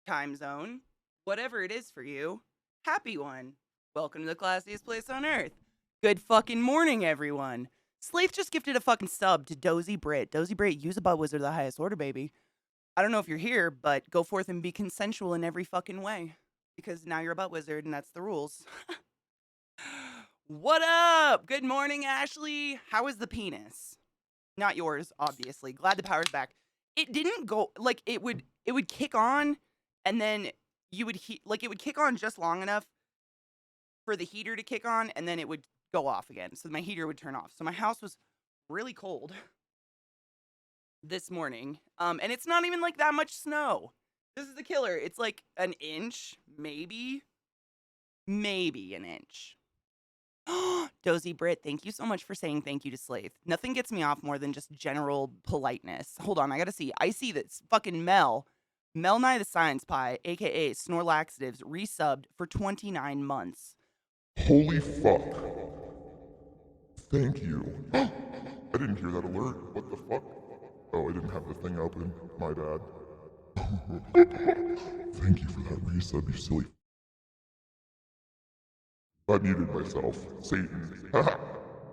time zone, whatever it is for you, happy one. Welcome to the classiest place on earth. Good fucking morning, everyone. Slave just gifted a fucking sub to Dozy Brit. Dozy Brit, use a butt wizard of the highest order, baby. I don't know if you're here, but go forth and be consensual in every fucking way. Because now you're a butt wizard and that's the rules. What up? Good morning, Ashley. How is the penis? Not yours, obviously. Glad the power's back. It didn't go like it would kick on and then you would it would kick on just long enough for the heater to kick on and then it would go off again. So my heater would turn off. So my house was really cold this morning. And it's not even like that much snow. This is the killer. It's like an inch, maybe an inch. Dozy Brit, thank you so much for saying thank you to Slave. Nothing gets me off more than just general politeness. Hold on, I gotta see. I see this fucking Mel Nye the Science Pie, aka Snore Laxatives, resubbed for 29 months. Holy fuck. Thank you. I didn't hear that alert. What the fuck? Oh, I didn't have the thing open. My bad. Thank you for that resub, you silly. I muted myself. Satan.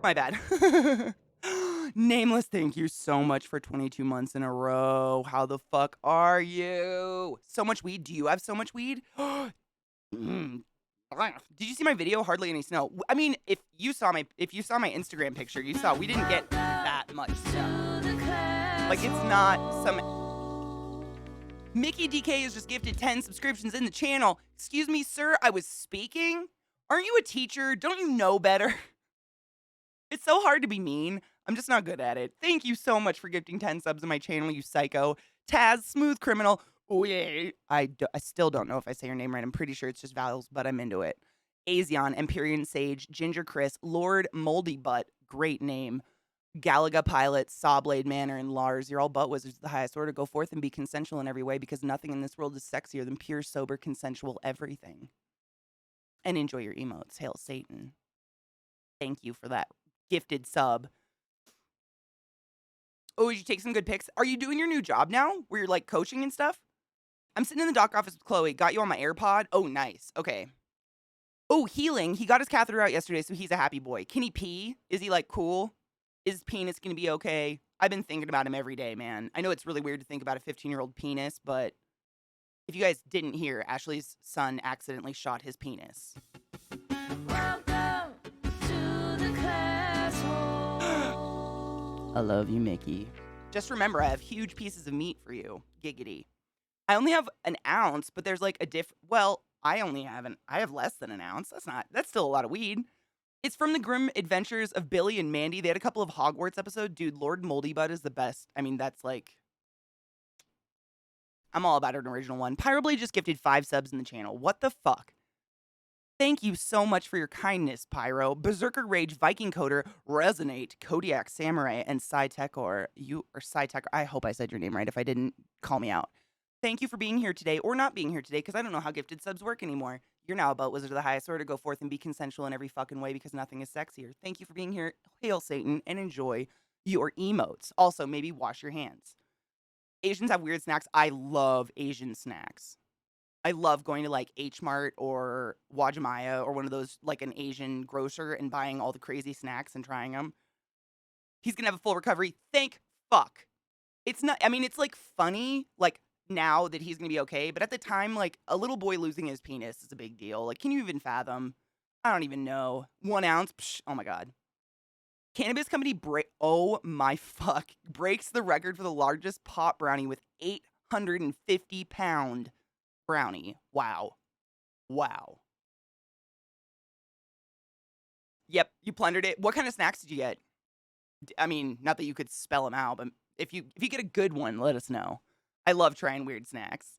My bad. Nameless, thank you so much for 22 months in a row. How the fuck are you? So much weed? Do you have so much weed? Did you see my video? Hardly any snow. I mean, if you saw my Instagram picture, you saw we didn't get that much snow. Like it's not some. Mickey DK has just gifted 10 subscriptions in the channel. Excuse me, sir, I was speaking. Aren't you a teacher? Don't you know better? It's so hard to be mean. I'm just not good at it. Thank you so much for gifting 10 subs in my channel, you psycho. Taz, Smooth Criminal. Oh, yeah. I still don't know if I say your name right. I'm pretty sure it's just vowels, but I'm into it. Azion, Empyrean Sage, Ginger Chris, Lord Moldy Butt. Great name. Galaga Pilot, Sawblade Manor, and Lars. You're all butt wizards of the highest order. Go forth and be consensual in every way because nothing in this world is sexier than pure, sober, consensual everything. And enjoy your emotes. Hail Satan. Thank you for that gifted sub. Oh, did you take some good pics? Are you doing your new job now where you're like coaching and stuff? I'm sitting in the doc office with Chloe. Got you on my AirPod. Oh, nice. Okay. Oh, healing. He got his catheter out yesterday, so he's a happy boy. Can he pee? Is he like cool? Is his penis going to be okay? I've been thinking about him every day, man. I know it's really weird to think about a 15-year-old penis, but if you guys didn't hear, Ashley's son accidentally shot his penis. Welcome to the classroom. I love you, Mickey. Just remember, I have huge pieces of meat for you. Giggity. I only have an ounce, but there's like a well, I have less than an ounce. That's still a lot of weed. It's from the Grim Adventures of Billy and Mandy. They had a couple of Hogwarts episodes. Dude, Lord Moldy Butt is the best. I mean, that's like, I'm all about an original one. Pyroblade just gifted 5 subs in the channel. What the fuck? Thank you so much for your kindness, Pyro. Berserker Rage, Viking Coder, Resonate, Kodiak Samurai, and Psytekor. Psytekor. I hope I said your name right. If I didn't, call me out. Thank you for being here today, or not being here today, because I don't know how gifted subs work anymore. You're now a butt wizard of the highest order. Go forth and be consensual in every fucking way, because nothing is sexier. Thank you for being here. Hail Satan, and enjoy your emotes. Also, maybe wash your hands. Asians have weird snacks. I love Asian snacks. I love going to like H Mart or Wajimaya or one of those, like an Asian grocer, and buying all the crazy snacks and trying them. He's gonna have a full recovery. Thank fuck. It's not, I mean, it's like funny, like now that he's gonna be okay, but at the time, like a little boy losing his penis is a big deal. Like, can you even fathom? I don't even know. 1 ounce? Psh, oh my God. Cannabis company oh my fuck, breaks the record for the largest pot brownie with 850-pound brownie. Wow. Wow. Yep, you plundered it. What kind of snacks did you get? I mean, not that you could spell them out, but if you get a good one, let us know. I love trying weird snacks.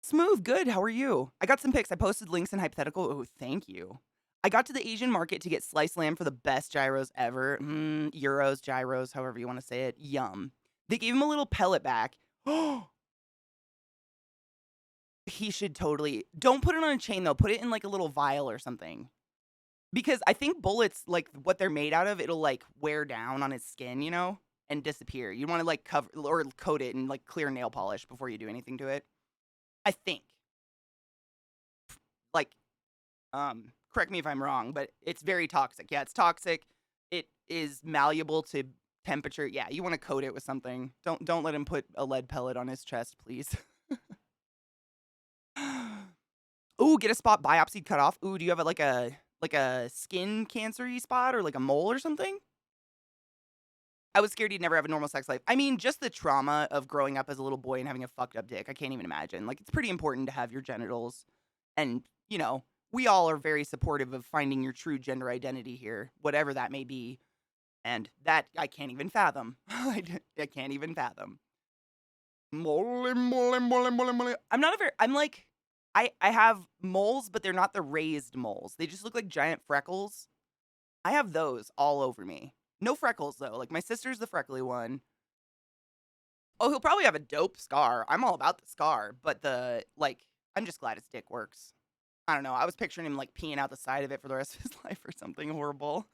Smooth, good. How are you? I got some pics. I posted links in hypothetical. Oh, thank you. I got to the Asian market to get sliced lamb for the best gyros ever. Euros, gyros, however you want to say it. Yum. They gave him a little pellet back. Oh, he should totally. Don't put it on a chain though. Put it in like a little vial or something. Because I think bullets, like what they're made out of, it'll like wear down on his skin, you know, and disappear. You want to like cover or coat it in like clear nail polish before you do anything to it. I think. Like, correct me if I'm wrong, but it's very toxic. Yeah, it's toxic. It is malleable to temperature. Yeah, you want to coat it with something. Don't let him put a lead pellet on his chest, please. Ooh, get a spot biopsy cut off. Ooh, do you have like a skin cancer-y spot or like a mole or something? I was scared he'd never have a normal sex life. I mean, just the trauma of growing up as a little boy and having a fucked up dick. I can't even imagine. Like, it's pretty important to have your genitals. And, we all are very supportive of finding your true gender identity here, whatever that may be. And that I can't even fathom. I can't even fathom. Mole, mole, mole, mole, mole. I'm like, I have moles, but they're not the raised moles. They just look like giant freckles. I have those all over me. No freckles, though. Like, my sister's the freckly one. Oh, he'll probably have a dope scar. I'm all about the scar, but I'm just glad his dick works. I don't know. I was picturing him, like, peeing out the side of it for the rest of his life or something horrible.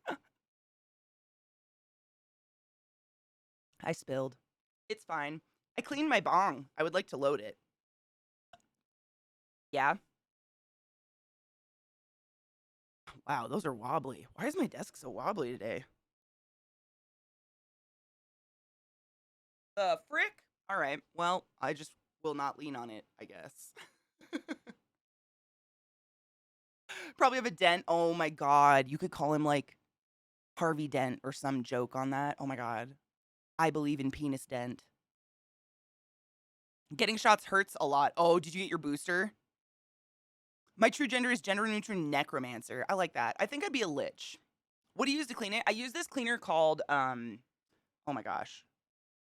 I spilled. It's fine. I cleaned my bong. I would like to load it. Yeah? Wow, those are wobbly. Why is my desk so wobbly today? Frick? Alright, well, I just will not lean on it, I guess. Probably have a dent. Oh my god. You could call him, like, Harvey Dent or some joke on that. Oh my god. I believe in penis dent. Getting shots hurts a lot. Oh, did you get your booster? My true gender is gender neutral necromancer. I like that. I think I'd be a lich. What do you use to clean it? I use this cleaner called, oh my gosh.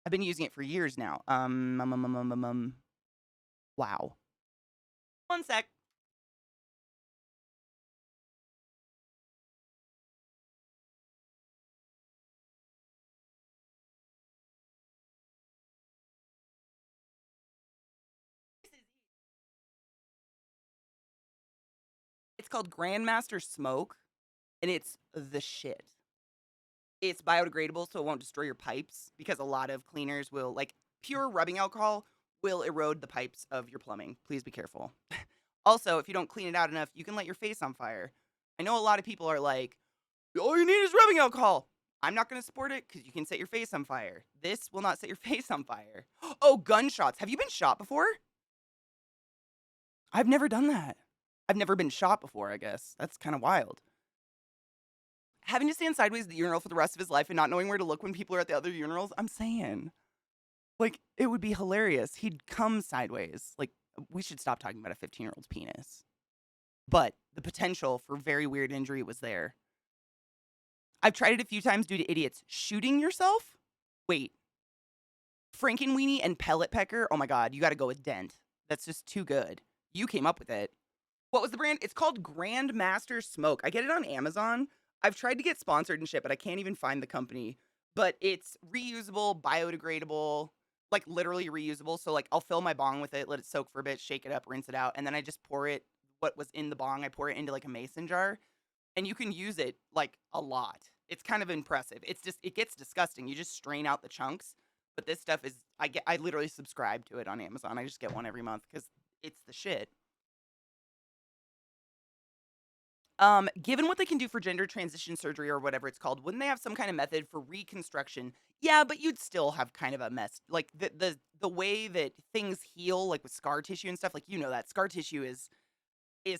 I've been using it for years now. Wow. One sec. It's called Grandmaster Smoke, and it's the shit. It's biodegradable, so it won't destroy your pipes, because a lot of cleaners will, like, pure rubbing alcohol will erode the pipes of your plumbing. Please be careful. Also, if you don't clean it out enough, you can light your face on fire. I know a lot of people are like, all you need is rubbing alcohol. I'm not going to support it because you can set your face on fire. This will not set your face on fire. Oh, gunshots. Have you been shot before? I've never done that. I've never been shot before, I guess. That's kind of wild. Having to stand sideways at the urinal for the rest of his life and not knowing where to look when people are at the other urinals, I'm saying. Like, it would be hilarious. He'd come sideways. Like, we should stop talking about a 15-year-old's penis. But the potential for very weird injury was there. I've tried it a few times due to idiots. Shooting yourself? Wait. Frankenweenie and pellet pecker? Oh my god, you gotta go with Dent. That's just too good. You came up with it. What was the brand? It's called Grandmaster Smoke. I get it on Amazon. I've tried to get sponsored and shit, but I can't even find the company. But it's reusable, biodegradable, like literally reusable. So like I'll fill my bong with it, let it soak for a bit, shake it up, rinse it out, and then I just pour it, what was in the bong, I pour it into like a mason jar. And you can use it like a lot. It's kind of impressive. It's just, it gets disgusting. You just strain out the chunks. But this stuff is, I literally subscribe to it on Amazon. I just get one every month because it's the shit. Given what they can do for gender transition surgery or whatever it's called, wouldn't they have some kind of method for reconstruction? Yeah, but you'd still have kind of a mess. Like the way that things heal, like with scar tissue and stuff, like that scar tissue is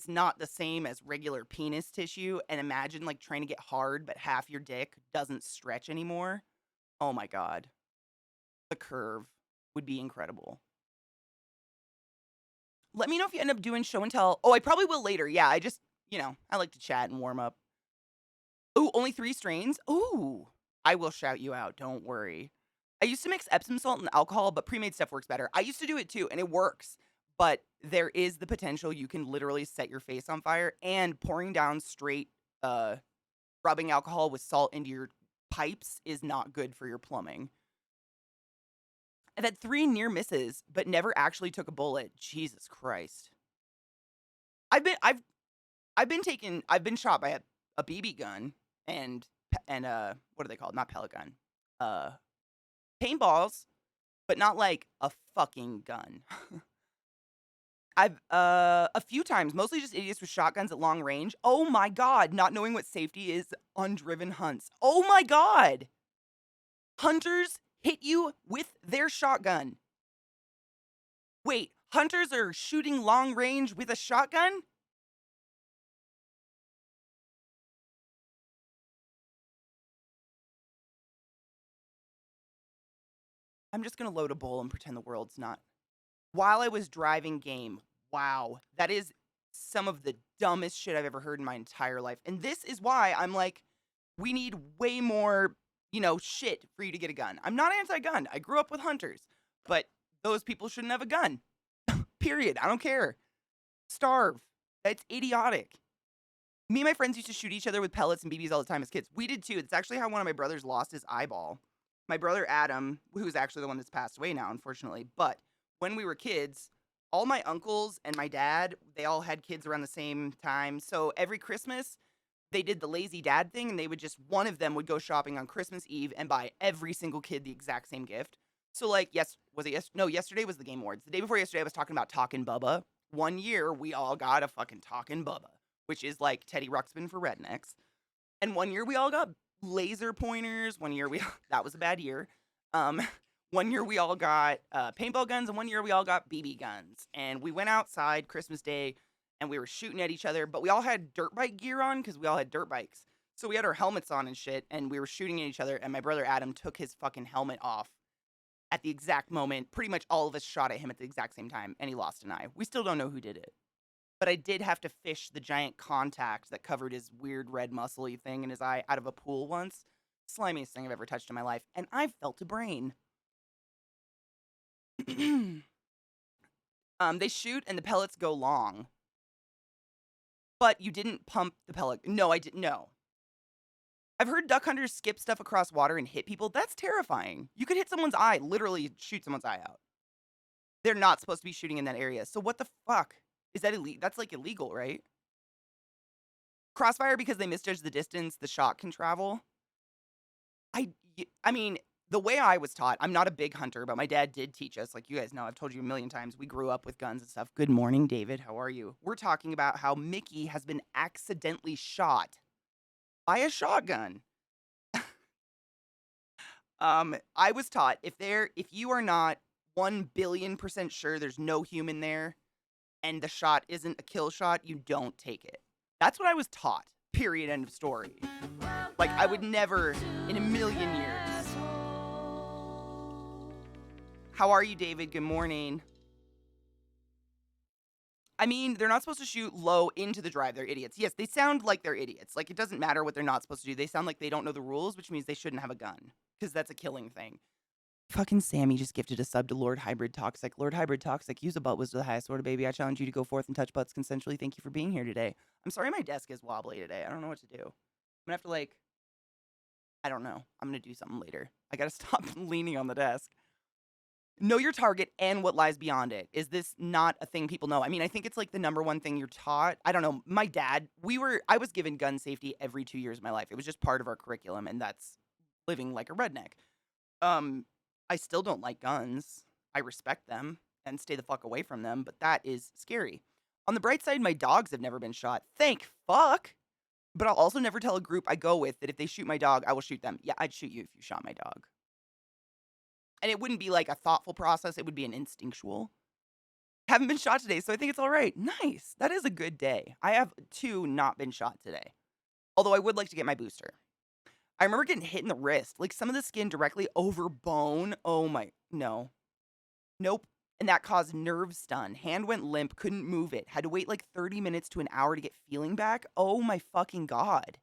not the same as regular penis tissue. And imagine like trying to get hard, but half your dick doesn't stretch anymore. Oh my god, the curve would be incredible. Let me know if you end up doing show and tell. Oh, I probably will later. Yeah, I just, I like to chat and warm up. Ooh, only 3 strains? Ooh, I will shout you out. Don't worry. I used to mix Epsom salt and alcohol, but pre-made stuff works better. I used to do it too, and it works. But there is the potential you can literally set your face on fire, and pouring down straight rubbing alcohol with salt into your pipes is not good for your plumbing. I've had 3 near misses, but never actually took a bullet. Jesus Christ. I've been shot by a BB gun and what are they called? Not pellet gun. Uh Paintballs, but not like a fucking gun. I've a few times, mostly just idiots with shotguns at long range. Oh my god, not knowing what safety is on driven hunts. Oh my god. Hunters hit you with their shotgun. Wait, hunters are shooting long range with a shotgun? I'm just gonna load a bowl and pretend the world's not. While I was driving game, wow, that is some of the dumbest shit I've ever heard in my entire life. And this is why I'm like, we need way more, shit for you to get a gun. I'm not anti-gun. I grew up with hunters, but those people shouldn't have a gun. Period. I don't care. Starve. It's idiotic. Me and my friends used to shoot each other with pellets and BBs all the time as kids. We did too. It's actually how one of my brothers lost his eyeball. My brother Adam, who's actually the one that's passed away now, unfortunately. But when we were kids, all my uncles and my dad, they all had kids around the same time. So every Christmas, they did the lazy dad thing, and they would just, one of them would go shopping on Christmas Eve and buy every single kid the exact same gift. So like, yesterday was the Game Awards. The day before yesterday, I was talking about Talkin' Bubba. One year, we all got a fucking Talkin' Bubba, which is like Teddy Ruxpin for rednecks. And one year we all got laser pointers. One year that was a bad year. One year we all got paintball guns, and one year we all got BB guns. And we went outside Christmas Day, and we were shooting at each other, but we all had dirt bike gear on because we all had dirt bikes. So we had our helmets on and shit, and we were shooting at each other, and my brother Adam took his fucking helmet off at the exact moment. Pretty much all of us shot at him at the exact same time, and he lost an eye. We still don't know who did it. But I did have to fish the giant contact that covered his weird red muscle-y thing in his eye out of a pool once. Slimiest thing I've ever touched in my life, and I felt a brain. They shoot and the pellets go long. But you didn't pump the pellet. No, I didn't. No. I've heard duck hunters skip stuff across water and hit people. That's terrifying. You could hit someone's eye, literally shoot someone's eye out. They're not supposed to be shooting in that area. So what the fuck? Is that illegal? That's like illegal, right? Crossfire, because they misjudge the distance the shot can travel. I mean, the way I was taught, I'm not a big hunter, but my dad did teach us. Like you guys know, I've told you a million times, we grew up with guns and stuff. Good morning, David. How are you? We're talking about how Mickey has been accidentally shot by a shotgun. I was taught if you are not 1 billion% sure there's no human there and the shot isn't a kill shot, you don't take it. That's what I was taught. Period. End of story. Like, I would never in a million years. How are you, David? Good morning. I mean, they're not supposed to shoot low into the drive. They're idiots. Yes, they sound like they're idiots. Like, it doesn't matter what they're not supposed to do. They sound like they don't know the rules, which means they shouldn't have a gun. Because that's a killing thing. Fucking Sammy just gifted a sub to Lord Hybrid Toxic. Lord Hybrid Toxic, use a butt was the highest order, baby. I challenge you to go forth and touch butts consensually. Thank you for being here today. I'm sorry my desk is wobbly today. I don't know what to do. I'm gonna have to, I don't know. I'm gonna do something later. I gotta stop leaning on the desk. Know your target and what lies beyond it. Is this not a thing people know? I mean, I think it's like the number one thing you're taught. I don't know. My dad, I was given gun safety every 2 years of my life. It was just part of our curriculum, and that's living like a redneck. I still don't like guns. I respect them and stay the fuck away from them, but that is scary. On the bright side, my dogs have never been shot. Thank fuck. But I'll also never tell a group I go with that if they shoot my dog, I will shoot them. Yeah, I'd shoot you if you shot my dog. And it wouldn't be like a thoughtful process. It would be an instinctual. Haven't been shot today, so I think it's all right. Nice. That is a good day. I have 2 not been shot today. Although I would like to get my booster. I remember getting hit in the wrist, like some of the skin directly over bone. Oh my, no. Nope. And that caused nerve stun. Hand went limp, couldn't move it. Had to wait like 30 minutes to an hour to get feeling back. Oh my fucking God.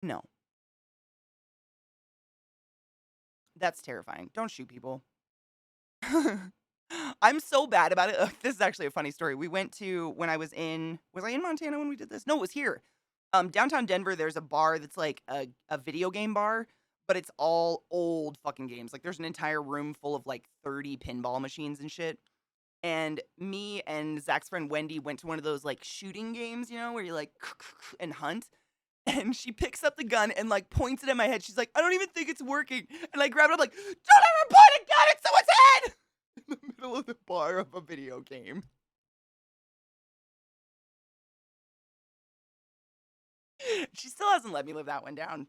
No. That's terrifying. Don't shoot people. I'm so bad about it. Ugh, this is actually a funny story. We went to, when I was in Montana when we did this? No, it was here. Downtown Denver, there's a bar that's like a video game bar, but it's all old fucking games. Like, there's an entire room full of like 30 pinball machines and shit. And me and Zach's friend Wendy went to one of those like shooting games, where you like and hunt. And she picks up the gun and like points it at my head. She's like, I don't even think it's working. And I grab it. I'm like, don't ever point a gun at someone's head. the middle of the bar of a video game. She still hasn't let me live that one down.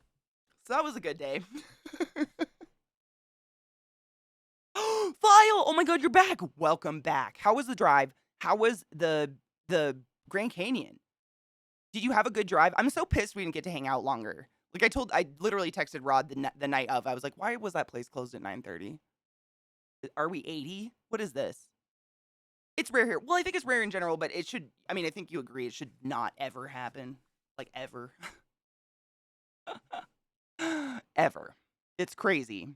So that was a good day. File! Oh my god, you're back! Welcome back. How was the drive? How was the Grand Canyon? Did you have a good drive? I'm so pissed we didn't get to hang out longer. Like I literally texted Rod the night of. I was like, why was that place closed at 9:30? Are we 80? What is this? It's rare here. Well, I think it's rare in general, but it should, I mean, I think you agree it should not ever happen. Like, ever. Ever. It's crazy.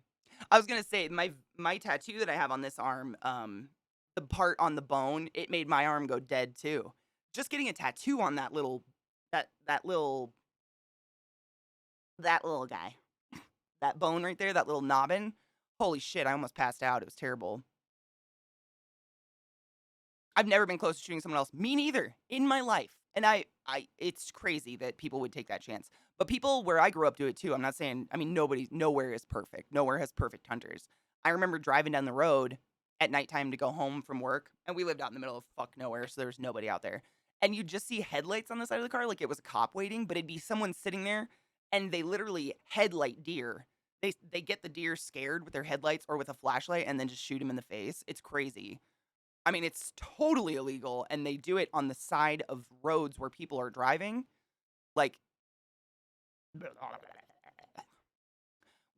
I was gonna say, my tattoo that I have on this arm, the part on the bone, it made my arm go dead too. Just getting a tattoo on that little that little guy. That bone right there, that little nobbin. Holy shit, I almost passed out. It was terrible. I've never been close to shooting someone else. Me neither. In my life. And it's crazy that people would take that chance. But people where I grew up do it too. I'm not saying, I mean, nowhere is perfect. Nowhere has perfect hunters. I remember driving down the road at nighttime to go home from work, and we lived out in the middle of fuck nowhere, so there was nobody out there. And you'd just see headlights on the side of the car, like it was a cop waiting, but it'd be someone sitting there, and they literally headlight deer. They get the deer scared with their headlights or with a flashlight, and then just shoot them in the face. It's crazy. I mean, it's totally illegal, and they do it on the side of roads where people are driving. Like,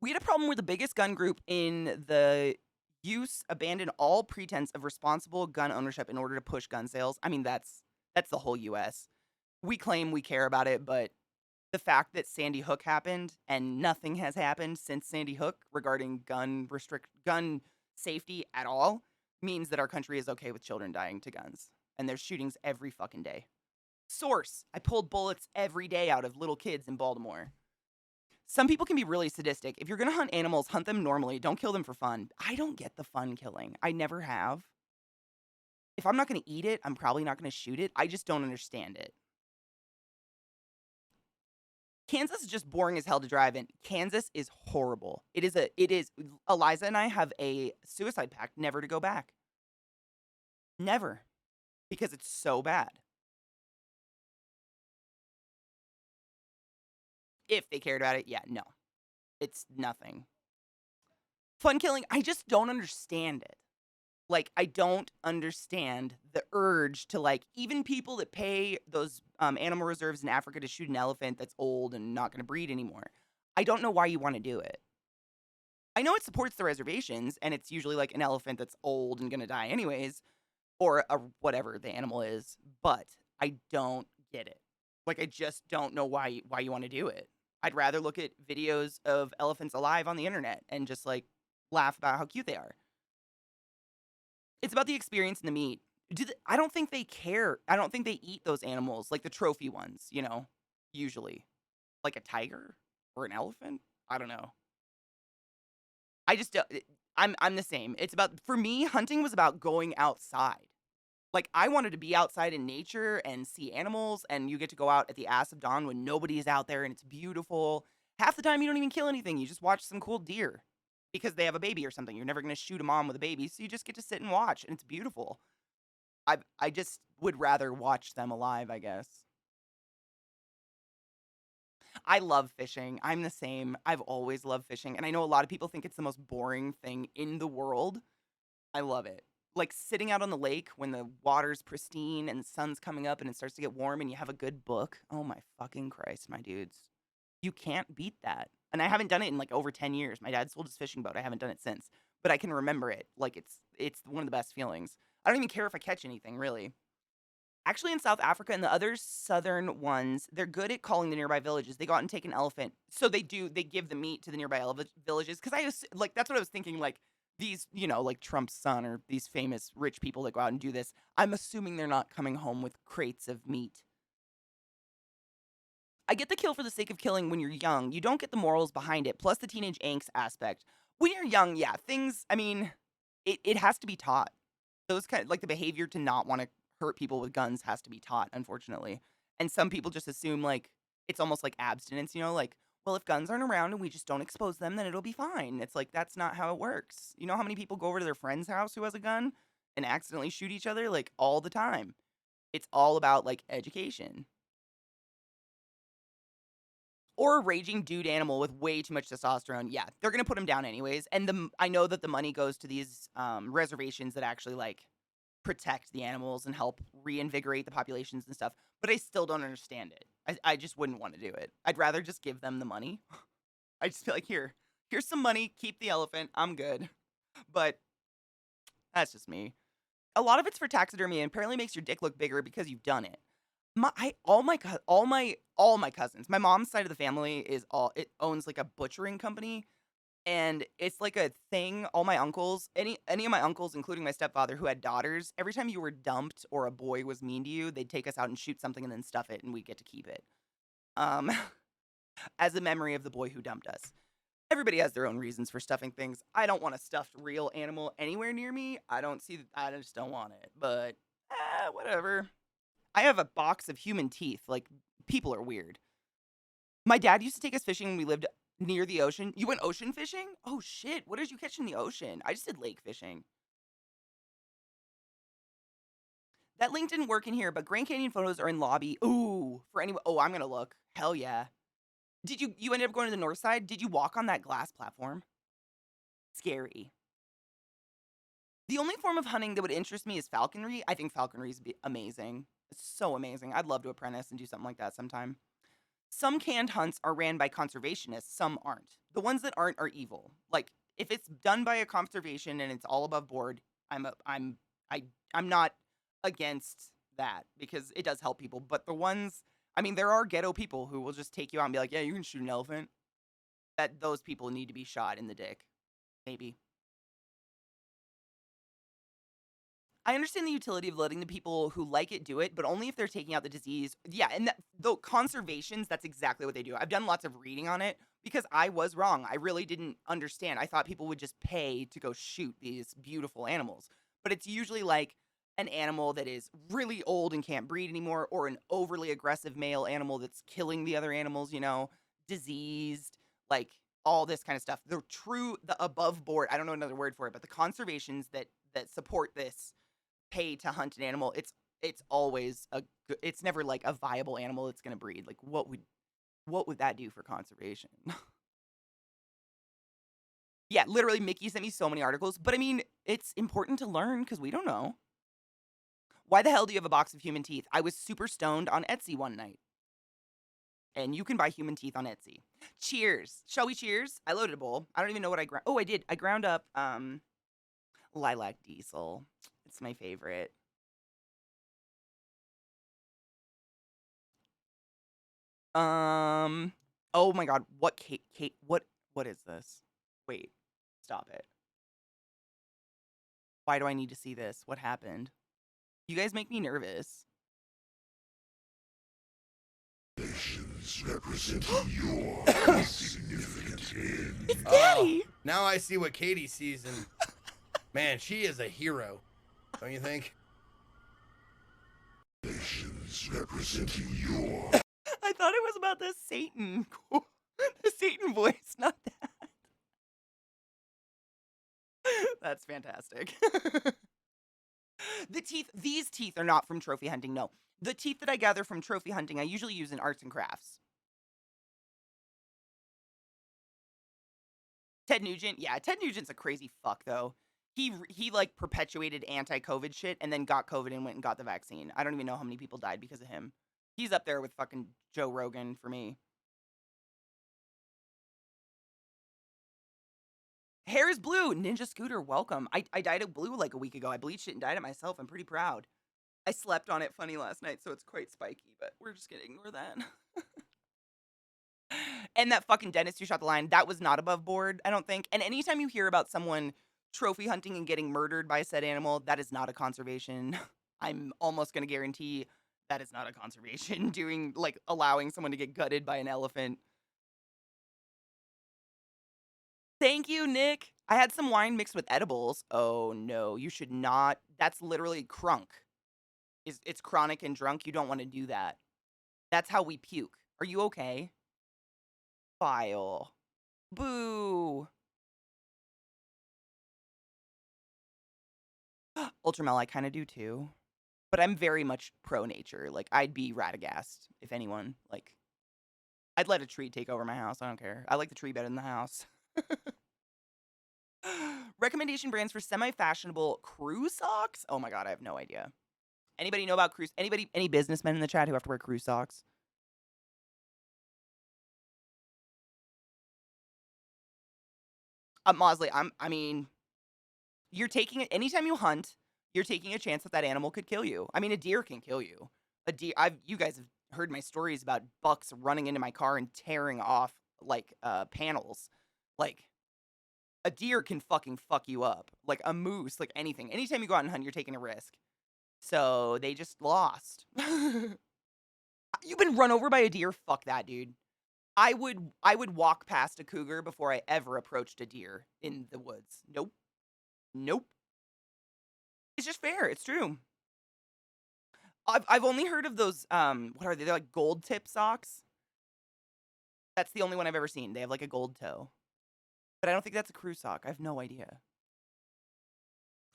we had a problem where the biggest gun group in the use abandoned all pretense of responsible gun ownership in order to push gun sales. I mean, that's the whole U.S. We claim we care about it, but the fact that Sandy Hook happened and nothing has happened since Sandy Hook regarding gun safety at all means that our country is okay with children dying to guns. And there's shootings every fucking day. Source: I pulled bullets every day out of little kids in Baltimore. Some people can be really sadistic. If you're going to hunt animals, hunt them normally. Don't kill them for fun. I don't get the fun killing. I never have. If I'm not going to eat it, I'm probably not going to shoot it. I just don't understand it. Kansas is just boring as hell to drive in. Kansas is horrible. It is. Eliza and I have a suicide pact never to go back. Never. Because it's so bad. If they cared about it, yeah, no. It's nothing. Fun killing, I just don't understand it. Like, I don't understand the urge to, like, even people that pay those animal reserves in Africa to shoot an elephant that's old and not going to breed anymore. I don't know why you want to do it. I know it supports the reservations, and it's usually, like, an elephant that's old and going to die anyways, or whatever the animal is, but I don't get it. Like, I just don't know why you want to do it. I'd rather look at videos of elephants alive on the internet and just, like, laugh about how cute they are. It's about the experience and the meat. I don't think they care. I don't think they eat those animals, like the trophy ones, you know, usually. Like a tiger or an elephant? I don't know. I just, I'm the same. It's about, for me, hunting was about going outside. Like, I wanted to be outside in nature and see animals, and you get to go out at the ass of dawn when nobody is out there and it's beautiful. Half the time, you don't even kill anything. You just watch some cool deer because they have a baby or something. You're never going to shoot a mom with a baby, so you just get to sit and watch, and it's beautiful. I just would rather watch them alive, I guess. I love fishing. I'm the same. I've always loved fishing, and I know a lot of people think it's the most boring thing in the world. I love it. Like, sitting out on the lake when the water's pristine and the sun's coming up and it starts to get warm and you have a good book. Oh my fucking Christ, my dudes. You can't beat that. And I haven't done it in, like, over 10 years. My dad sold his fishing boat. I haven't done it since. But I can remember it. Like, it's one of the best feelings. I don't even care if I catch anything, really. Actually, in South Africa and the other southern ones, they're good at calling the nearby villages. They go out and take an elephant. So they give the meat to the nearby villages. Because like, that's what I was thinking, like, these, you know, like Trump's son or these famous rich people that go out and do this, I'm assuming they're not coming home with crates of meat. I get the kill for the sake of killing when you're young. You don't get the morals behind it, plus the teenage angst aspect. When you're young, yeah, things, I mean, it has to be taught. Those kind of, like, the behavior to not want to hurt people with guns has to be taught, unfortunately. And some people just assume, like, it's almost like abstinence, you know, like, Well, if guns aren't around and we just don't expose them, then it'll be fine. It's like, that's not how it works. You know how many people go over to their friend's house who has a gun and accidentally shoot each other? Like, all the time. It's all about, like, education. Or a raging dude animal with way too much testosterone. Yeah, they're gonna put him down anyways. And I know that the money goes to these reservations that actually like protect the animals and help reinvigorate the populations and stuff. But I still don't understand it. I just wouldn't want to do it. I'd rather just give them the money. I'd just be like, here's some money. Keep the elephant. I'm good. But that's just me. A lot of it's for taxidermy and apparently makes your dick look bigger because you've done it. All my cousins. My mom's side of the family it owns like a butchering company, and it's like a thing. All my uncles, any of my uncles, including my stepfather, who had daughters, every time you were dumped or a boy was mean to you, they'd take us out and shoot something and then stuff it, and we get to keep it. Um, as a memory of the boy who dumped us. Everybody has their own reasons for stuffing things. I don't want a stuffed real animal anywhere near me. I just don't want it. But whatever. I have a box of human teeth. Like, people are weird. My dad used to take us fishing when we lived near the ocean. You went ocean fishing? Oh shit, what did you catch in the ocean? I just did lake fishing. That link didn't work in here, but Grand Canyon photos are in lobby. Ooh, for anyone. Oh, I'm gonna look. Hell yeah. Did you ended up going to the north side? Did you walk on that glass platform? Scary. The only form of hunting that would interest me is falconry. I think falconry is amazing. It's so amazing. I'd love to apprentice and do something like that sometime. Some canned hunts are ran by conservationists, some aren't. The ones that aren't are evil. Like, if it's done by a conservation and it's all above board, I'm not against that because it does help people. But the ones, I mean, there are ghetto people who will just take you out and be like, yeah, you can shoot an elephant. Those people need to be shot in the dick. Maybe. I understand the utility of letting the people who like it do it, but only if they're taking out the disease. Yeah, and though conservations, that's exactly what they do. I've done lots of reading on it because I was wrong. I really didn't understand. I thought people would just pay to go shoot these beautiful animals. But it's usually like an animal that is really old and can't breed anymore, or an overly aggressive male animal that's killing the other animals, diseased, like all this kind of stuff. The above board, I don't know another word for it, but the conservations that support this pay to hunt an animal, it's always it's never like a viable animal that's going to breed. Like, what would that do for conservation? Yeah, literally Mickey sent me so many articles, but I mean, it's important to learn because we don't know. Why the hell do you have a box of human teeth? I was super stoned on Etsy one night. And you can buy human teeth on Etsy. Cheers. Shall we cheers? I loaded a bowl. I don't even know what I ground. Oh, I did. I ground up lilac diesel. It's my favorite. Oh my god, what Kate, what is this? Wait, stop it. Why do I need to see this? What happened? You guys make me nervous. Nations representing your significant end. It's Daddy! Now I see what Katie sees, and man, she is a hero. Don't you think? Nations representing your... I thought it was about the Satan. The Satan voice, not that. That's fantastic. These teeth are not from trophy hunting, no. The teeth that I gather from trophy hunting, I usually use in arts and crafts. Ted Nugent, yeah, Ted Nugent's a crazy fuck, though. He like perpetuated anti-COVID shit and then got COVID and went and got the vaccine. I don't even know how many people died because of him. He's up there with fucking Joe Rogan for me. Hair is blue. Ninja Scooter, welcome. I dyed it blue like a week ago. I bleached it and dyed it myself. I'm pretty proud. I slept on it funny last night, so it's quite spiky, but we're just gonna ignore that. And that fucking dentist who shot the lion, that was not above board, I don't think. And anytime you hear about someone trophy hunting and getting murdered by said animal, that is not a conservation. I'm almost gonna guarantee that is not a conservation allowing someone to get gutted by an elephant. Thank you, Nick. I had some wine mixed with edibles. Oh no, you should not. That's literally crunk. It's chronic and drunk. You don't want to do that. That's how we puke. Are you okay? File. Boo. Ultramel, I kind of do too. But I'm very much pro-nature. Like, I'd be Radagast, if anyone. Like, I'd let a tree take over my house. I don't care. I like the tree better than the house. Recommendation brands for semi-fashionable crew socks? Oh my god, I have no idea. Anybody know about crew? Any businessmen in the chat who have to wear crew socks? Mosley, I mean, you're taking it anytime you hunt. You're taking a chance that that animal could kill you. I mean, a deer can kill you. A deer. You guys have heard my stories about bucks running into my car and tearing off like panels. Like, a deer can fucking fuck you up. Like a moose, like anything. Anytime you go out and hunt, you're taking a risk. So they just lost. You've been run over by a deer? Fuck that, dude. I would walk past a cougar before I ever approached a deer in the woods. Nope. Nope. It's just fair. It's true. I've only heard of those what are they? They're like gold tip socks. That's the only one I've ever seen. They have like a gold toe. But I don't think that's a crew sock. I have no idea.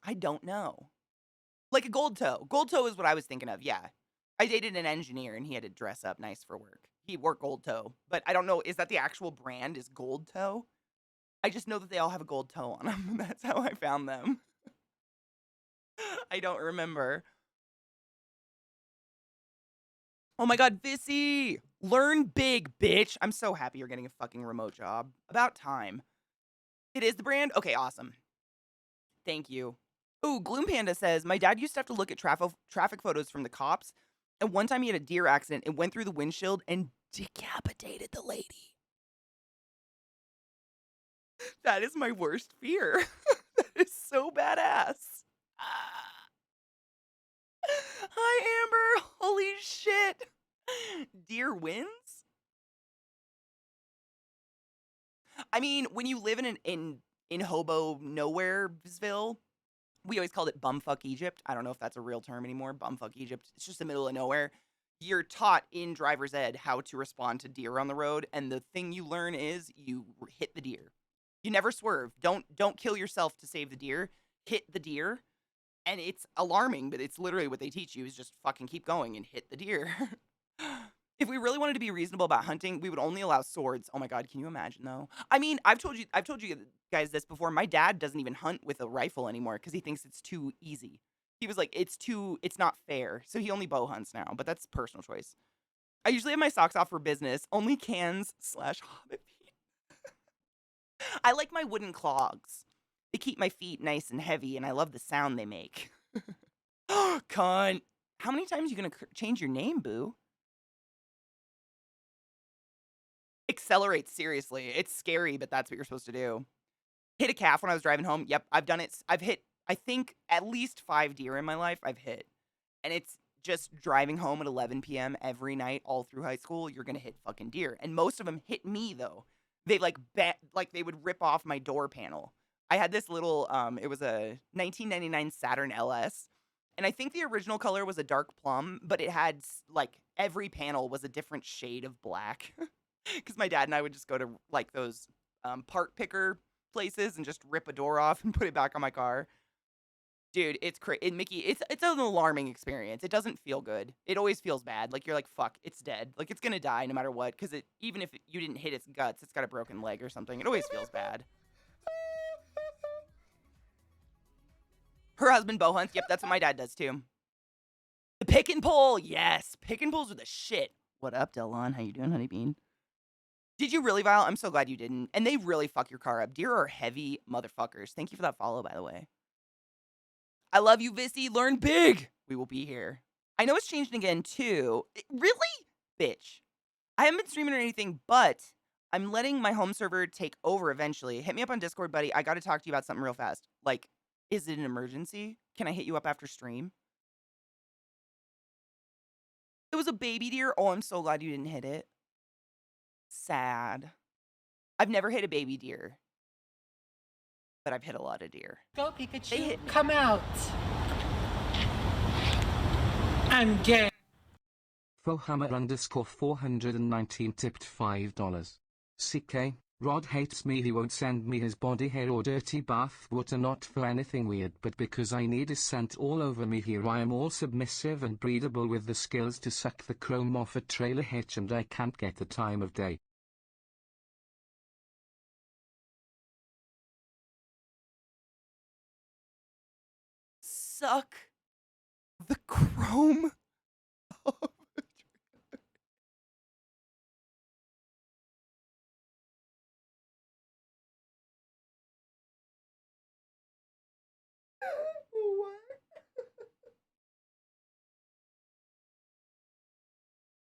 I don't know. Like a gold toe. Gold toe is what I was thinking of. Yeah. I dated an engineer and he had to dress up nice for work. He wore gold toe. But I don't know. Is that the actual brand? Is gold toe? I just know that they all have a gold toe on them. That's how I found them. I don't remember. Oh my god, Vissy! Learn big, bitch! I'm so happy you're getting a fucking remote job. About time. It is the brand? Okay, awesome. Thank you. Ooh, Gloom Panda says, my dad used to have to look at traffic photos from the cops, and one time he had a deer accident and went through the windshield and decapitated the lady. That is my worst fear. That is so badass. Hi, Amber. Holy shit. Deer wins? I mean, when you live in hobo nowheresville, we always called it bumfuck Egypt. I don't know if that's a real term anymore. Bumfuck Egypt. It's just the middle of nowhere. You're taught in driver's ed how to respond to deer on the road, and the thing you learn is you hit the deer. You never swerve. Don't kill yourself to save the deer. Hit the deer. And it's alarming, but it's literally what they teach you is just fucking keep going and hit the deer. If we really wanted to be reasonable about hunting, we would only allow swords. Oh my god, can you imagine though? I mean, I've told you guys this before. My dad doesn't even hunt with a rifle anymore because he thinks it's too easy. He was like, it's not fair. So he only bow hunts now, but that's personal choice. I usually have my socks off for business. Only cans / hobbit feet. I like my wooden clogs. They keep my feet nice and heavy, and I love the sound they make. Cunt. How many times are you going to change your name, boo? Accelerate, seriously. It's scary, but that's what you're supposed to do. Hit a calf when I was driving home. Yep, I've done it. I've hit, I think, at least 5 deer in my life I've hit. And it's just driving home at 11 p.m. every night all through high school. You're going to hit fucking deer. And most of them hit me, though. They, they would rip off my door panel. I had this little, it was a 1999 Saturn LS. And I think the original color was a dark plum, but it had, like, every panel was a different shade of black. Because my dad and I would just go to, like, those part picker places and just rip a door off and put it back on my car. Dude, it's crazy. Mickey, it's an alarming experience. It doesn't feel good. It always feels bad. Like, you're like, fuck, it's dead. Like, it's going to die no matter what. Because even if you didn't hit its guts, it's got a broken leg or something. It always feels bad. Her husband bow hunts. Yep, that's what my dad does too. The pick and pull. Yes, pick and pulls are the shit. What up, Delon? How you doing, honey bean? Did you really, Vile? I'm so glad you didn't. And they really fuck your car up. Deer are heavy motherfuckers. Thank you for that follow, by the way. I love you, Vissy. Learn big. We will be here. I know it's changed again, too. Really? Bitch. I haven't been streaming or anything, but I'm letting my home server take over eventually. Hit me up on Discord, buddy. I got to talk to you about something real fast. Like, is it an emergency? Can I hit you up after stream? It was a baby deer. Oh, I'm so glad you didn't hit it. Sad. I've never hit a baby deer, but I've hit a lot of deer. Go, Pikachu. Come out. I'm gay. Fohammer _419 tipped $5. CK, Rod hates me. He won't send me his body hair or dirty bath water, not for anything weird, but because I need his scent all over me. Here I am, all submissive and breedable with the skills to suck the chrome off a trailer hitch, and I can't get the time of day. Suck the chrome. What?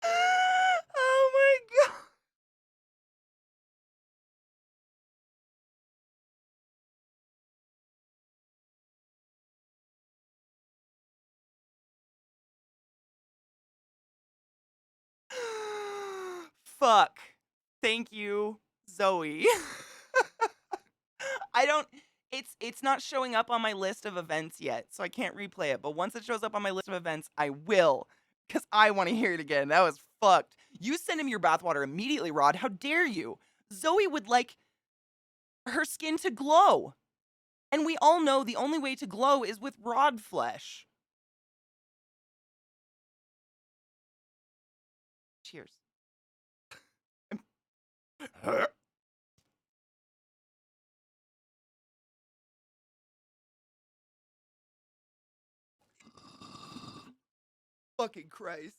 Oh my god. Fuck. Thank you, Zoe. I don't it's not showing up on my list of events yet, so I can't replay it. But once it shows up on my list of events, I will. Cause I want to hear it again. That was fucked. You send him your bathwater immediately, Rod. How dare you? Zoe would like her skin to glow. And we all know the only way to glow is with Rod flesh. Cheers. Fucking Christ.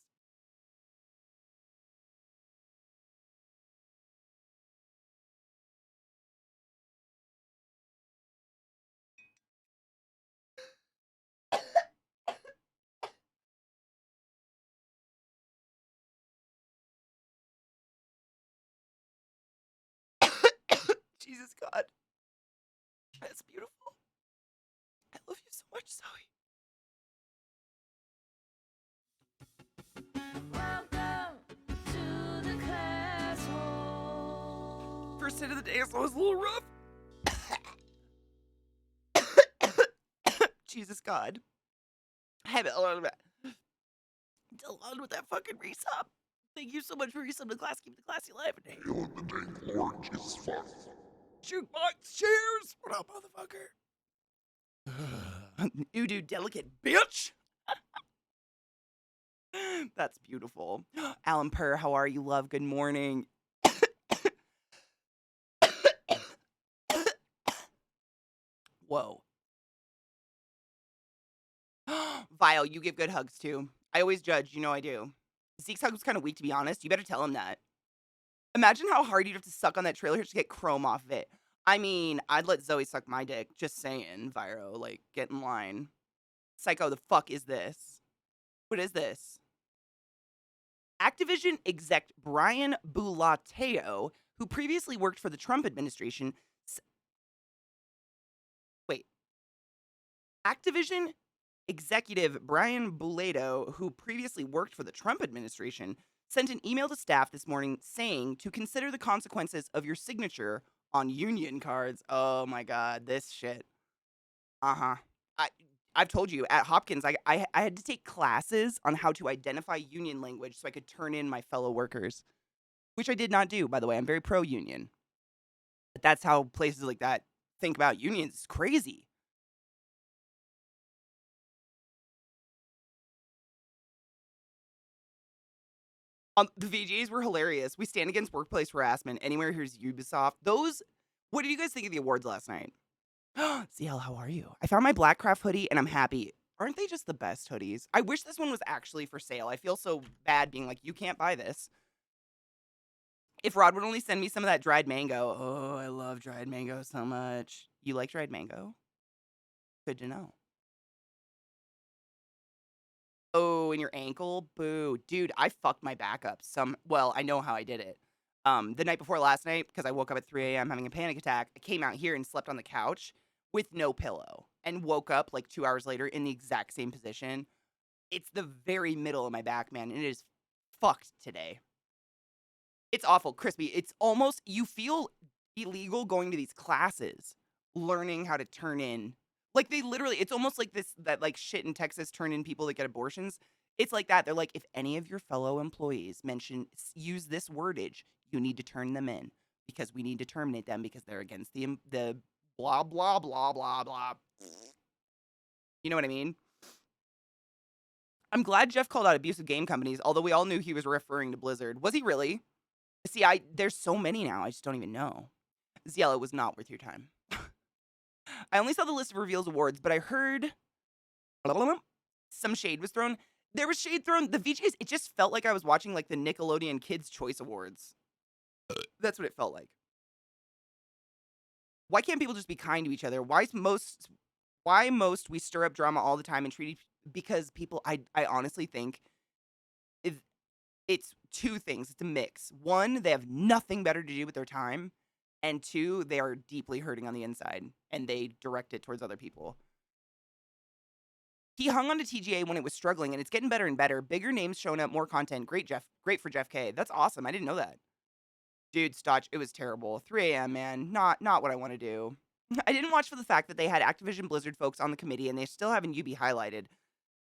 Jesus God. That's beautiful. I love you so much, Zoe. Welcome to the class hall. First hit of the day, so it was a little rough. Jesus God. Have it a little bit. Still on with that fucking resub. Thank you so much for resub to class. Keep the classy alive. Hail in the name, Lord Jesus fuck. Jukebox, cheers. What up, motherfucker? You do delicate bitch. That's beautiful. Alan Purr, how are you, love? Good morning. Whoa. Vile, you give good hugs too. I always judge, you know I do. Zeke's hug was kind of weak, to be honest. You better tell him that. Imagine how hard you'd have to suck on that trailer hitch to get chrome off of it. I mean, I'd let Zoe suck my dick. Just saying, Viro. Like, get in line. Psycho, the fuck is this? What is this? Activision exec Brian Bulateo, who previously worked for the Trump administration. Wait. Activision executive Brian Bulateo, who previously worked for the Trump administration, sent an email to staff this morning saying to consider the consequences of your signature on union cards. Oh my God, this shit. I've told you, at Hopkins, I had to take classes on how to identify union language so I could turn in my fellow workers, which I did not do, by the way. I'm very pro-union. But that's how places like that think about unions. It's crazy. The VGAs were hilarious. We stand against workplace harassment. Anywhere here's Ubisoft. Those, what did you guys think of the awards last night? CL, how are you? I found my Blackcraft hoodie and I'm happy. Aren't they just the best hoodies? I wish this one was actually for sale. I feel so bad being like, you can't buy this. If Rod would only send me some of that dried mango. Oh, I love dried mango so much. You like dried mango? Good to know. Oh, in your ankle? Boo. Dude, I fucked my back up. Well, I know how I did it. The night before last night, because I woke up at 3 a.m. having a panic attack, I came out here and slept on the couch with no pillow and woke up like 2 hours later in the exact same position. It's the very middle of my back, man, and it is fucked today. It's awful, crispy. It's almost, you feel illegal going to these classes, learning how to turn in. Like, they literally, it's almost like that like shit in Texas turn in people that get abortions. It's like that. They're like, if any of your fellow employees use this wordage, you need to turn them in because we need to terminate them because they're against the blah, blah, blah, blah, blah. You know what I mean? I'm glad Jeff called out abusive game companies, although we all knew he was referring to Blizzard. Was he really? See, there's so many now, I just don't even know. Ziella was not worth your time. I only saw the list of reveals awards, but I heard some shade was thrown. There was shade thrown. The VGAs, it just felt like I was watching like the Nickelodeon Kids' Choice Awards. That's what it felt like. Why can't people just be kind to each other? Why most we stir up drama all the time and treat because people, I honestly think if it's two things. It's a mix. One, they have nothing better to do with their time. And two, they are deeply hurting on the inside and they direct it towards other people. He hung on to TGA when it was struggling and it's getting better and better. Bigger names showing up, more content. Great, Jeff. Great for Jeff K. That's awesome. I didn't know that. Dude, Stotch, it was terrible. 3 a.m., man. Not what I want to do. I didn't watch for the fact that they had Activision Blizzard folks on the committee and they still haven't UB highlighted.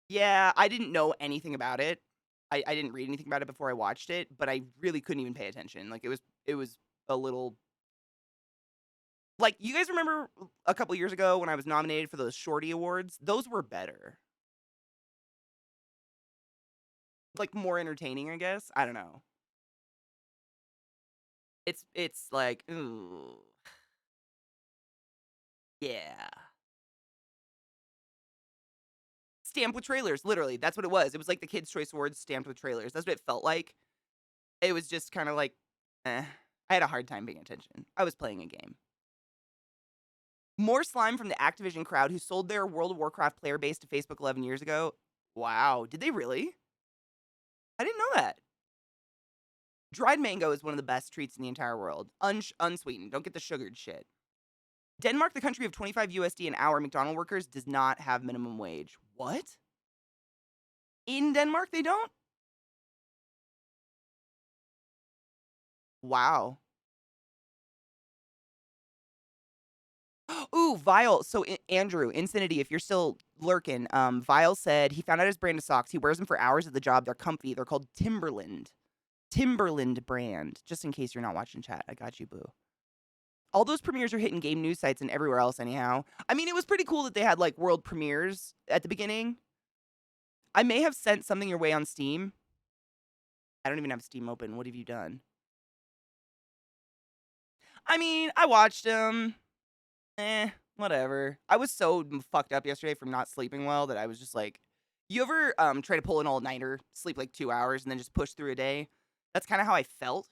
Yeah, I didn't know anything about it. I didn't read anything about it before I watched it, but I really couldn't even pay attention. Like, it was a little... Like, you guys remember a couple years ago when I was nominated for those Shorty Awards? Those were better. Like, more entertaining, I guess? I don't know. It's like, ooh. Yeah. Stamped with trailers, literally. That's what it was. It was like the Kids' Choice Awards stamped with trailers. That's what it felt like. It was just kind of like, I had a hard time paying attention. I was playing a game. More slime from the Activision crowd who sold their World of Warcraft player base to Facebook 11 years ago. Wow. Did they really? I didn't know that. Dried mango is one of the best treats in the entire world. Unsweetened. Don't get the sugared shit. Denmark, the country of 25 USD an hour McDonald's workers, does not have minimum wage. What? In Denmark, they don't? Wow. Ooh, Vile. So, Andrew, Infinity, if you're still lurking, Vile said he found out his brand of socks. He wears them for hours at the job. They're comfy. They're called Timberland. Timberland brand. Just in case you're not watching chat. I got you, boo. All those premieres are hitting game news sites and everywhere else anyhow. I mean, it was pretty cool that they had, like, world premieres at the beginning. I may have sent something your way on Steam. I don't even have Steam open. What have you done? I mean, I watched them. Whatever. I was so fucked up yesterday from not sleeping well that I was just like, you ever try to pull an all-nighter, sleep like 2 hours, and then just push through a day? That's kind of how I felt.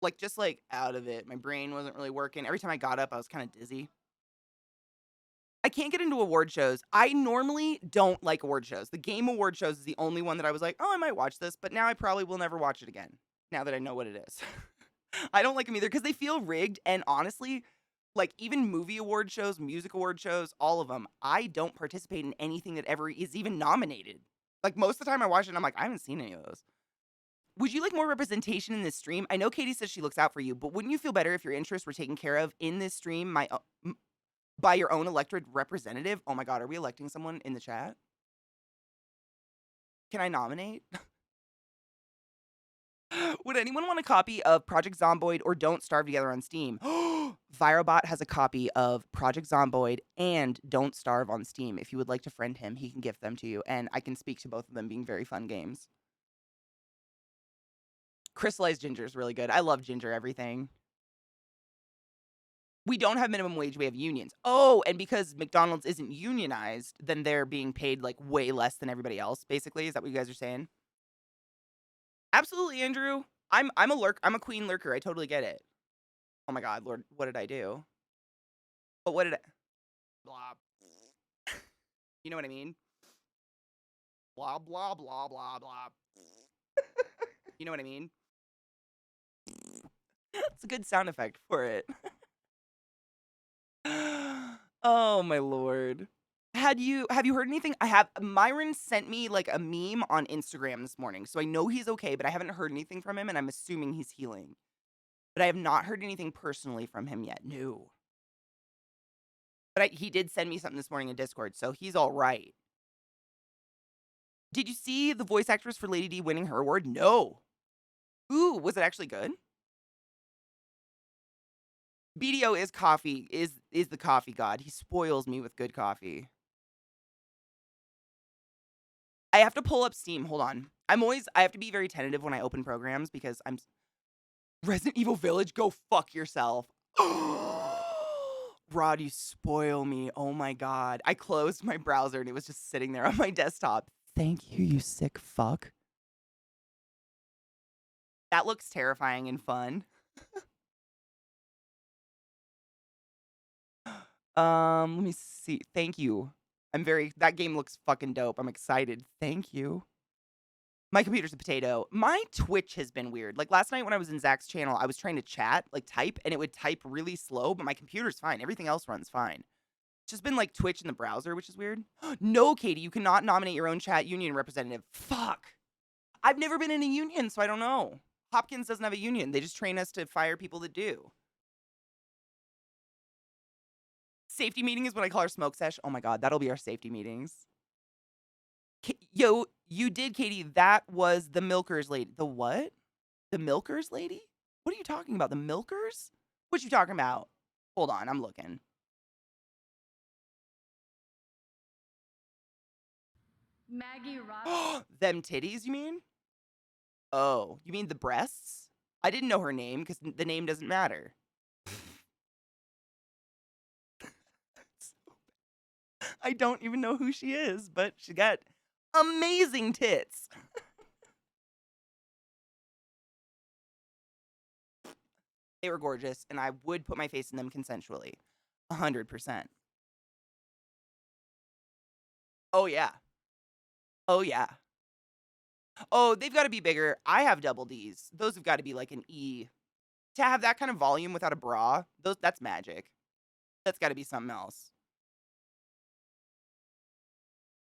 Like, just like out of it. My brain wasn't really working. Every time I got up, I was kind of dizzy. I can't get into award shows. I normally don't like award shows. The game award shows is the only one that I was like, oh, I might watch this, but now I probably will never watch it again, now that I know what it is. I don't like them either because they feel rigged, and honestly, like, even movie award shows, music award shows, all of them, I don't participate in anything that ever is even nominated. Like, most of the time I watch it and I'm like, I haven't seen any of those. Would you like more representation in this stream? I know Katie says she looks out for you, but wouldn't you feel better if your interests were taken care of in this stream by your own elected representative? Oh my god, are we electing someone in the chat? Can I nominate? Would anyone want a copy of Project Zomboid or Don't Starve Together on Steam? Virobot has a copy of Project Zomboid and Don't Starve on Steam. If you would like to friend him, he can gift them to you, and I can speak to both of them being very fun games. Crystallized Ginger is really good. I love ginger everything. We don't have minimum wage, we have unions. Oh, and because McDonald's isn't unionized, then they're being paid like way less than everybody else, basically. Is that what you guys are saying? Absolutely, Andrew. I'm a queen lurker. I totally get it. Oh my god, Lord, what did I do? But what did I... Blah. You know what I mean? Blah, blah, blah, blah, blah. You know what I mean? It's a good sound effect for it. Oh my lord. Have you heard anything? Myron sent me like a meme on Instagram this morning, so I know he's okay, but I haven't heard anything from him, and I'm assuming he's healing. But I have not heard anything personally from him yet. No. But he did send me something this morning in Discord, so he's all right. Did you see the voice actress for Lady D winning her award? No. Ooh, was it actually good? BDO is coffee, is the coffee god. He spoils me with good coffee. I have to pull up Steam. Hold on. I have to be very tentative when I open programs because Resident Evil Village, go fuck yourself. Rod, you spoil me. Oh my god. I closed my browser and it was just sitting there on my desktop. Thank you, you sick fuck. That looks terrifying and fun. Let me see. Thank you. That game looks fucking dope. I'm excited. Thank you. My computer's a potato. My Twitch has been weird. Like last night when I was in Zach's channel, I was trying to chat, like type, and it would type really slow, but my computer's fine. Everything else runs fine. It's just been like Twitch in the browser, which is weird. No, Katie, you cannot nominate your own chat union representative. Fuck. I've never been in a union, so I don't know. Hopkins doesn't have a union. They just train us to fire people that do. Safety meeting is what I call our smoke sesh. Oh my god, that'll be our safety meetings. Yo, you did, Katie. That was the Milkers lady. The what? The Milkers lady? What are you talking about? The Milkers? What you talking about? Hold on, I'm looking. Maggie Roberts. Them titties, you mean? Oh, you mean the breasts? I didn't know her name because the name doesn't matter. I don't even know who she is, but she got amazing tits. They were gorgeous, and I would put my face in them consensually. 100%. Oh, yeah. Oh, yeah. Oh, they've got to be bigger. I have double Ds. Those have got to be like an E. To have that kind of volume without a bra, that's magic. That's got to be something else.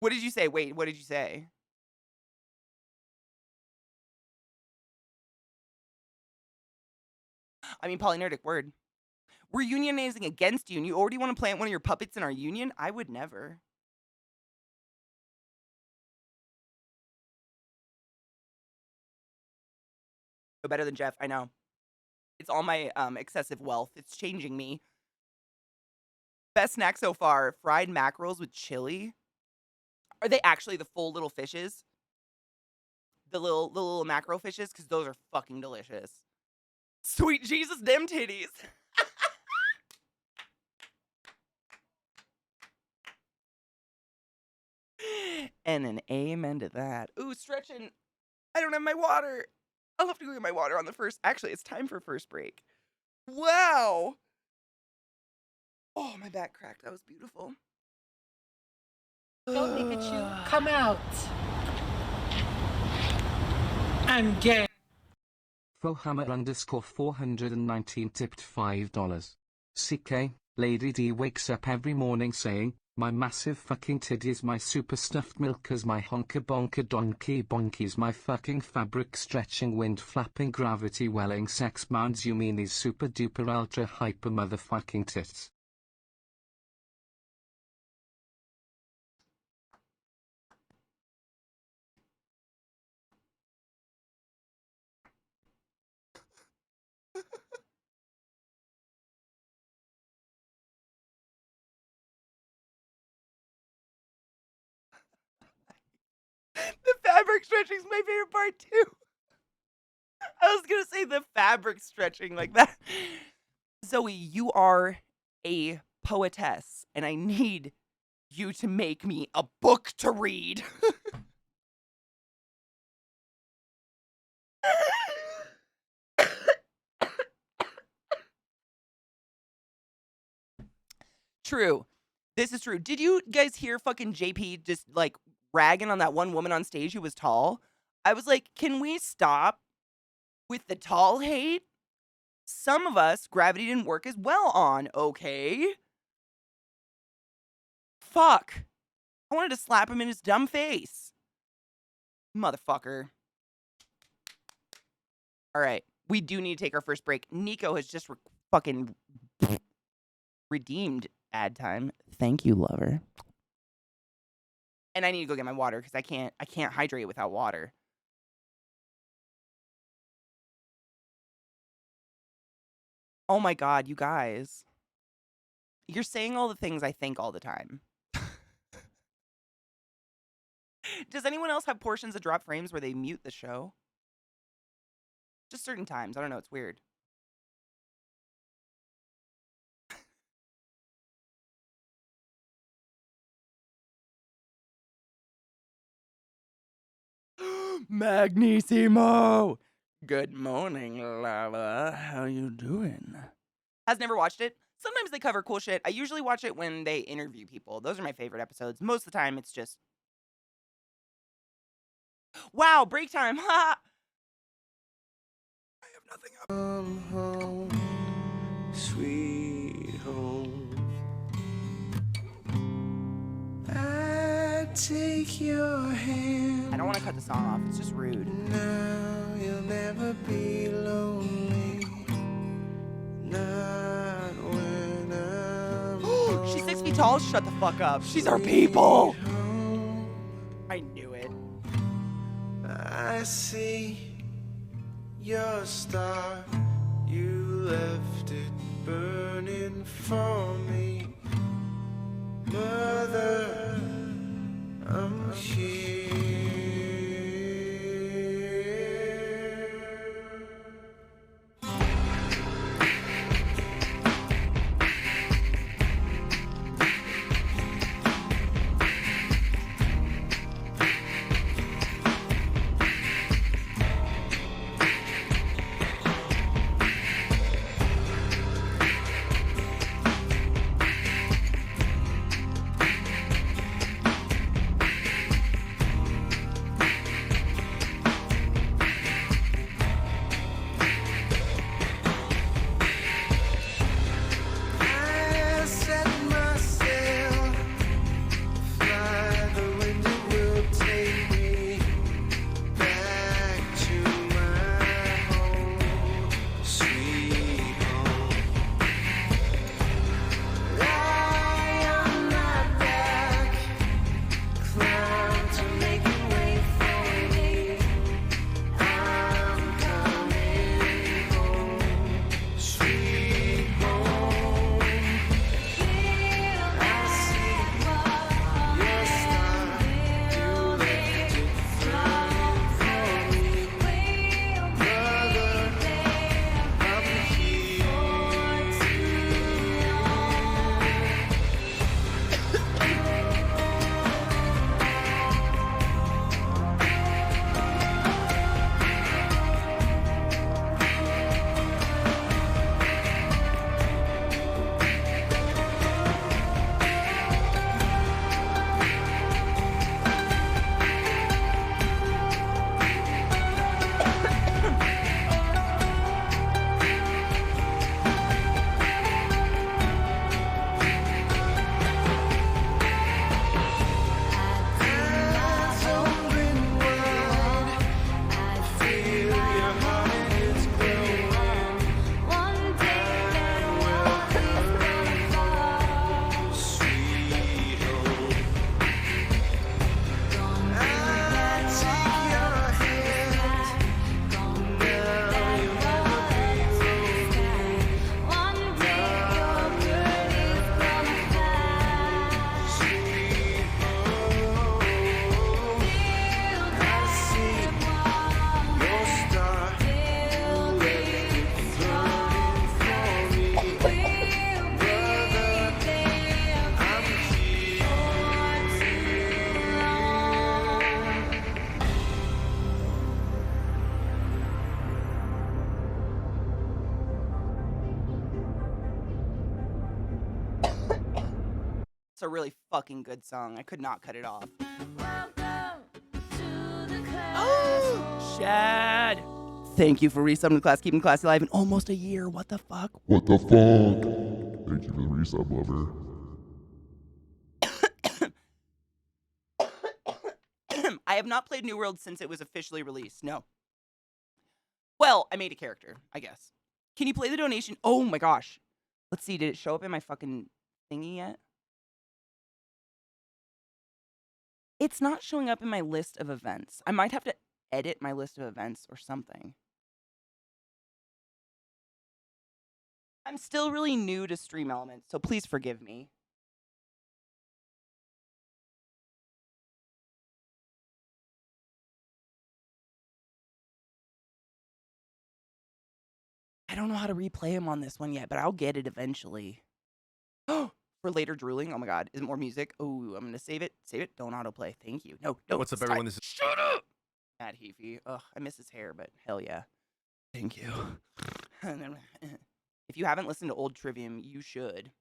What did you say? Wait, what did you say? I mean, polynerdic word. We're unionizing against you, and you already want to plant one of your puppets in our union? I would never. No better than Jeff, I know. It's all my excessive wealth. It's changing me. Best snack so far, fried mackerels with chili. Are they actually the full little fishes? The little mackerel fishes? Because those are fucking delicious. Sweet Jesus, them titties. And an amen to that. Ooh, stretching. I don't have my water. I'll have to go get my water on the first. Actually, it's time for first break. Wow. Oh, my back cracked. That was beautiful. Go Pikachu, come out. I'm gay. Fohammer_419 tipped $5. CK, Lady D wakes up every morning saying, my massive fucking titties, my super stuffed milkers, my honker bonker donkey bonkies, my fucking fabric stretching wind flapping gravity welling sex mounds, you mean these super duper ultra hyper motherfucking tits. The fabric stretching is my favorite part too. I was gonna say the fabric stretching like that. Zoe, you are a poetess, and I need you to make me a book to read. True. This is true. Did you guys hear fucking JP just like ragging on that one woman on stage who was tall? I was like, can we stop with the tall hate? Some of us, gravity didn't work as well on, okay? Fuck. I wanted to slap him in his dumb face. Motherfucker. All right. We do need to take our first break. Nico has just fucking redeemed ad time. Thank you, lover. And I need to go get my water because I can't hydrate without water. Oh my God, you guys. You're saying all the things I think all the time. Does anyone else have portions of drop frames where they mute the show? Just certain times. I don't know. It's weird. Magnissimo! Good morning, Lava. How you doing? Has never watched it. Sometimes they cover cool shit. I usually watch it when they interview people. Those are my favorite episodes. Most of the time, it's just... Wow, break time. Ha! I have nothing up. Come home, sweet home. I take your hand. I don't want to cut the song off. It's just rude. Now you'll never be lonely. Not when I'm She's 6 feet tall. Shut the fuck up. She's our people. home. I knew it. I see your star. You left it burning for me. Mother, I'm here. I set my sail. Fly, the wind it will take me back to my home, sweet home. Lie on my back, clouds are making way for me. I'm coming home, sweet home. I see your star. You left it burning for me. Brother, I'm here. Eyes open wide, I feel your heart is growing. One day that world is gonna fall, sweet home. I take your hand, now you'll never be lonely. One day your bird is gonna fly, sweet home. I see your star. You left it burning for me. Brother, I'm here. It's a really fucking good song. I could not cut it off. Shad! Thank you for resubbing to Class, keeping Classy alive in almost a year. What the fuck? What the fuck? Thank you for the resub, lover. I have not played New World since it was officially released. No. Well, I made a character, I guess. Can you play the donation? Oh my gosh. Let's see. Did it show up in my fucking thingy yet? It's not showing up in my list of events. I might have to edit my list of events or something. I'm still really new to Stream Elements, so please forgive me. I don't know how to replay him on this one yet, but I'll get it eventually. For later drooling. Oh my god. Is it more music? Oh, I'm gonna save it. Save it. Don't autoplay. Thank you. No, no. What's up, stop. everyone? This is Shut up! Matt Heafy. Ugh, I miss his hair, but hell yeah. Thank you. If you haven't listened to old Trivium, you should.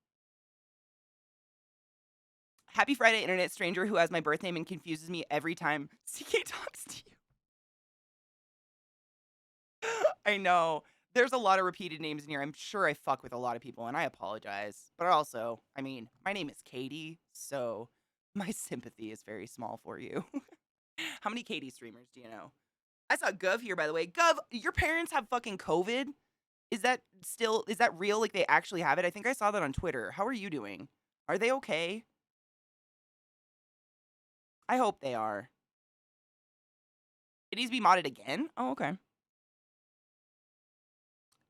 Happy Friday, internet stranger who has my birth name and confuses me every time CK talks to you. I know. There's a lot of repeated names in here. I'm sure I fuck with a lot of people, and I apologize. But also, I mean, my name is Katie, so my sympathy is very small for you. How many Katie streamers do you know? I saw Gov here, by the way. Gov, your parents have fucking COVID? Is that real? Like, they actually have it? I think I saw that on Twitter. How are you doing? Are they okay? I hope they are. It needs to be modded again? Oh, okay.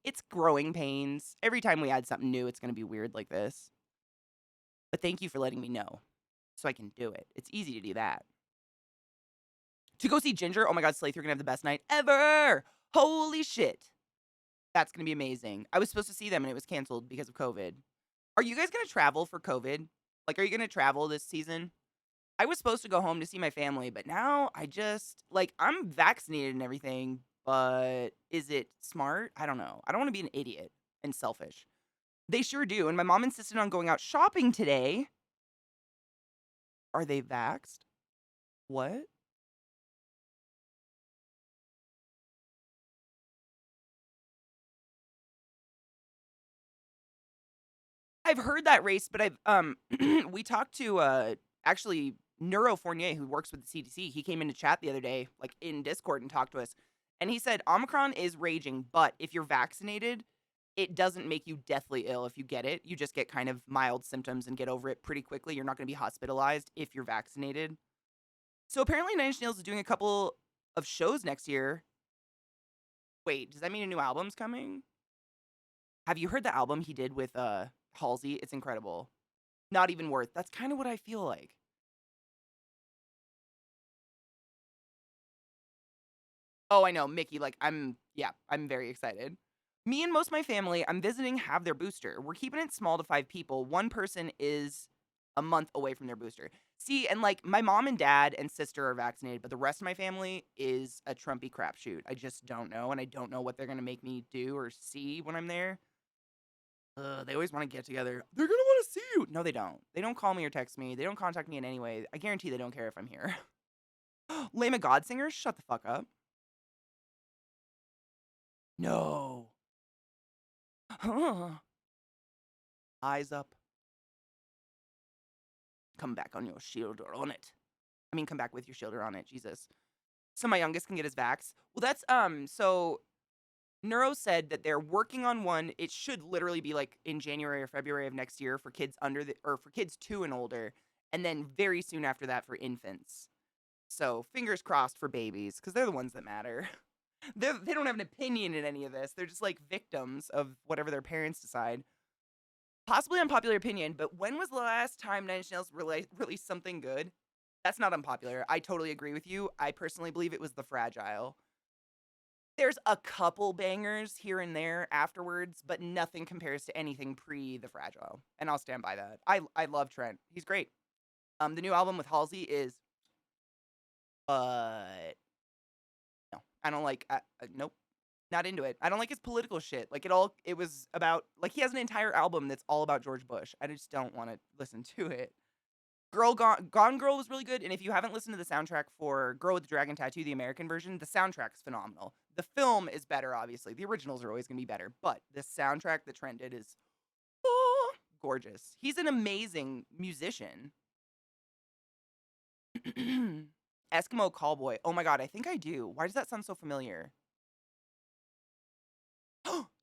It's growing pains. Every time we add something new, it's going to be weird like this. But thank you for letting me know so I can do it. It's easy to do that. To go see Ginger. Oh my god, Slate, you're going to have the best night ever. Holy shit. That's going to be amazing. I was supposed to see them and it was canceled because of COVID. Are you guys going to travel for COVID? Like, are you going to travel this season? I was supposed to go home to see my family, but now I just, like, I'm vaccinated and everything, but is it smart? I don't know. I don't want to be an idiot and selfish. They sure do. And my mom insisted on going out shopping today. Are they vaxxed? What? I've heard that race, but we talked to actually Neuro Fournier, who works with the CDC. He came into chat the other day, like in Discord, and talked to us. And he said Omicron is raging, but if you're vaccinated, it doesn't make you deathly ill if you get it. You just get kind of mild symptoms and get over it pretty quickly. You're not going to be hospitalized if you're vaccinated. So apparently Nine Inch Nails is doing a couple of shows next year. Wait, does that mean a new album's coming? Have you heard the album he did with Halsey? It's incredible. Not even worth. That's kind of what I feel like. Oh, I know, Mickey, like, I'm very excited. Me and most of my family I'm visiting have their booster. We're keeping it small to 5 people. One person is a month away from their booster. See, and, like, my mom and dad and sister are vaccinated, but the rest of my family is a Trumpy crapshoot. I just don't know, and I don't know what they're gonna make me do or see when I'm there. They always want to get together. They're gonna want to see you. No, they don't. They don't call me or text me. They don't contact me in any way. I guarantee they don't care if I'm here. Lame God singers, shut the fuck up. No. Eyes up. Come back on your shield or on it. I mean, come back with your shield or on it. Jesus. So my youngest can get his vax. Well, that's so Neuro said that they're working on one. It should literally be like in January or February of next year for kids for kids 2 and older, and then very soon after that for infants. So fingers crossed for babies, because they're the ones that matter. They don't have an opinion in any of this. They're just like victims of whatever their parents decide. Possibly unpopular opinion, but when was the last time Nine Inch Nails released something good? That's not unpopular. I totally agree with you. I personally believe it was The Fragile. There's a couple bangers here and there afterwards, but nothing compares to anything pre The Fragile. And I'll stand by that. I love Trent. He's great. The new album with Halsey is, but no, I don't like. Nope, not into it. I don't like his political shit. Like it was about, like, he has an entire album that's all about George Bush. I just don't want to listen to it. Gone Girl was really good, and if you haven't listened to the soundtrack for Girl with the Dragon Tattoo, the American version, the soundtrack's phenomenal. The film is better, obviously. The originals are always going to be better, but the soundtrack that Trent did is gorgeous. He's an amazing musician. Eskimo Callboy. Oh my god, I think I do. Why does that sound so familiar?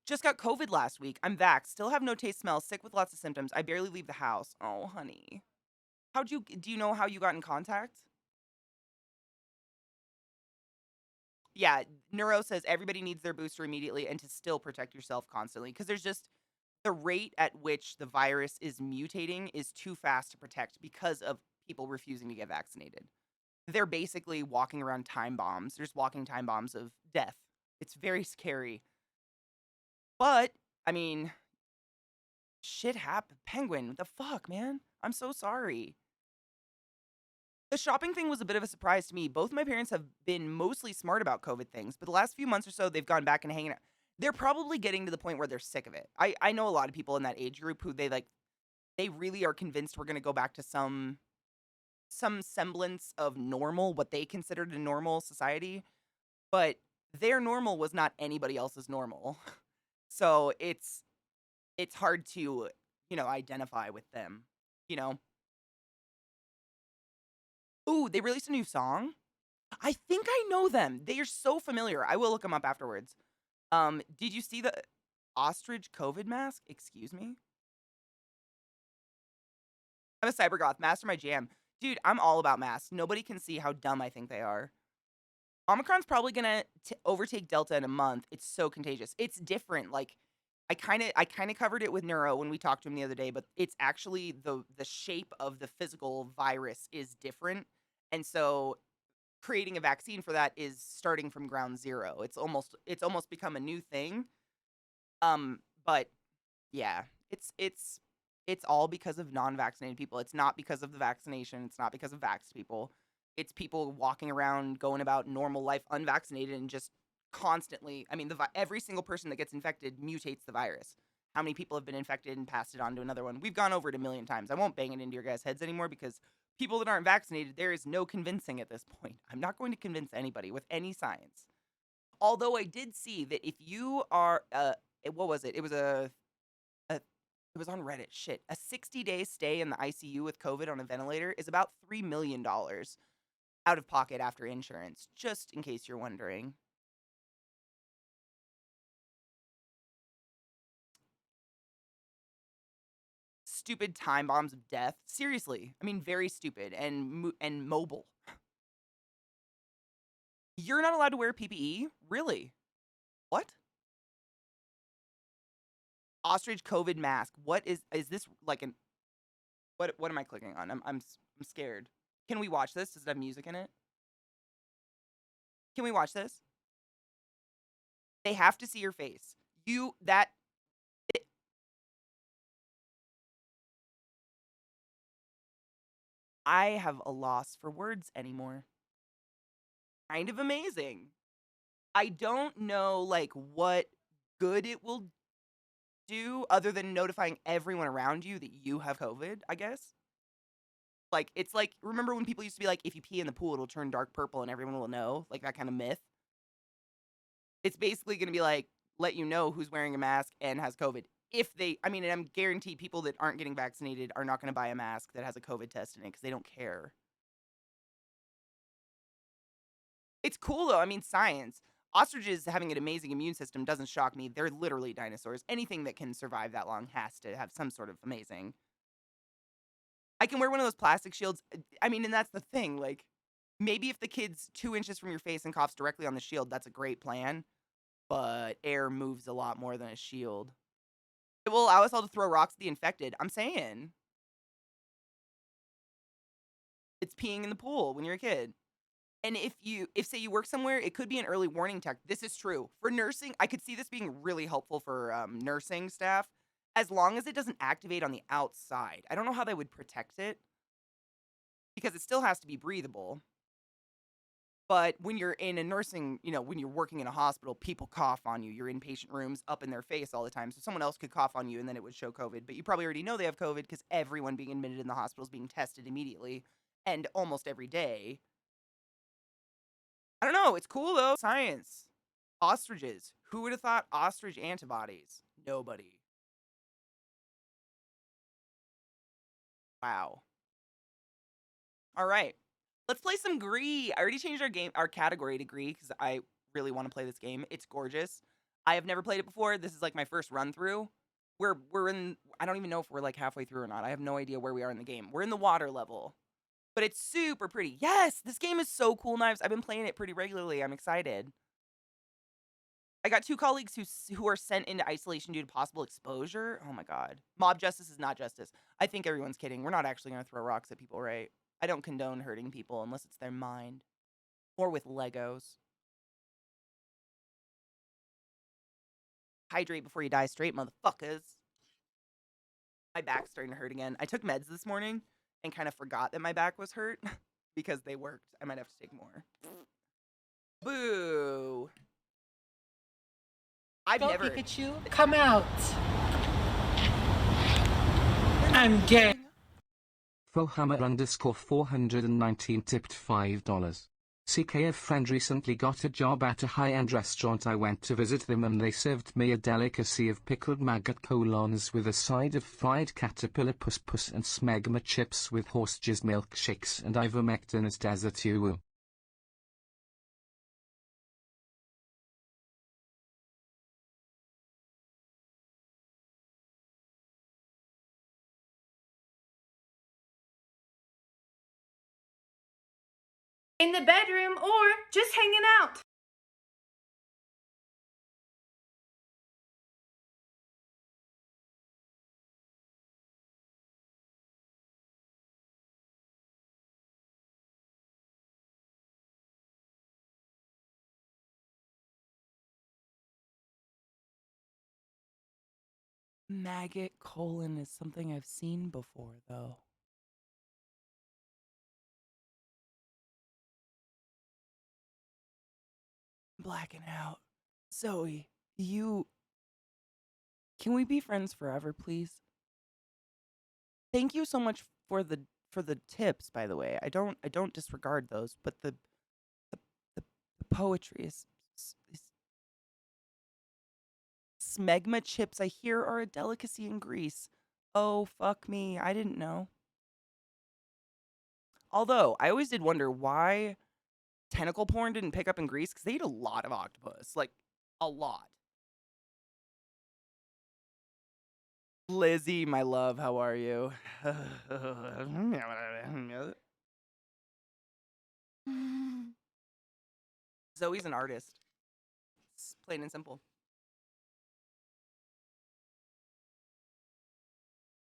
Just got COVID last week. I'm vaxxed. Still have no taste, smell. Sick with lots of symptoms. I barely leave the house. Oh, honey. Do you know how you got in contact? Yeah, Neuro says everybody needs their booster immediately and to still protect yourself constantly, because there's just the rate at which the virus is mutating is too fast to protect because of people refusing to get vaccinated. They're basically walking around time bombs. There's walking time bombs of death. It's very scary. But, I mean, shit happened. Penguin, the fuck, man? I'm so sorry. The shopping thing was a bit of a surprise to me. Both my parents have been mostly smart about COVID things, but the last few months or so, they've gone back and hanging out. They're probably getting to the point where they're sick of it. I know a lot of people in that age group who they really are convinced we're going to go back to some semblance of normal, what they considered a normal society, but their normal was not anybody else's normal. So it's hard to, identify with them, you know. Ooh, they released a new song. I think I know them. They are so familiar. I will look them up afterwards. Did you see the ostrich COVID mask? Excuse me? I'm a cybergoth. Masks are my jam. Dude, I'm all about masks. Nobody can see how dumb I think they are. Omicron's probably gonna overtake Delta in a month. It's so contagious. It's different. Like, I kind of covered it with Neuro when we talked to him the other day, but it's actually the shape of the physical virus is different, and so creating a vaccine for that is starting from ground zero. It's almost become a new thing. But yeah, it's all because of non-vaccinated people. It's not because of the vaccination. It's not because of vaxxed people. It's people walking around, going about normal life unvaccinated and just constantly. I mean, every single person that gets infected mutates the virus. How many people have been infected and passed it on to another one? We've gone over it a million times. I won't bang it into your guys' heads anymore because people that aren't vaccinated, there is no convincing at this point. I'm not going to convince anybody with any science. Although I did see that if you are, what was it? It was it was on Reddit. Shit, a 60-day stay in the ICU with COVID on a ventilator is about $3 million out of pocket after insurance, just in case you're wondering. Stupid time bombs of death. Seriously. I mean, very stupid and mobile. You're not allowed to wear PPE? Really? What? Ostrich COVID mask. What is this like an what am I clicking on? I'm scared. Can we watch this? Does it have music in it? Can we watch this? They have to see your face. I have a loss for words anymore. Kind of amazing. I don't know like what good it will do other than notifying everyone around you that you have COVID, I guess. Like, it's like, remember when people used to be like, if you pee in the pool, it'll turn dark purple and everyone will know? Like that kind of myth. It's basically going to be like, let you know who's wearing a mask and has COVID. And I'm guaranteed people that aren't getting vaccinated are not going to buy a mask that has a COVID test in it because they don't care. It's cool though. I mean, science. Ostriches having an amazing immune system doesn't shock me. They're literally dinosaurs. Anything that can survive that long has to have some sort of amazing. I can wear one of those plastic shields. I mean, and that's the thing. Like, maybe if the kid's 2 inches from your face and coughs directly on the shield, that's a great plan. But air moves a lot more than a shield. It will allow us all to throw rocks at the infected. I'm saying. It's peeing in the pool when you're a kid. And if say you work somewhere, it could be an early warning tech. This is true. For nursing, I could see this being really helpful for nursing staff, as long as it doesn't activate on the outside. I don't know how they would protect it, because it still has to be breathable. But when you're in a nursing, when you're working in a hospital, people cough on you. You're in patient rooms up in their face all the time. So someone else could cough on you and then it would show COVID. But you probably already know they have COVID because everyone being admitted in the hospital is being tested immediately and almost every day. I don't know. It's cool, though. Science. Ostriches. Who would have thought ostrich antibodies? Nobody. Wow. All right. Let's play some Gree. I already changed our category to Gree because I really want to play this game. It's gorgeous. I have never played it before. This is like my first run through. We're in, I don't even know if we're like halfway through or not. I have no idea where we are in the game. We're in the water level. But it's super pretty. Yes, this game is so cool, Knives. I've been playing it pretty regularly. I'm excited. I got 2 colleagues who are sent into isolation due to possible exposure. Oh my god. Mob justice is not justice. I think everyone's kidding. We're not actually gonna throw rocks at people, right? I don't condone hurting people unless it's their mind. Or with Legos. Hydrate before you die straight, motherfuckers. My back's starting to hurt again. I took meds this morning and kind of forgot that my back was hurt because they worked. I might have to take more. Boo. I've Go, never. Pikachu, come out. I'm gay. Fohammer_419 tipped $5. CK friend recently got a job at a high-end restaurant. I went to visit them and they served me a delicacy of pickled maggot colons with a side of fried caterpillar puss and smegma chips with horse jizz milkshakes and ivermectin as dessert. Uwu. In the bedroom or just hanging out. Maggot colon is something I've seen before, though. Blacking out. Zoe, you. Can we be friends forever, please? Thank you so much for the tips, by the way. I don't disregard those, but the poetry is smegma chips, I hear, are a delicacy in Greece. Oh, fuck me. I didn't know. Although, I always did wonder why tentacle porn didn't pick up in Greece, because they eat a lot of octopus. Like, a lot. Lizzie, my love, how are you? Zoe's an artist. It's plain and simple.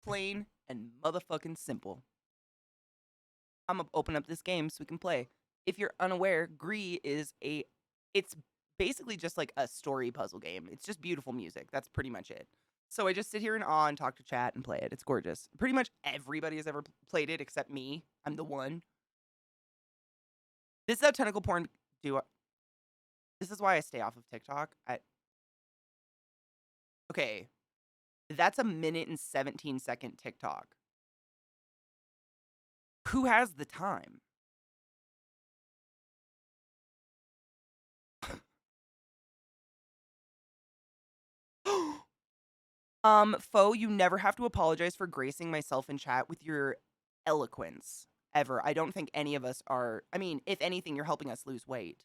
Plain and motherfucking simple. I'm gonna open up this game so we can play. If you're unaware, Gree is it's basically just like a story puzzle game. It's just beautiful music. That's pretty much it. So I just sit here in awe and talk to chat and play it. It's gorgeous. Pretty much everybody has ever played it except me. I'm the one. This is how tentacle porn do. This is why I stay off of TikTok. Okay, that's a 1minute and 17-second TikTok. Who has the time? Foe, you never have to apologize for gracing myself in chat with your eloquence. Ever. I don't think any of us are. I mean, if anything, you're helping us lose weight.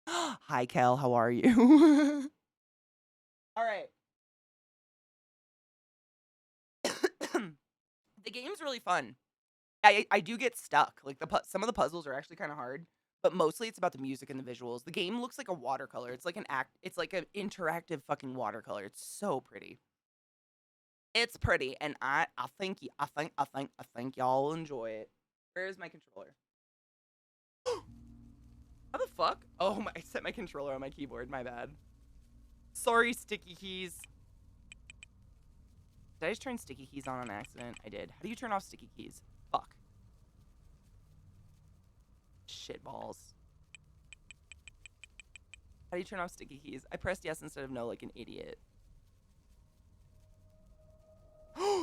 Hi, Kel. How are you? All right. The game's really fun. I do get stuck. Like some of the puzzles are actually kind of hard, but mostly it's about the music and the visuals. The game looks like a watercolor. It's like it's like an interactive fucking watercolor. It's so pretty. It's pretty, and I think y'all will enjoy it. Where is my controller? How the fuck? Oh my! I set my controller on my keyboard. My bad. Sorry, sticky keys. Did I just turn sticky keys on accident? I did. How do you turn off sticky keys? Fuck. Shit balls. How do you turn off sticky keys? I pressed yes instead of no like an idiot.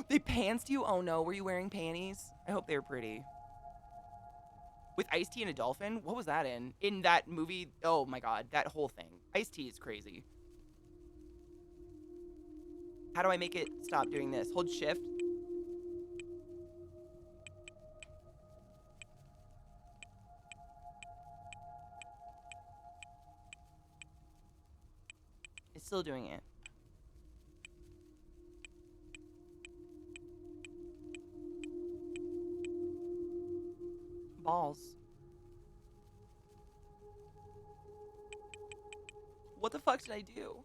They pantsed you? Oh no, were you wearing panties? I hope they were pretty. With Ice-T and a dolphin? What was that in? In that movie? Oh my god, that whole thing. Ice-T is crazy. How do I make it stop doing this? Hold shift. It's still doing it. Balls. What the fuck did I do?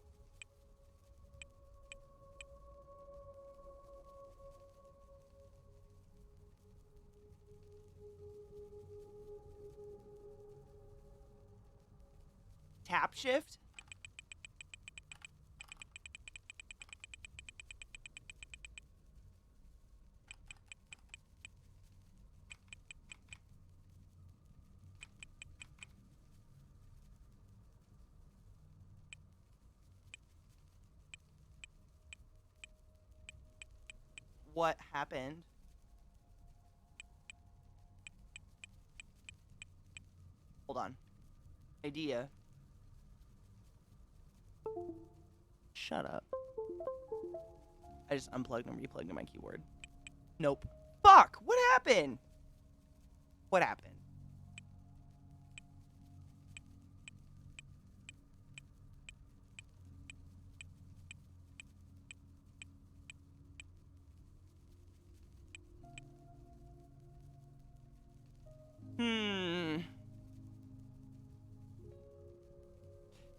Tap shift? What happened? Hold on. Idea. Shut up. I just unplugged and replugged my keyboard. Nope. Fuck! What happened? What happened?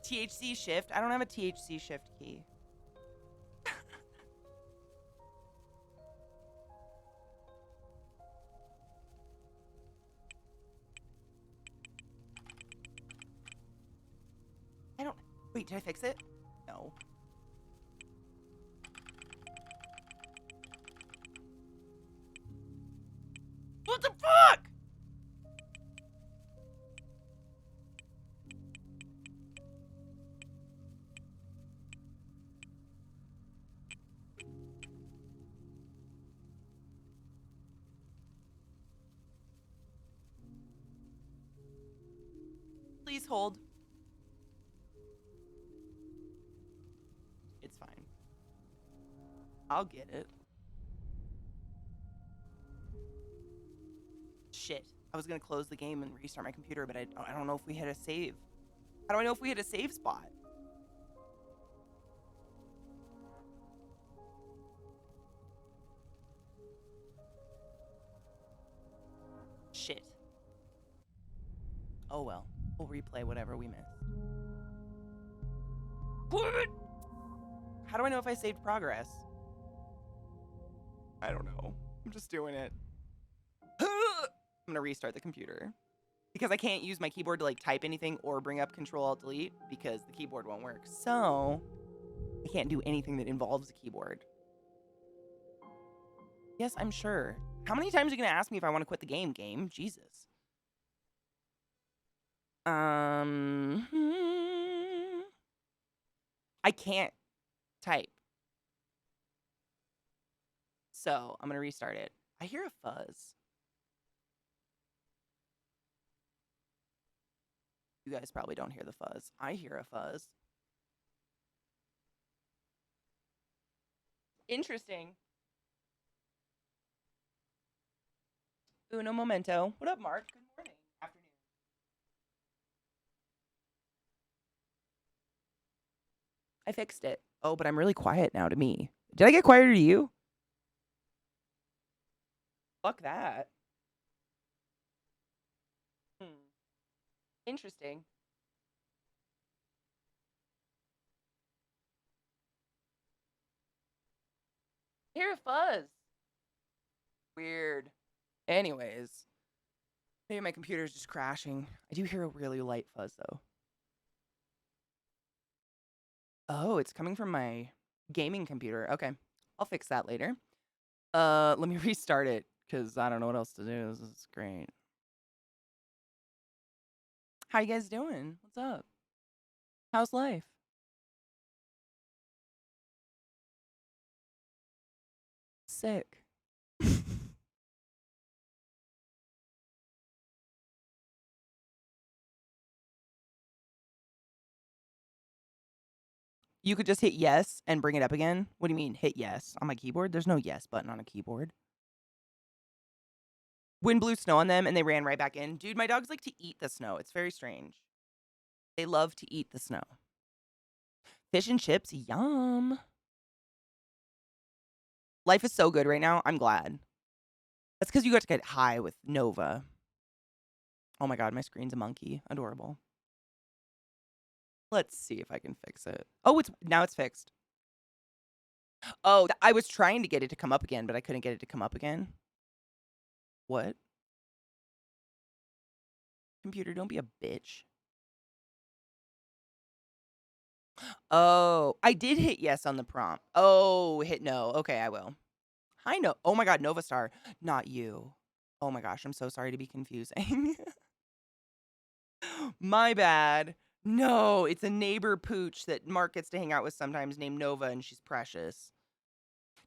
THC shift? I don't have a THC shift key. I don't... Wait, did I fix it? No. What the fuck? Please hold. It's fine. I'll get it. Shit. I was gonna close the game and restart my computer, but I don't know if we hit a save. How do I know if we hit a save spot? Shit. Oh well. We'll replay whatever we missed. What? How do I know if I saved progress? I don't know. I'm just doing it. I'm gonna restart the computer. Because I can't use my keyboard to like type anything or bring up Control-Alt-Delete because the keyboard won't work. So, I can't do anything that involves the keyboard. Yes, I'm sure. How many times are you gonna ask me if I want to quit the game? Jesus. I can't type. So, I'm gonna restart it. I hear a fuzz. You guys probably don't hear the fuzz. I hear a fuzz. Interesting. Uno momento. What up, Mark? Good morning. Afternoon. I fixed it. Oh, but I'm really quiet now to me. Did I get quieter to you? Fuck that. Interesting. I hear a fuzz. Weird. Anyways. Maybe my computer's just crashing. I do hear a really light fuzz, though. Oh, it's coming from my gaming computer. Okay. I'll fix that later. Let me restart it, because I don't know what else to do. This is great. How you guys doing? What's up? How's life? Sick. You could just hit yes and bring it up again? What do you mean, hit yes on my keyboard? There's no yes button on a keyboard. Wind blew snow on them and they ran right back in. Dude, my dogs like to eat the snow. It's very strange. They love to eat the snow. Fish and chips, yum. Life is so good right now. I'm glad. That's because you got to get high with Nova. Oh my god, my screen's a monkey. Adorable. Let's see if I can fix it. Oh, now it's fixed. Oh, I was trying to get it to come up again, but I couldn't get it to come up again. What? Computer, don't be a bitch. Oh, I did hit yes on the prompt. Oh, hit no. Okay, I will. Hi, no. Oh my God, Nova Star. Not you. Oh my gosh, I'm so sorry to be confusing. My bad. No, it's a neighbor pooch that Mark gets to hang out with sometimes named Nova, and she's precious.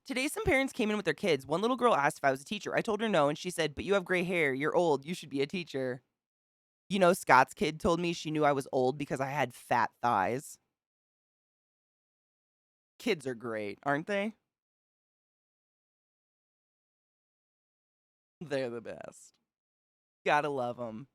Today, some parents came in with their kids. One little girl asked if I was a teacher. I told her no, and she said, "But you have gray hair. You're old. You should be a teacher." You know, Scott's kid told me she knew I was old because I had fat thighs. Kids are great, aren't they? They're the best. Gotta love them.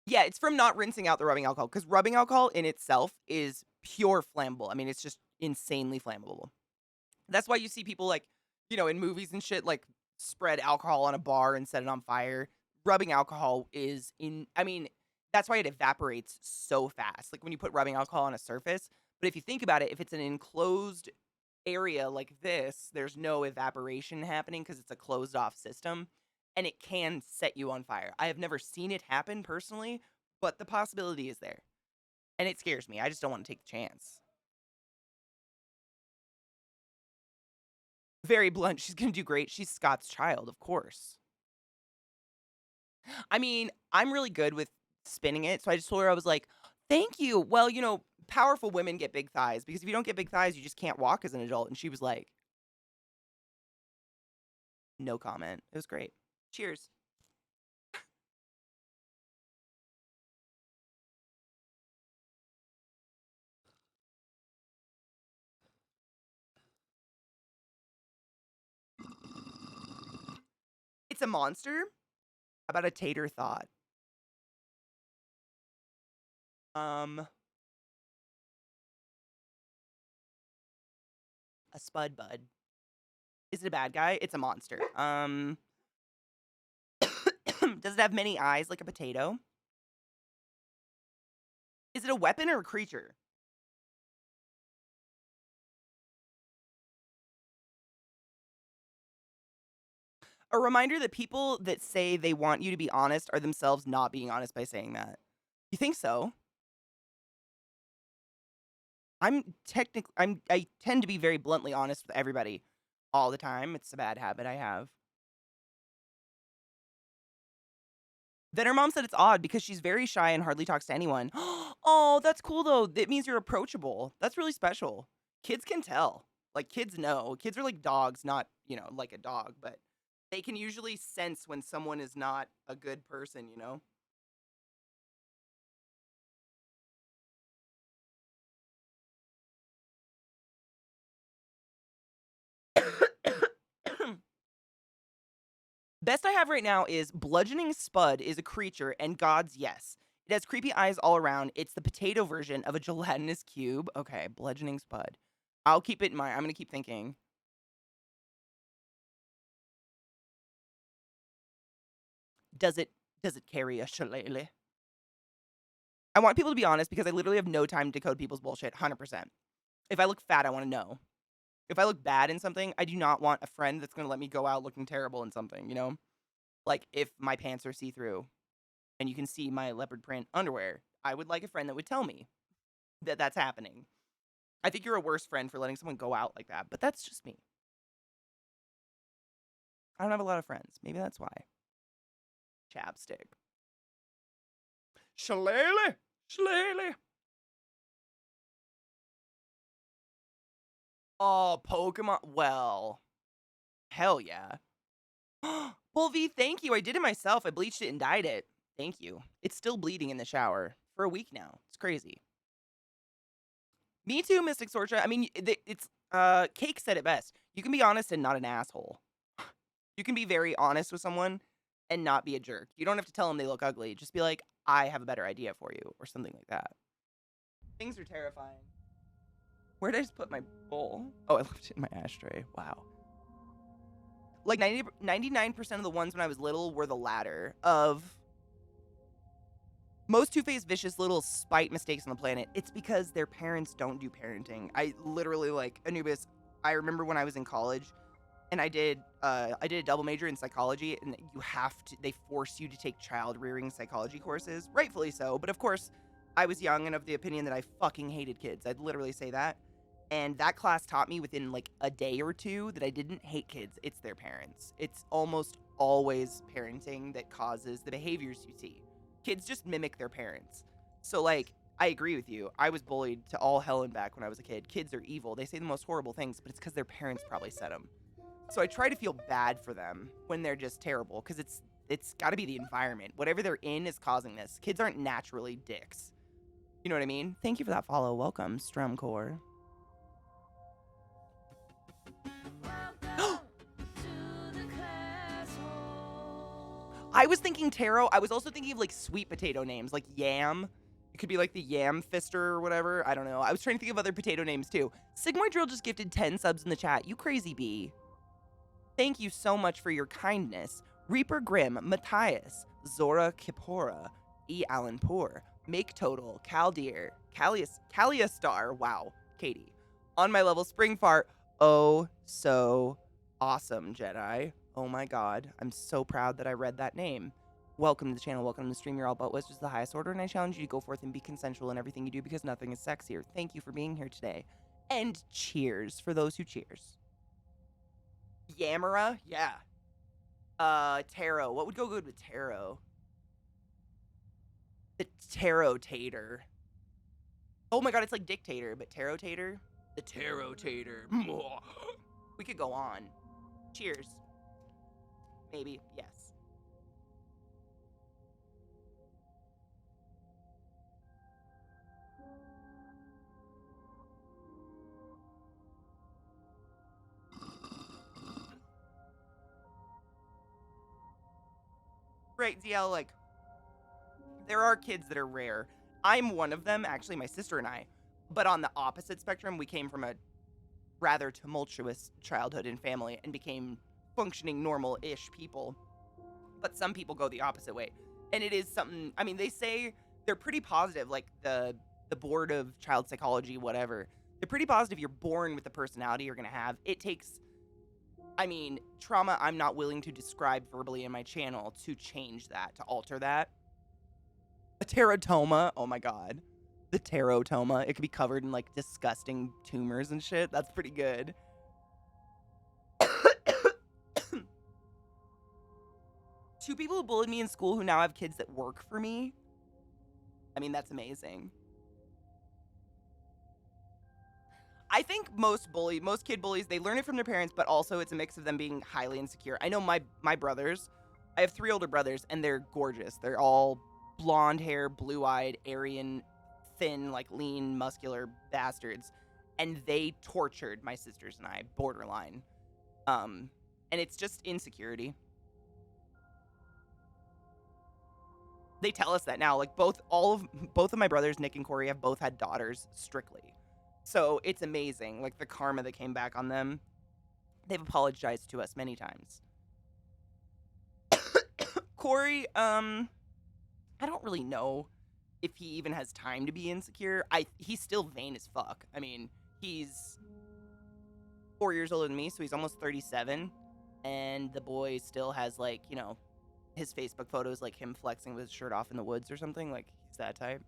Yeah, it's from not rinsing out the rubbing alcohol, because rubbing alcohol in itself is pure flammable. I mean, it's just insanely flammable. That's why you see people like, you know, in movies and shit, like spread alcohol on a bar and set it on fire. Rubbing alcohol I mean, that's why it evaporates so fast. Like when you put rubbing alcohol on a surface. But if you think about it, if it's an enclosed area like this, there's no evaporation happening because it's a closed off system, and it can set you on fire. I have never seen it happen personally, but the possibility is there. And it scares me. I just don't want to take the chance. Very blunt. She's going to do great. She's Scott's child, of course. I mean, I'm really good with spinning it. So I just told her, I was like, thank you. Well, you know, powerful women get big thighs because if you don't get big thighs, you just can't walk as an adult. And she was like, no comment. It was great. Cheers. It's a monster. How about a tater thought? A spud bud. Is it a bad guy? It's a monster. Does it have many eyes like a potato? Is it a weapon or a creature? A reminder that people that say they want you to be honest are themselves not being honest by saying that. You think so? I tend to be very bluntly honest with everybody all the time. It's a bad habit I have. Then her mom said it's odd because she's very shy and hardly talks to anyone. Oh, that's cool though. It means you're approachable. That's really special. Kids can tell. Like kids know. Kids are like dogs, not, you know, like a dog, but they can usually sense when someone is not a good person, you know? Best I have right now is Bludgeoning Spud is a creature and God's yes. It has creepy eyes all around. It's the potato version of a gelatinous cube. Okay, Bludgeoning Spud. I'll keep it in mind. I'm going to keep thinking. Does it carry a shillelagh? I want people to be honest because I literally have no time to decode people's bullshit. 100%. If I look fat, I want to know. If I look bad in something, I do not want a friend that's going to let me go out looking terrible in something, you know? Like if my pants are see-through and you can see my leopard print underwear, I would like a friend that would tell me that that's happening. I think you're a worse friend for letting someone go out like that, but that's just me. I don't have a lot of friends. Maybe that's why. Chapstick. Shillelagh! Shillelagh! Oh, Pokemon. Well, hell yeah. Well, V, thank you. I did it myself. I bleached it and dyed it. Thank you. It's still bleeding in the shower for a week now. It's crazy. Me too, Mystic Sorcha. I mean, it's Cake said it best. You can be honest and not an asshole. You can be very honest with someone and not be a jerk. You don't have to tell them they look ugly. Just be like, I have a better idea for you, or something like that. Things are terrifying. Where did I just put my bowl? Oh, I left it in my ashtray. Wow. like 99% of the ones when I was little were the latter of most two-faced, vicious little spite mistakes on the planet. It's because their parents don't do parenting. I literally, like, Anubis, I remember when I was in college and I did a double major in psychology, and they force you to take child rearing psychology courses, rightfully so. But of course, I was young and of the opinion that I fucking hated kids. I'd literally say that. And that class taught me within like a day or two that I didn't hate kids. It's their parents. It's almost always parenting that causes the behaviors you see. Kids just mimic their parents. So, like, I agree with you. I was bullied to all hell and back when I was a kid. Kids are evil. They say the most horrible things, but it's because their parents probably said them. So I try to feel bad for them when they're just terrible, because it's got to be the environment. Whatever they're in is causing this. Kids aren't naturally dicks. You know what I mean? Thank you for that follow. Welcome, Strumcore. I was thinking taro. I was also thinking of like sweet potato names, like yam. It could be like the yam fister or whatever. I don't know. I was trying to think of other potato names too. Sigmoid Drill just gifted 10 subs in the chat. You crazy bee. Thank you so much for your kindness. Reaper Grim, Matthias, Zora Kippora, E. Allen Poor, Make Total, Caldeer, Calliastar, wow, Katie. On my level, Spring Fart. Oh, so awesome, Jedi. Oh my god, I'm so proud that I read that name. Welcome to the channel, welcome to the stream. You're all but was just the highest order, and I challenge you to go forth and be consensual in everything you do, because nothing is sexier. Thank you for being here today. And cheers for those who cheers. Yamara? Yeah. Taro. What would go good with taro? The Taro Tater. Oh my god, it's like Dictator, but Taro Tater? The Taro Tater. We could go on. Cheers. Maybe, yes. Right, ZL, like, there are kids that are rare. I'm one of them, actually, my sister and I. But on the opposite spectrum, we came from a rather tumultuous childhood and family and became functioning normal-ish people. But some people go the opposite way. And it is something, I mean, they say they're pretty positive, like the board of child psychology, whatever. They're pretty positive you're born with the personality you're going to have. It takes, I mean, trauma I'm not willing to describe verbally in my channel to change that, to alter that. A teratoma, oh my god. The teratoma, it could be covered in like disgusting tumors and shit. That's pretty good. Two people who bullied me in school who now have kids that work for me. I mean, that's amazing. I think most kid bullies, they learn it from their parents, but also it's a mix of them being highly insecure. I know my brothers, I have 3 older brothers, and they're gorgeous. They're all blonde hair, blue-eyed, Aryan, thin, like lean, muscular bastards. And they tortured my sisters and I, borderline. And it's just insecurity. They tell us that now. Like both of my brothers, Nick and Corey, have both had daughters strictly. So it's amazing. Like the karma that came back on them. They've apologized to us many times. Corey, I don't really know if he even has time to be insecure. He's still vain as fuck. I mean, he's 4 years older than me, so he's almost 37. And the boy still has, like, you know, his Facebook photos, like him flexing with his shirt off in the woods or something. Like, he's that type.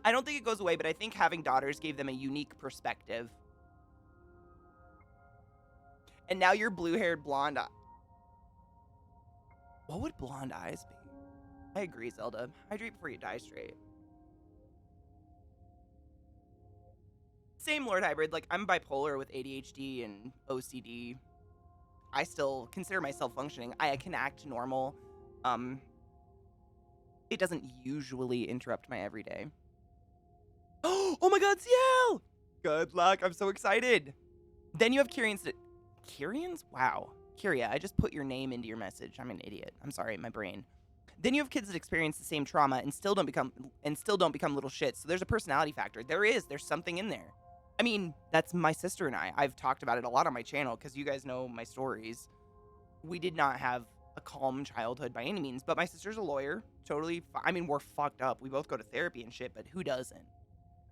I don't think it goes away, but I think having daughters gave them a unique perspective. And now you're blue-haired blonde. What would blonde eyes be? I agree, Zelda. Hydrate before you die straight. Same Lord Hybrid. Like, I'm bipolar with ADHD and OCD. I still consider myself functioning. I can act normal. It doesn't usually interrupt my everyday. Oh my god, CL! Good luck. I'm so excited. Then you have Kyrians. Kyrians? Wow. Kyria, I just put your name into your message. I'm an idiot. I'm sorry, my brain. Then you have kids that experience the same trauma and still don't become little shits. So there's a personality factor. There's something in there. I mean, that's my sister and I. I've talked about it a lot on my channel because you guys know my stories. We did not have a calm childhood by any means, but my sister's a lawyer. Totally. I mean, we're fucked up. We both go to therapy and shit, but who doesn't?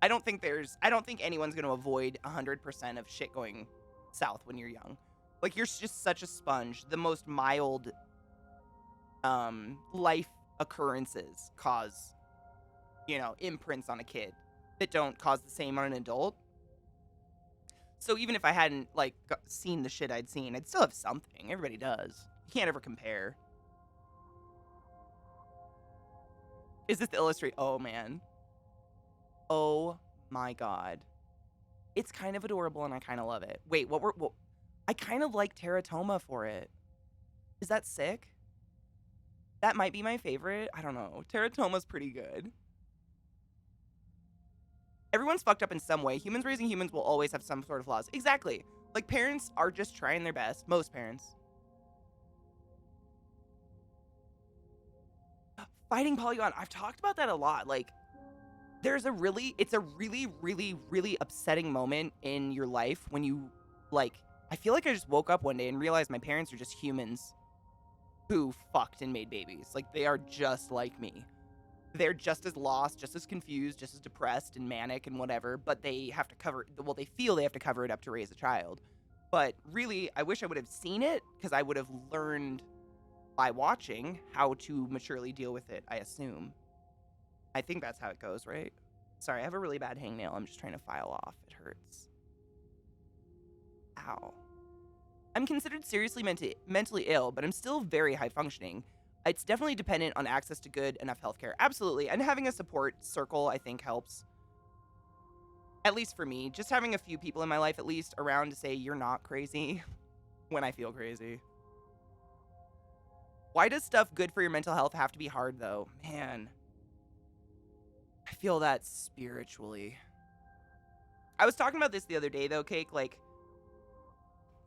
I don't think anyone's going to avoid 100% of shit going south when you're young. Like, you're just such a sponge. The most mild life occurrences cause, imprints on a kid that don't cause the same on an adult. So even if I hadn't, like, seen the shit I'd seen, I'd still have something. Everybody does. You can't ever compare. Is this the illustrate? Oh, man. Oh, my God. It's kind of adorable, and I kind of love it. Wait, I kind of like teratoma for it. Is that sick? That might be my favorite. I don't know. Teratoma's pretty good. Everyone's fucked up in some way. Humans raising humans will always have some sort of flaws. Exactly. Like, parents are just trying their best. Most parents. Fighting polygon. I've talked about that a lot. Like, it's a really, really, really upsetting moment in your life when you, like, I feel like I just woke up one day and realized my parents are just humans who fucked and made babies. Like, they are just like me. They're just as lost, just as confused, just as depressed and manic and whatever, but they have to they feel they have to cover it up to raise a child. But really, I wish I would have seen it, because I would have learned by watching how to maturely deal with it, I assume. I think that's how it goes, right? Sorry, I have a really bad hangnail. I'm just trying to file off. It hurts. Ow. I'm considered seriously mentally ill, but I'm still very high functioning. It's definitely dependent on access to good enough healthcare. Absolutely. And having a support circle, I think, helps. At least for me. Just having a few people in my life, at least, around to say you're not crazy when I feel crazy. Why does stuff good for your mental health have to be hard, though? Man. I feel that spiritually. I was talking about this the other day, though, Cake. Like,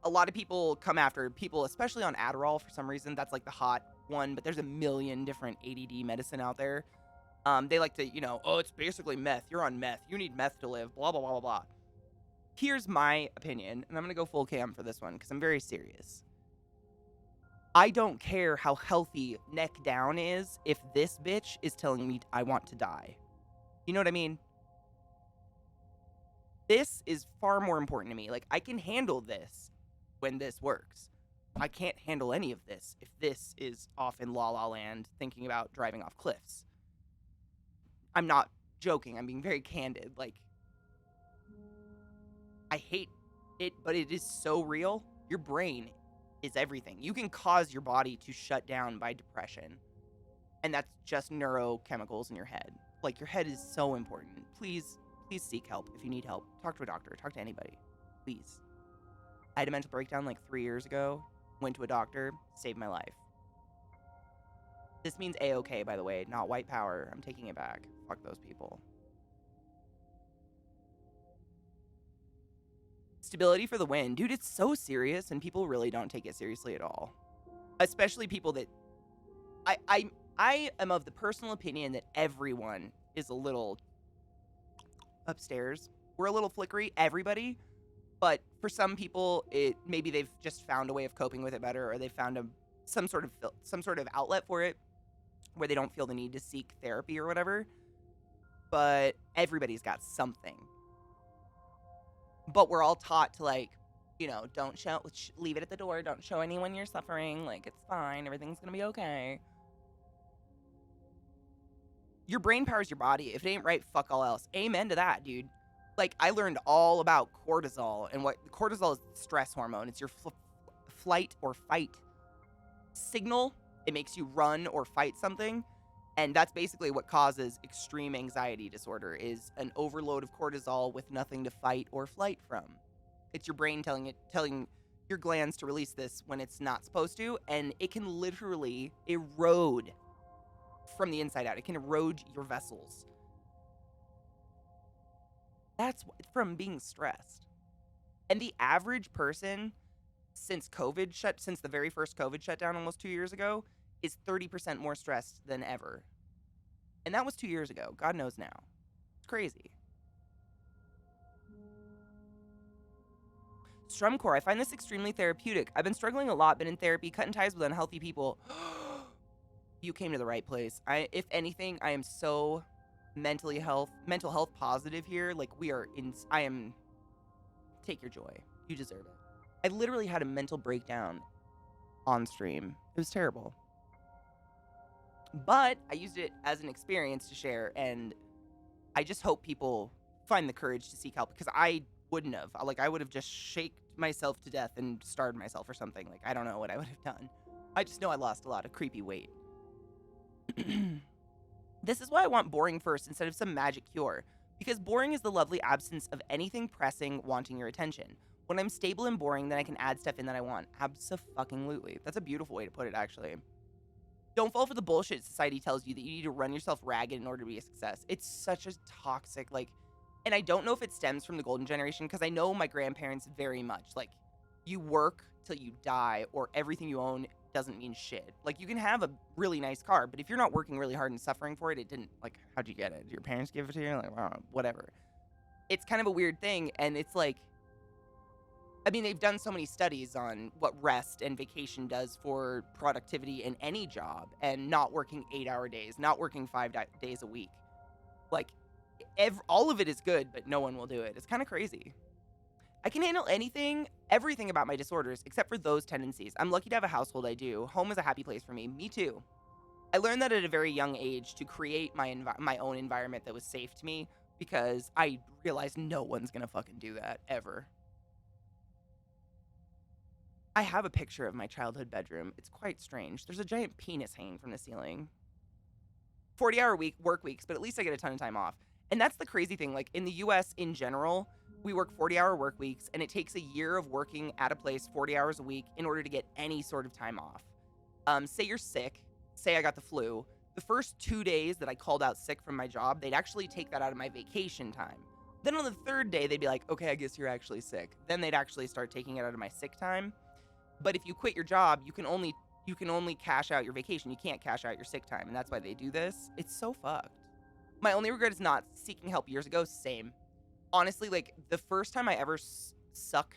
a lot of people come after people, especially on Adderall for some reason. That's like the hot one, but there's a million different ADD medicine out there. They like to, oh, it's basically meth. You're on meth. You need meth to live. Blah, blah, blah, blah, blah. Here's my opinion, and I'm going to go full cam for this one because I'm very serious. I don't care how healthy neck down is if this bitch is telling me I want to die. You know what I mean? This is far more important to me. Like, I can handle this when this works. I can't handle any of this if this is off in La La Land thinking about driving off cliffs. I'm not joking. I'm being very candid. Like, I hate it, but it is so real. Your brain is everything. You can cause your body to shut down by depression. And that's just neurochemicals in your head. Like, your head is so important. Please seek help if you need help. Talk to a doctor. Talk to anybody. Please. I had a mental breakdown like 3 years ago. Went to a doctor. Saved my life. This means A-OK, by the way, not white power. I'm taking it back. Fuck those people. Stability for the win. Dude, it's so serious, and people really don't take it seriously at all. Especially people that... I am of the personal opinion that everyone is a little... upstairs. We're a little flickery, everybody. But for some people, maybe they've just found a way of coping with it better, or they've found some sort of outlet for it where they don't feel the need to seek therapy or whatever. But everybody's got something. But we're all taught to, like, don't leave it at the door. Don't show anyone you're suffering. Like, it's fine. Everything's gonna be okay. Your brain powers your body. If it ain't right, fuck all else. Amen to that, dude. Like, I learned all about cortisol, and what cortisol is the stress hormone. It's your flight or fight signal. It makes you run or fight something, and that's basically what causes extreme anxiety disorder, is an overload of cortisol with nothing to fight or flight from. It's your brain telling your glands to release this when it's not supposed to, and it can literally erode from the inside out. It can erode your vessels. That's from being stressed. And the average person, since the very first COVID shutdown almost 2 years ago, is 30% more stressed than ever. And that was 2 years ago. God knows now. It's crazy. Strumcore, I find this extremely therapeutic. I've been struggling a lot, been in therapy, cutting ties with unhealthy people. You came to the right place. If anything, I am so mental health positive here. Like take your joy. You deserve it. I literally had a mental breakdown on stream. It was terrible. But I used it as an experience to share, and I just hope people find the courage to seek help, because I wouldn't have. Like, I would have just shaked myself to death and starved myself or something. Like, I don't know what I would have done. I just know I lost a lot of creepy weight. This is why I want boring first instead of some magic cure, because boring is the lovely absence of anything pressing wanting your attention. When I'm stable and boring, then I can add stuff in that I want. Abso-fucking-lutely. That's a beautiful way to put it, actually. Don't fall for the bullshit society tells you that you need to run yourself ragged in order to be a success. It's such a toxic, like, and I don't know if it stems from the golden generation, because I know my grandparents very much, like, you work till you die, or everything you own doesn't mean shit. Like, you can have a really nice car, but if you're not working really hard and suffering for it, it didn't, like, how'd you get it? Did your parents give it to you? Like, wow, whatever. It's kind of a weird thing, and it's like, I mean, they've done so many studies on what rest and vacation does for productivity in any job, and not working 8-hour days, not working 5 days a week. Like, all of it is good, but no one will do it. It's kind of crazy. I can handle everything about my disorders, except for those tendencies. I'm lucky to have a household I do. Home is a happy place for me. Me too. I learned that at a very young age to create my own environment that was safe to me, because I realized no one's gonna fucking do that, ever. I have a picture of my childhood bedroom. It's quite strange. There's a giant penis hanging from the ceiling. 40-hour work weeks, but at least I get a ton of time off. And that's the crazy thing. Like, in the US in general, we work 40-hour work weeks, and it takes a year of working at a place 40 hours a week in order to get any sort of time off. Say you're sick. Say I got the flu. The first 2 days that I called out sick from my job, they'd actually take that out of my vacation time. Then on the third day, they'd be like, okay, I guess you're actually sick. Then they'd actually start taking it out of my sick time. But if you quit your job, you can only cash out your vacation. You can't cash out your sick time, and that's why they do this. It's so fucked. My only regret is not seeking help years ago. Same. Honestly, like, the first time I ever seeked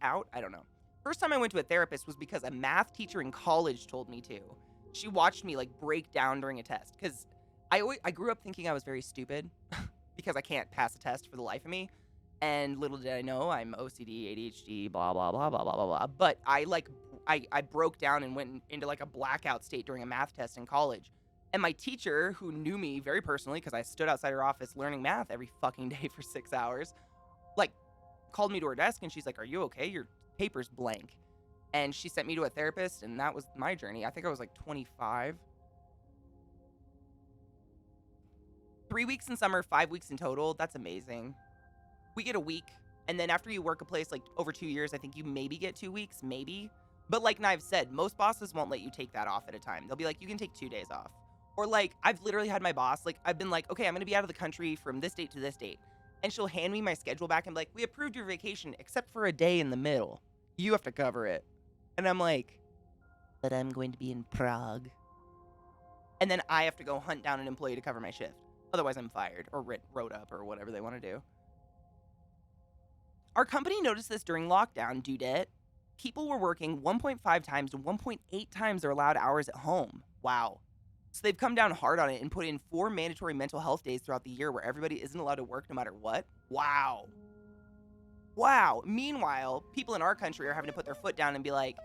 out, I don't know. First time I went to a therapist was because a math teacher in college told me to. She watched me, like, break down during a test, because I grew up thinking I was very stupid because I can't pass a test for the life of me. And little did I know, I'm OCD, ADHD, blah, blah, blah, blah, blah, blah, blah. But I broke down and went into, like, a blackout state during a math test in college. And my teacher, who knew me very personally, because I stood outside her office learning math every fucking day for 6 hours, like, called me to her desk, and she's like, are you okay? Your paper's blank. And she sent me to a therapist, and that was my journey. I think I was, like, 25. 3 weeks in summer, 5 weeks in total. That's amazing. We get a week, and then after you work a place like over 2 years, I think you maybe get 2 weeks, maybe. But like Knives said, most bosses won't let you take that off at a time. They'll be like, you can take 2 days off. Or like, I've literally had my boss, like, I've been like, okay, I'm gonna be out of the country from this date to this date. And she'll hand me my schedule back and be like, we approved your vacation except for a day in the middle. You have to cover it. And I'm like, but I'm going to be in Prague. And then I have to go hunt down an employee to cover my shift. Otherwise I'm fired or wrote up or whatever they want to do. Our company noticed this during lockdown, Dudette. People were working 1.5 times to 1.8 times their allowed hours at home. Wow. So they've come down hard on it and put in 4 mandatory mental health days throughout the year where everybody isn't allowed to work no matter what. Wow. Wow. Meanwhile, people in our country are having to put their foot down and be like,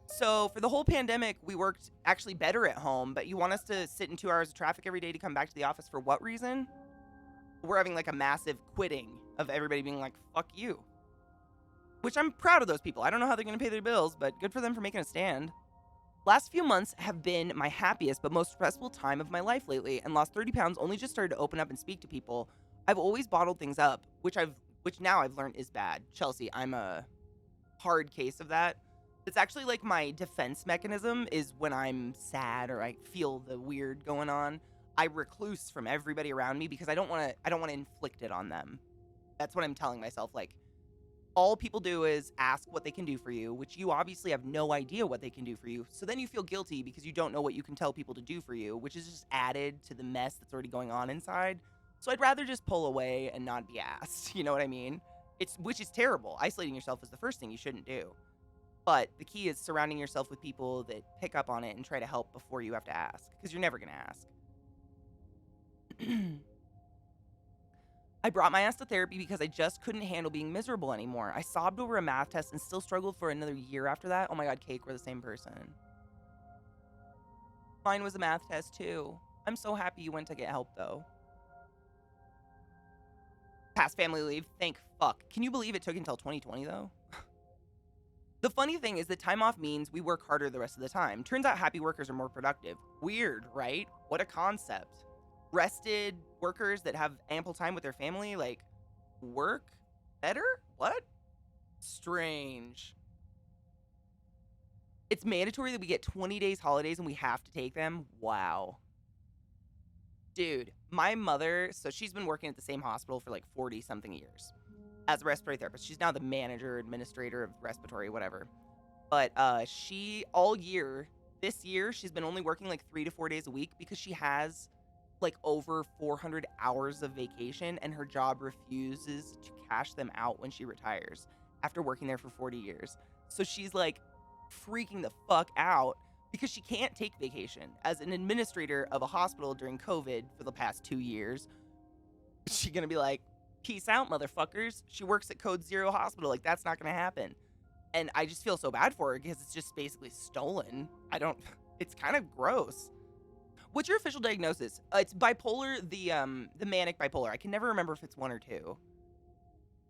so for the whole pandemic, we worked actually better at home, but you want us to sit in 2 hours of traffic every day to come back to the office for what reason? We're having like a massive quitting of everybody being like, fuck you. Which I'm proud of those people. I don't know how they're going to pay their bills, but good for them for making a stand. Last few months have been my happiest but most stressful time of my life lately, and lost 30 pounds only just started to open up and speak to people. I've always bottled things up, which now I've learned is bad. Chelsea, I'm a hard case of that. It's actually like my defense mechanism is when I'm sad or I feel the weird going on, I recluse from everybody around me because I don't want to inflict it on them. That's what I'm telling myself. Like, all people do is ask what they can do for you, which you obviously have no idea what they can do for you. So then you feel guilty because you don't know what you can tell people to do for you, which is just added to the mess that's already going on inside. So I'd rather just pull away and not be asked. You know what I mean? which is terrible. Isolating yourself is the first thing you shouldn't do. But the key is surrounding yourself with people that pick up on it and try to help before you have to ask, because you're never going to ask. I brought my ass to therapy because I just couldn't handle being miserable anymore. I sobbed over a math test and still struggled for another year after that. Oh my God, Cake, we're the same person. Mine was a math test too. I'm so happy you went to get help though. Past family leave, thank fuck. Can you believe it took until 2020 though? The funny thing is that time off means we work harder the rest of the time. Turns out happy workers are more productive. Weird, right? What a concept. Rested workers that have ample time with their family, like, work better? What? Strange. It's mandatory that we get 20 days holidays and we have to take them? Wow. Dude, my mother, so she's been working at the same hospital for like 40 something years as a respiratory therapist. She's now the manager, administrator of respiratory, whatever. But she, all year, this year, she's been only working like 3 to 4 days a week because she has like over 400 hours of vacation and her job refuses to cash them out when she retires after working there for 40 years. So she's like freaking the fuck out because she can't take vacation. As an administrator of a hospital during COVID for the past 2 years, she's gonna be like, peace out, motherfuckers. She works at Code Zero Hospital. Like, that's not gonna happen. And I just feel so bad for her because it's just basically stolen. It's kind of gross. What's your official diagnosis? It's bipolar, the manic bipolar. I can never remember if it's 1 or 2.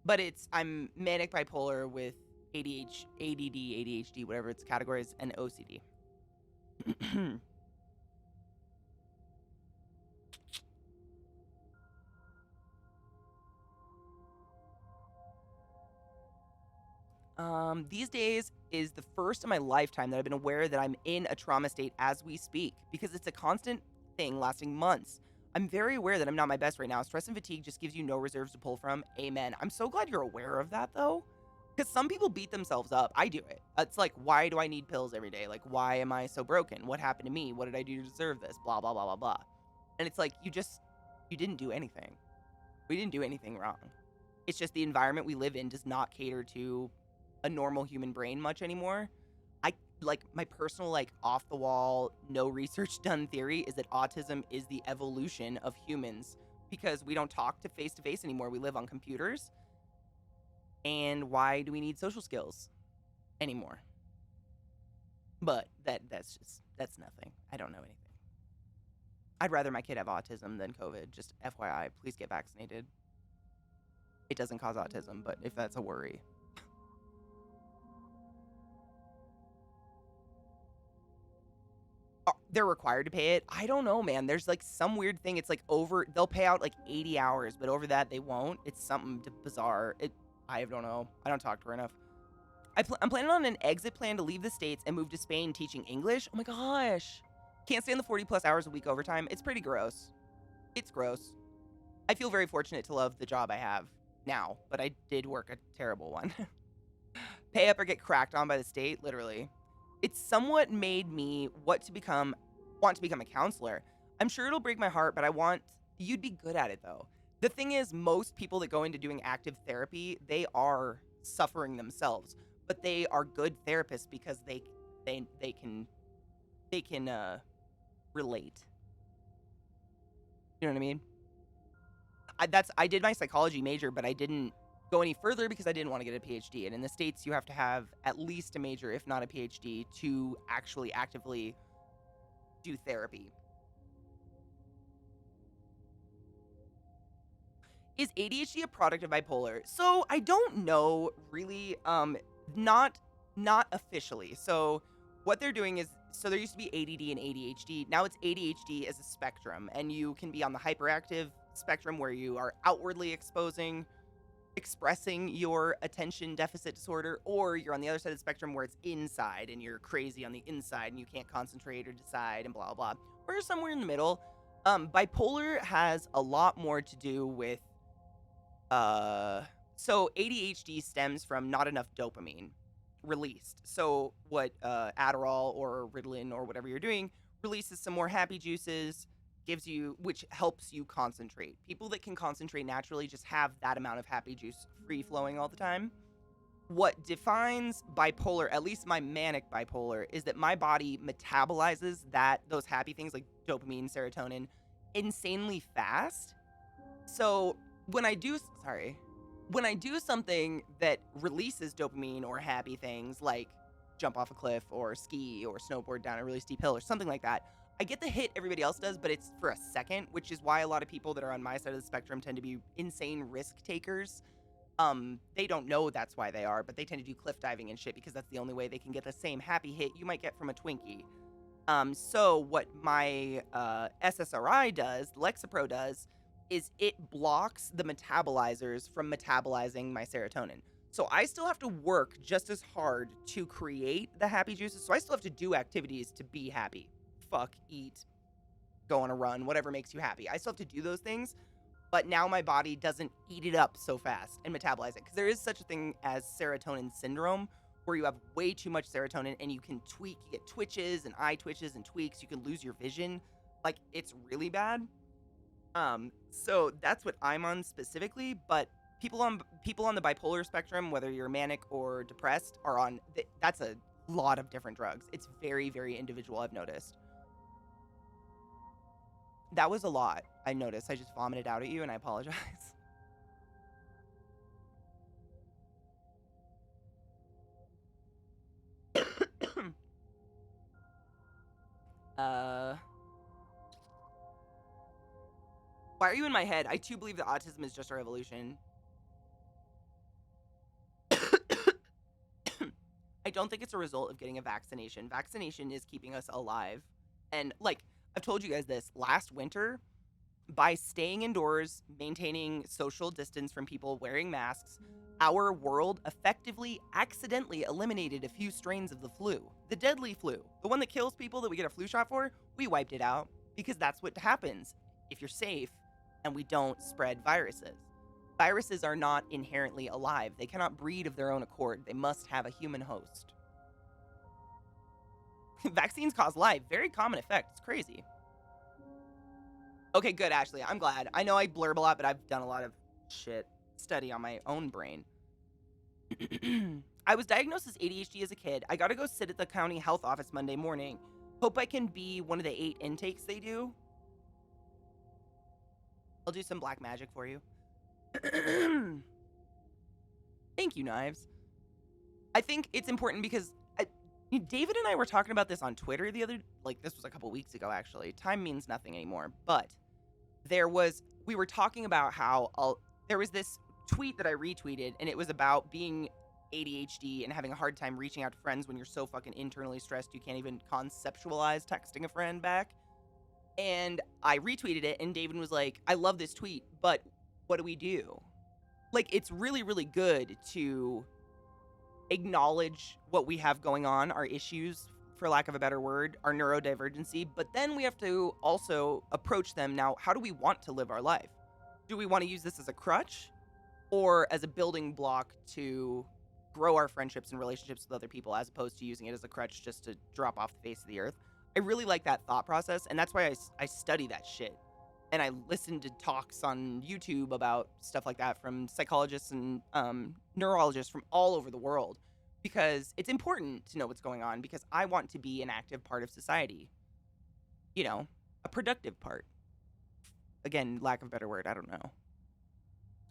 But I'm manic bipolar with ADHD, ADHD, whatever its categories, and OCD. These days is the first in my lifetime that I've been aware that I'm in a trauma state as we speak, because it's a constant thing lasting months. I'm very aware that I'm not my best right now. Stress and fatigue just gives you no reserves to pull from. Amen. I'm so glad you're aware of that, though, because some people beat themselves up. I do it. It's like, why do I need pills every day? Like, why am I so broken? What happened to me? What did I do to deserve this? Blah, blah, blah, blah, blah. And it's like, you didn't do anything. We didn't do anything wrong. It's just the environment we live in does not cater to a normal human brain much anymore. My personal, like, off the wall, no research done theory is that autism is the evolution of humans, because we don't talk to face anymore. We live on computers. And why do we need social skills anymore? But that's nothing. I don't know anything. I'd rather my kid have autism than COVID. Just FYI, please get vaccinated. It doesn't cause autism, but if that's a worry. They're required to pay it. I don't know, man. There's like some weird thing. It's like they'll pay out like 80 hours, but over that they won't. It's something bizarre. I don't know. I don't talk to her enough. I'm planning on an exit plan to leave the States and move to Spain teaching English. Oh my gosh. Can't stand the 40 plus hours a week overtime. It's pretty gross. It's gross. I feel very fortunate to love the job I have now, but I did work a terrible one. Pay up or get cracked on by the state, literally. It's somewhat made me want to become a counselor. I'm sure it'll break my heart, but you'd be good at it though. The thing is, most people that go into doing active therapy, they are suffering themselves, but they are good therapists because they can relate. You know what I mean? I did my psychology major, but I didn't go any further because I didn't want to get a PhD. And in the States, you have to have at least a major, if not a PhD, to actually actively do therapy. Is ADHD a product of bipolar? So I don't know really, not officially. So what they're doing is, so there used to be ADD and ADHD. Now it's ADHD as a spectrum, and you can be on the hyperactive spectrum where you are outwardly expressing your attention deficit disorder, or you're on the other side of the spectrum where it's inside and you're crazy on the inside and you can't concentrate or decide and blah, blah. We're somewhere in the middle. Bipolar has a lot more to do with, so ADHD stems from not enough dopamine released. So what Adderall or Ritalin or whatever you're doing releases some more happy juices, which helps you concentrate. People that can concentrate naturally just have that amount of happy juice free flowing all the time. What defines bipolar, at least my manic bipolar, is that my body metabolizes those happy things like dopamine, serotonin, insanely fast. So when I do something that releases dopamine or happy things like jump off a cliff or ski or snowboard down a really steep hill or something like that, I get the hit everybody else does, but it's for a second, which is why a lot of people that are on my side of the spectrum tend to be insane risk takers. They don't know that's why they are, but they tend to do cliff diving and shit because that's the only way they can get the same happy hit you might get from a Twinkie. So what my SSRI does, Lexapro does, is it blocks the metabolizers from metabolizing my serotonin. So I still have to work just as hard to create the happy juices. So I still have to do activities to be happy. Fuck, eat, go on a run, whatever makes you happy. I still have to do those things, but now my body doesn't eat it up so fast and metabolize it. Because there is such a thing as Serotonin Syndrome, where you have way too much serotonin and you can tweak, you get twitches and eye twitches and tweaks, you can lose your vision. Like, it's really bad. So that's what I'm on specifically, but people on the bipolar spectrum, whether you're manic or depressed, are on, that's a lot of different drugs. It's very, very individual, I've noticed. That was a lot, I noticed. I just vomited out at you, and I apologize. Why are you in my head? I too believe that autism is just our evolution. I don't think it's a result of getting a vaccination. Vaccination is keeping us alive. And, like, I've told you guys this. Last winter, by staying indoors, maintaining social distance from people, wearing masks, our world effectively accidentally eliminated a few strains of the flu. The deadly flu. The one that kills people that we get a flu shot for, we wiped it out. Because that's what happens if you're safe and we don't spread viruses. Viruses are not inherently alive. They cannot breed of their own accord. They must have a human host. Vaccines cause life. Very common effect. It's crazy. Okay, good, Ashley. I'm glad. I know I blurb a lot, but I've done a lot of shit study on my own brain. I was diagnosed as ADHD as a kid. I gotta go sit at the county health office Monday morning. Hope I can be one of the 8 intakes they do. I'll do some black magic for you. Thank you, Knives. I think it's important because David and I were talking about this on Twitter this was a couple weeks ago, actually. Time means nothing anymore. But we were talking about how there was this tweet that I retweeted, and it was about being ADHD and having a hard time reaching out to friends when you're so fucking internally stressed you can't even conceptualize texting a friend back. And I retweeted it, and David was like, I love this tweet, but what do we do? Like, it's really, really good to acknowledge what we have going on, our issues, for lack of a better word, our neurodivergency, but then we have to also approach them now. How do we want to live our life? Do we want to use this as a crutch or as a building block to grow our friendships and relationships with other people, as opposed to using it as a crutch just to drop off the face of the earth? I really like that thought process, and that's why I study that shit. And I listen to talks on YouTube about stuff like that from psychologists and neurologists from all over the world, because it's important to know what's going on, because I want to be an active part of society. You know, a productive part. Again, lack of a better word, I don't know.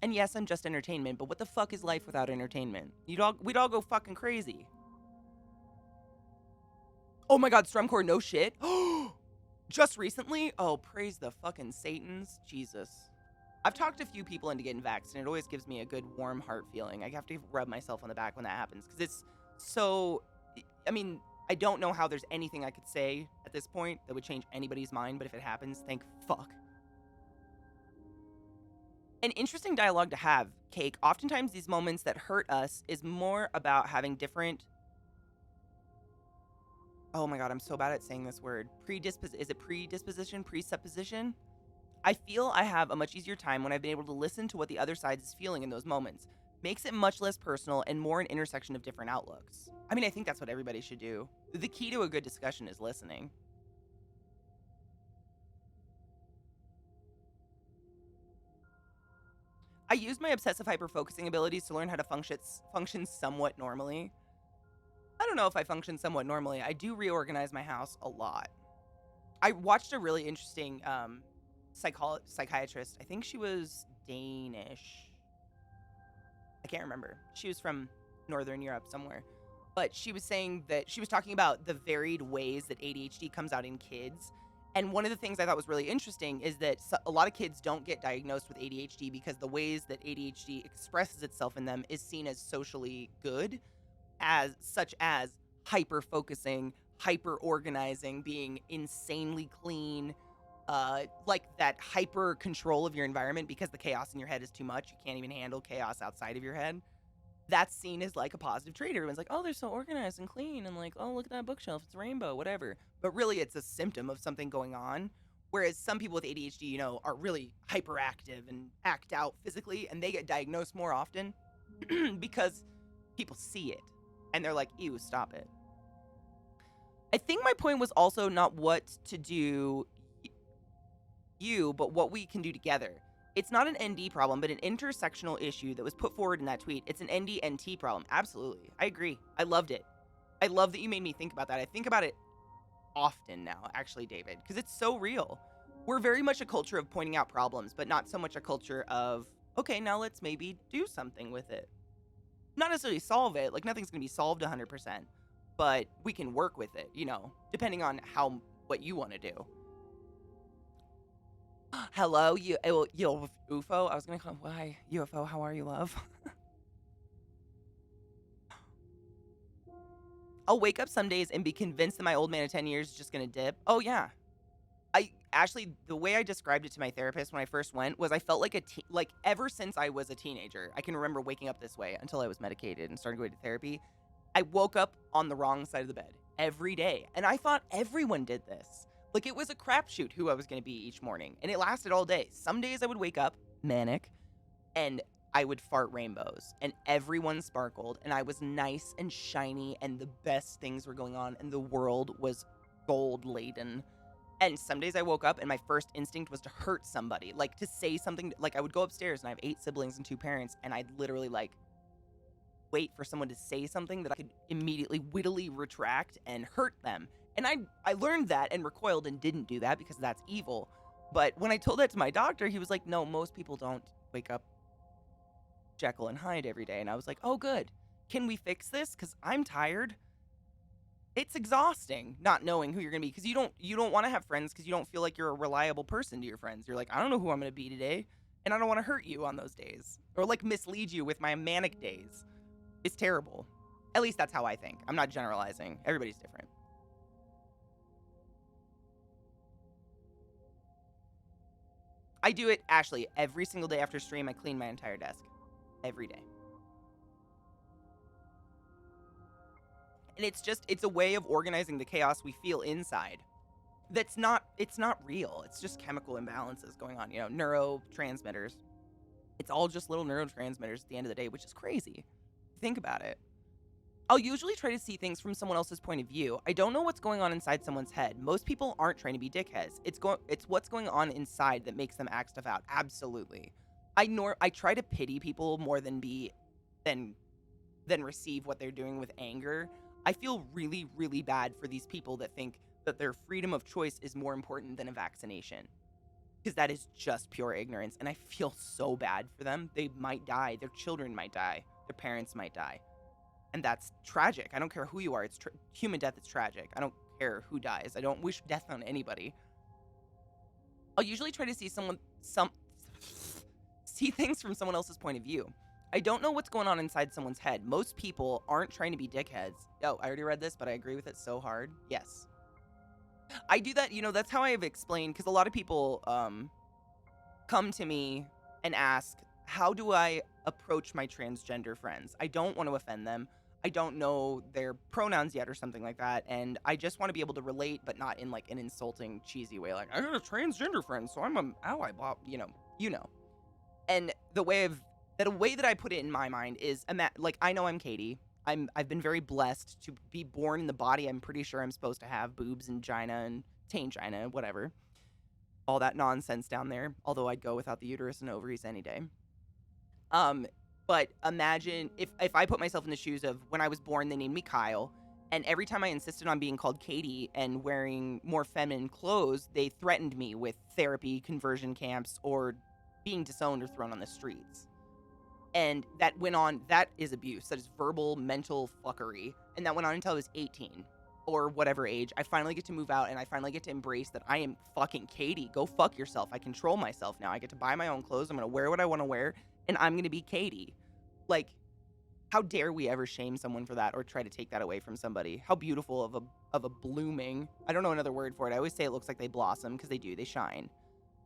And yes, I'm just entertainment, but what the fuck is life without entertainment? We'd all go fucking crazy. Oh my god, Strumcore, no shit. Just recently? Oh, praise the fucking Satans. Jesus. I've talked to a few people into getting vaxxed, and it always gives me a good warm heart feeling. I have to rub myself on the back when that happens, because it's so... I mean, I don't know how there's anything I could say at this point that would change anybody's mind, but if it happens, thank fuck. An interesting dialogue to have, Cake. Oftentimes these moments that hurt us is more about having different... Oh my god, I'm so bad at saying this word. Is it predisposition? Presupposition? I feel I have a much easier time when I've been able to listen to what the other side is feeling in those moments. Makes it much less personal and more an intersection of different outlooks. I mean, I think that's what everybody should do. The key to a good discussion is listening. I used my obsessive hyper-focusing abilities to learn how to function somewhat normally. I don't know if I function somewhat normally. I do reorganize my house a lot. I watched a really interesting psychiatrist. I think she was Danish. I can't remember. She was from Northern Europe somewhere. But she was saying that she was talking about the varied ways that ADHD comes out in kids. And one of the things I thought was really interesting is that a lot of kids don't get diagnosed with ADHD because the ways that ADHD expresses itself in them is seen as socially good, such as hyper-focusing, hyper-organizing, being insanely clean, like that hyper control of your environment because the chaos in your head is too much. You can't even handle chaos outside of your head. That's seen as like a positive trait. Everyone's like, oh, they're so organized and clean, and like, oh, look at that bookshelf, it's a rainbow, whatever. But really, it's a symptom of something going on. Whereas some people with ADHD, you know, are really hyperactive and act out physically, and they get diagnosed more often because people see it and they're like, ew, stop it. I think my point was also not what to do but what we can do together. It's not an ND problem, but an intersectional issue that was put forward in that tweet. It's an ND-NT problem. Absolutely. I agree. I loved it. I love that you made me think about that. I think about it often now, actually, David, because it's so real. We're very much a culture of pointing out problems, but not so much a culture of, okay, now let's maybe do something with it. Not necessarily solve it. Like, nothing's going to be solved 100%, but we can work with it, you know, depending on what you want to do. Hello, you UFO. I was gonna call him, why UFO? How are you, love? I'll wake up some days and be convinced that my old man of 10 years is just gonna dip. Oh yeah, Actually, the way I described it to my therapist when I first went was I felt like ever since I was a teenager. I can remember waking up this way until I was medicated and started going to therapy. I woke up on the wrong side of the bed every day, and I thought everyone did this. Like, it was a crapshoot who I was going to be each morning, and it lasted all day. Some days I would wake up manic, and I would fart rainbows, and everyone sparkled, and I was nice and shiny, and the best things were going on, and the world was gold-laden. And some days I woke up, and my first instinct was to hurt somebody, like, to say something. Like, I would go upstairs, and I have 8 siblings and 2 parents, and I'd literally, like, wait for someone to say something that I could immediately wittily retract and hurt them. And I learned that and recoiled and didn't do that because that's evil. But when I told that to my doctor, he was like, no, most people don't wake up Jekyll and Hyde every day. And I was like, oh, good. Can we fix this? Because I'm tired. It's exhausting not knowing who you're going to be, because you don't want to have friends because you don't feel like you're a reliable person to your friends. You're like, I don't know who I'm going to be today, and I don't want to hurt you on those days or like mislead you with my manic days. It's terrible. At least that's how I think. I'm not generalizing. Everybody's different. I do it, Ashley, every single day after stream. I clean my entire desk. Every day. And it's a way of organizing the chaos we feel inside. It's not real. It's just chemical imbalances going on, you know, neurotransmitters. It's all just little neurotransmitters at the end of the day, which is crazy. Think about it. I'll usually try to see things from someone else's point of view. I don't know what's going on inside someone's head. Most people aren't trying to be dickheads. It's what's going on inside that makes them act stuff out. Absolutely. I try to pity people more than receive what they're doing with anger. I feel really, really bad for these people that think that their freedom of choice is more important than a vaccination, because that is just pure ignorance, and I feel so bad for them. They might die. Their children might die. Their parents might die. And that's tragic. I don't care who you are. Human death is tragic. I don't care who dies. I don't wish death on anybody. I'll usually try to see things from someone else's point of view. I don't know what's going on inside someone's head. Most people aren't trying to be dickheads. Oh, I already read this, but I agree with it so hard. Yes. I do that, you know, that's how I have explained, because a lot of people come to me and ask, how do I approach my transgender friends? I don't want to offend them. I don't know their pronouns yet or something like that, and I just want to be able to relate, but not in like an insulting, cheesy way, like, I got a transgender friend, so I'm an ally, blah, you know. And the way that I put it in my mind is, like, I know I'm Katie. I've been very blessed to be born in the body I'm pretty sure I'm supposed to have, boobs and gina and tangina, whatever. All that nonsense down there, although I'd go without the uterus and ovaries any day. But imagine if I put myself in the shoes of when I was born, they named me Kyle. And every time I insisted on being called Katie and wearing more feminine clothes, they threatened me with therapy, conversion camps, or being disowned or thrown on the streets. And that went on. That is abuse. That is verbal, mental fuckery. And that went on until I was 18 or whatever age. I finally get to move out and I finally get to embrace that I am fucking Katie. Go fuck yourself. I control myself now. I get to buy my own clothes. I'm going to wear what I want to wear and I'm going to be Katie. Like, how dare we ever shame someone for that or try to take that away from somebody? How beautiful of a blooming, I don't know another word for it. I always say it looks like they blossom because they do, they shine.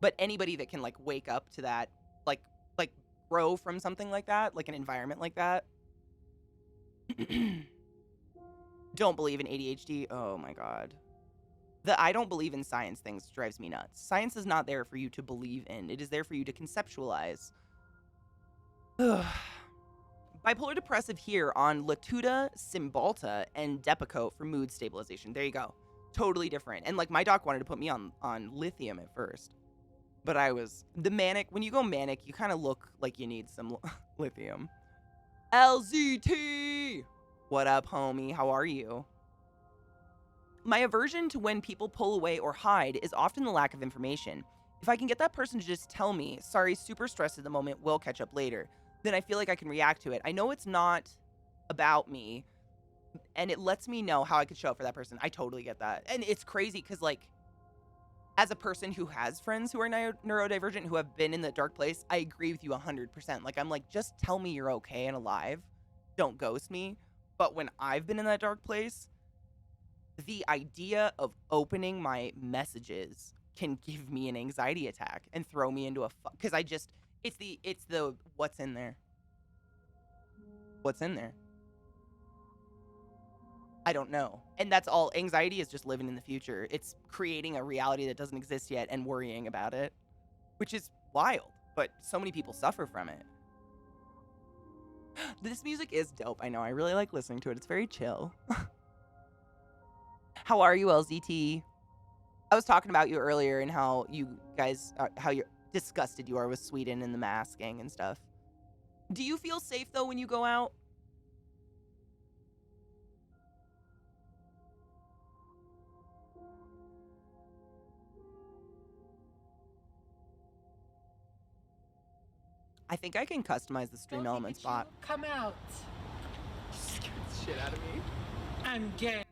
But anybody that can like wake up to that, like grow from something like that, like an environment like that. Don't believe in ADHD. Oh my God. The I don't believe in science things drives me nuts. Science is not there for you to believe in. It is there for you to conceptualize. Bipolar depressive here on Latuda, Cymbalta, and Depakote for mood stabilization. There you go. Totally different. And like my doc wanted to put me on lithium at first. But I was the manic. When you go manic, you kind of look like you need some lithium. LZT! What up, homie? How are you? My aversion to when people pull away or hide is often the lack of information. If I can get that person to just tell me, sorry, super stressed at the moment, we'll catch up later, then I feel like I can react to it. I know it's not about me, and it lets me know how I could show up for that person. I totally get that. And it's crazy because, like, as a person who has friends who are neurodivergent, who have been in the dark place, I agree with you 100%. Like, I'm like, just tell me you're okay and alive. Don't ghost me. But when I've been in that dark place, the idea of opening my messages can give me an anxiety attack and throw me into a because it's the what's in there. What's in there? I don't know. And that's all. Anxiety is just living in the future. It's creating a reality that doesn't exist yet and worrying about it, which is wild, but so many people suffer from it. This music is dope. I know. I really like listening to it. It's very chill. How are you, LZT? I was talking about you earlier and how you guys, how you're disgusted you are with Sweden and the masking and stuff. Do you feel safe, though, when you go out? I think I can customize the stream element spot. Come out. Scared the shit out of me. I'm gay.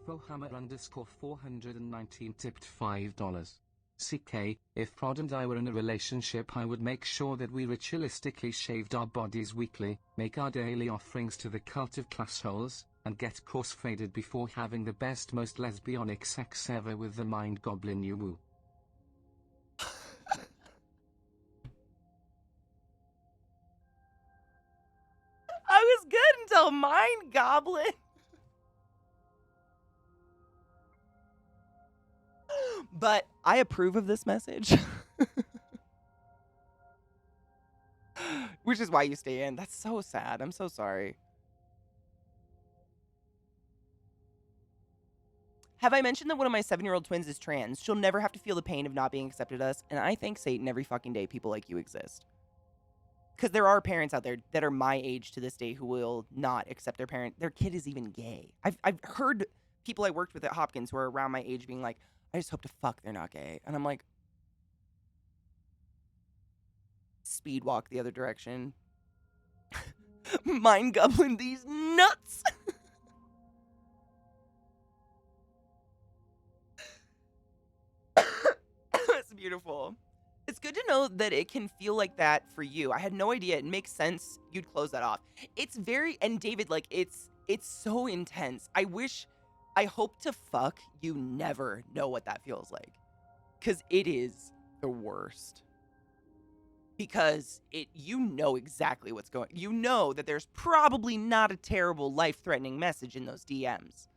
Fohammer_419 tipped $5. CK, if Prod and I were in a relationship, I would make sure that we ritualistically shaved our bodies weekly, make our daily offerings to the cult of classholes, and get course-faded before having the best, most lesbianic sex ever with the mind goblin you woo. I was good until Mind Goblin. But I approve of this message. Which is why you stay in. That's so sad. I'm so sorry. Have I mentioned that one of my 7-year-old twins is trans? She'll never have to feel the pain of not being accepted us, and I thank Satan every fucking day people like you exist. Because there are parents out there that are my age to this day who will not accept their kid is even gay. I've heard people I worked with at Hopkins who are around my age being like, I just hope to fuck they're not gay. And I'm like, speed walk the other direction. Mind goblin these nuts. That's beautiful. It's good to know that it can feel like that for you. I had no idea. It makes sense you'd close that off. It's very, and David, like, it's so intense. I hope to fuck you never know what that feels like. Because it is the worst. Because you know exactly what's going, you know that there's probably not a terrible life-threatening message in those DMs.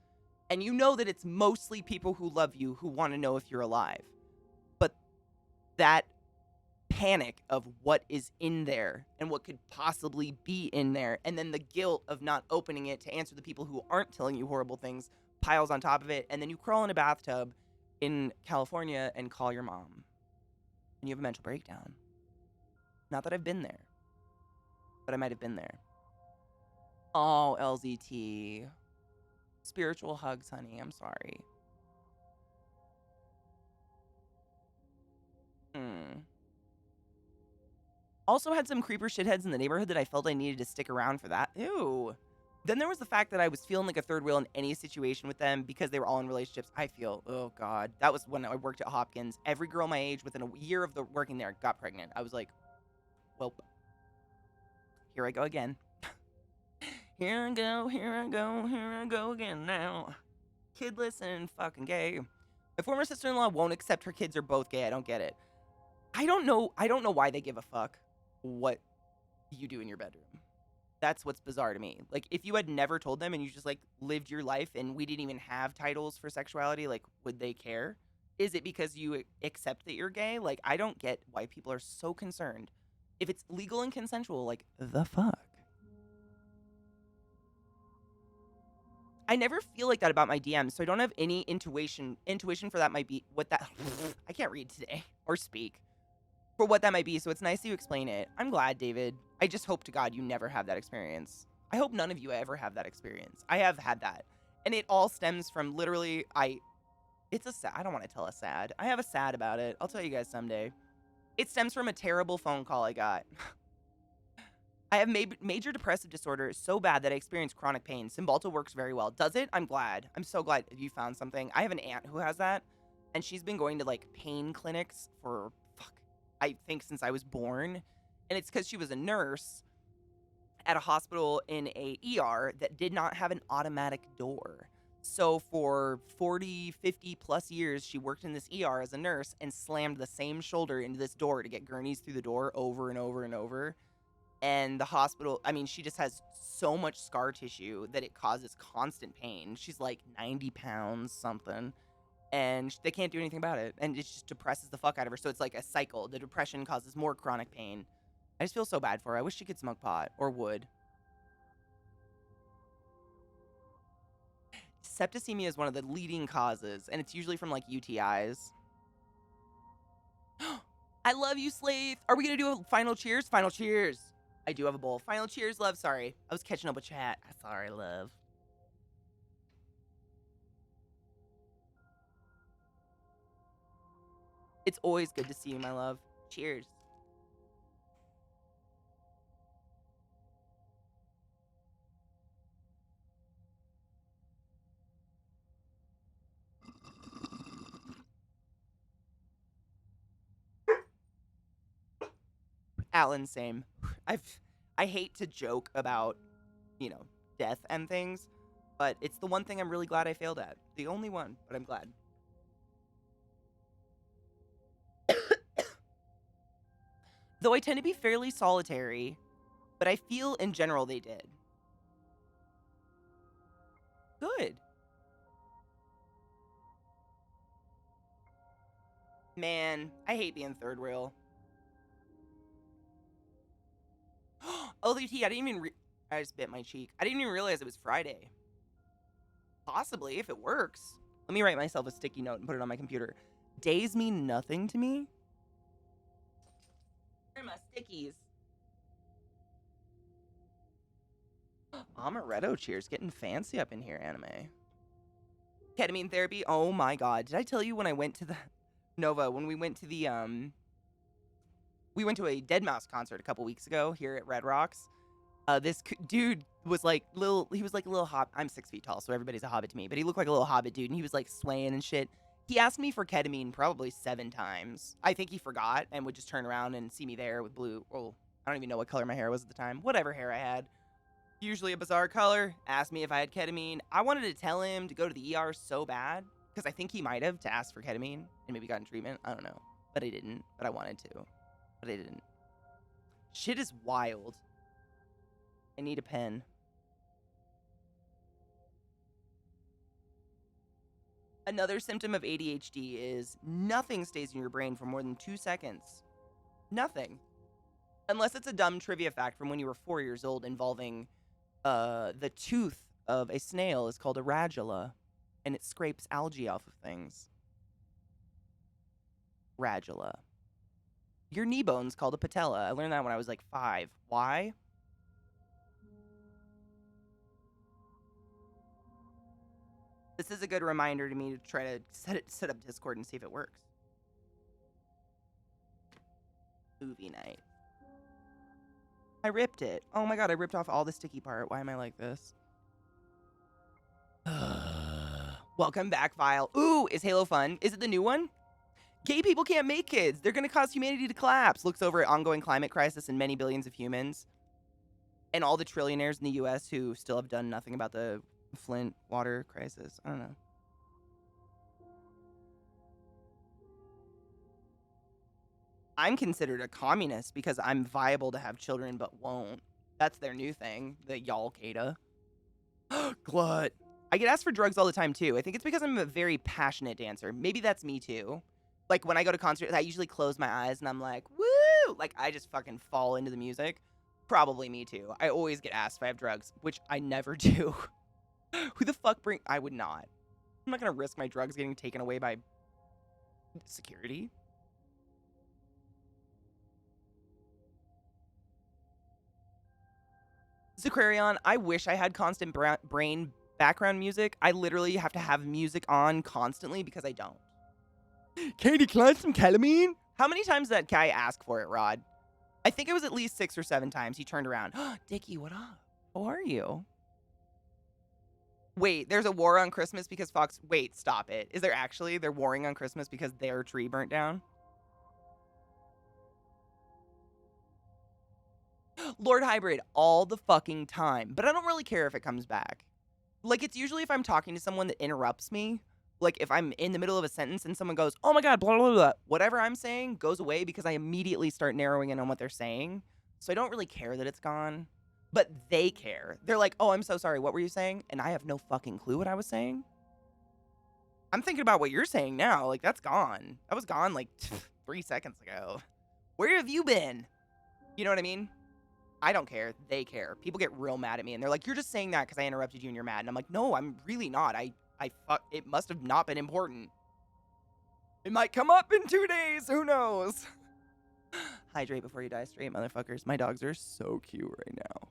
And you know that it's mostly people who love you who want to know if you're alive. But that panic of what is in there and what could possibly be in there, and then the guilt of not opening it to answer the people who aren't telling you horrible things piles on top of it, and then you crawl in a bathtub in California and call your mom. And you have a mental breakdown. Not that I've been there. but I might have been there. Oh, LZT. Spiritual hugs, honey. I'm sorry. Also had some creeper shitheads in the neighborhood that I felt I needed to stick around for that. Ew. Then there was the fact that I was feeling like a third wheel in any situation with them because they were all in relationships. I feel, oh God. That was when I worked at Hopkins. Every girl my age within a year of the working there got pregnant. I was like, well, here I go again. Here I go, here I go, here I go again now. Kidless and fucking gay. My former sister-in-law won't accept her kids are both gay. I don't get it. I don't know why they give a fuck what you do in your bedroom. That's what's bizarre to me. Like, if you had never told them and you just, like, lived your life and we didn't even have titles for sexuality, like, would they care? Is it because you accept that you're gay? Like, I don't get why people are so concerned. If it's legal and consensual, like, the fuck? I never feel like that about my DMs, so I don't have any intuition for that might be what that... I can't read today or speak. For what that might be, so it's nice that you explain it. I'm glad, David. I just hope to God you never have that experience. I hope none of you ever have that experience. I have had that. And it all stems from literally, it's a sad, I don't want to tell a sad. I have a sad about it. I'll tell you guys someday. It stems from a terrible phone call I got. I have major depressive disorder so bad that I experience chronic pain. Cymbalta works very well. Does it? I'm glad. I'm so glad you found something. I have an aunt who has that, and she's been going to, like, pain clinics for, I think since I was born. And it's because she was a nurse at a hospital in a ER that did not have an automatic door. So for 40, 50 plus years, she worked in this ER as a nurse and slammed the same shoulder into this door to get gurneys through the door over and over and over. And the hospital, I mean, she just has so much scar tissue that it causes constant pain. She's like 90 pounds something. And they can't do anything about it. And it just depresses the fuck out of her. So it's like a cycle. The depression causes more chronic pain. I just feel so bad for her. I wish she could smoke pot or wood. Septicemia is one of the leading causes, and it's usually from like UTIs. I love you, Slaith. Are we going to do a final cheers? Final cheers. I do have a bowl. Final cheers, love. Sorry. I was catching up with chat. Sorry, love. It's always good to see you, my love. Cheers. Alan, same. I hate to joke about, you know, death and things, but it's the one thing I'm really glad I failed at. The only one, but I'm glad. Though I tend to be fairly solitary, but I feel in general they did. Good. Man, I hate being third wheel. LDT, I didn't even I just bit my cheek. I didn't even realize it was Friday. Possibly, if it works. Let me write myself a sticky note and put it on my computer. Days mean nothing to me. Where are my stickies? Amaretto cheers, getting fancy up in here, anime. Ketamine therapy, oh my god. Did I tell you when I went to the... Nova, when we went to the, we went to a Deadmau5 concert a couple weeks ago here at Red Rocks. This dude was like he was like a little hobbit. I'm 6 feet tall, so everybody's a hobbit to me, but he looked like a little hobbit dude, and he was like swaying and shit. He asked me for ketamine probably 7 times. I think he forgot and would just turn around and see me there with blue. Well, I don't even know what color my hair was at the time. Whatever hair I had. Usually a bizarre color. Asked me if I had ketamine. I wanted to tell him to go to the ER so bad, because I think he might have to ask for ketamine and maybe gotten treatment. I don't know. But I didn't. But I wanted to. But I didn't. Shit is wild. I need a pen. Another symptom of ADHD is nothing stays in your brain for more than 2 seconds. Nothing. Unless it's a dumb trivia fact from when you were 4 years old involving the tooth of a snail is called a radula, and it scrapes algae off of things. Radula. Your knee bone's called a patella. I learned that when I was like 5. Why? This is a good reminder to me to try to set up Discord and see if it works. Movie night. I ripped it. Oh my god, I ripped off all the sticky part. Why am I like this? Welcome back, Vile. Ooh, is Halo fun? Is it the new one? Gay people can't make kids. They're gonna cause humanity to collapse. Looks over at ongoing climate crisis and many billions of humans. And all the trillionaires in the US who still have done nothing about the Flint water crisis. I don't know. I'm considered a communist because I'm viable to have children but won't. That's their new thing, the y'all Kata. Glut. I get asked for drugs all the time too. I think it's because I'm a very passionate dancer. Maybe that's me too. Like when I go to concerts, I usually close my eyes and I'm like, woo! Like I just fucking fall into the music. Probably me too. I always get asked if I have drugs, which I never do. Who the fuck I would not. I'm not gonna risk my drugs getting taken away by security. Zaquarion, I wish I had constant brain background music. I literally have to have music on constantly because I don't. Katie, can I have some ketamine? How many times did that guy ask for it, Rod? I think it was at least 6 or 7 times. He turned around. Dickie, what up? How are you? Wait, there's a war on Christmas because Fox... Wait, stop it. Is there actually? They're warring on Christmas because their tree burnt down? Lord Hybrid all the fucking time. But I don't really care if it comes back. Like, it's usually if I'm talking to someone that interrupts me. Like, if I'm in the middle of a sentence and someone goes, oh my god, blah, blah, blah. Whatever I'm saying goes away because I immediately start narrowing in on what they're saying. So I don't really care that it's gone. But they care. They're like, oh, I'm so sorry. What were you saying? And I have no fucking clue what I was saying. I'm thinking about what you're saying now. Like, that's gone. That was gone, like, 3 seconds ago. Where have you been? You know what I mean? I don't care. They care. People get real mad at me, and they're like, you're just saying that because I interrupted you and you're mad. And I'm like, no, I'm really not. It must have not been important. It might come up in 2 days. Who knows? Hydrate before you die straight, motherfuckers. My dogs are so cute right now.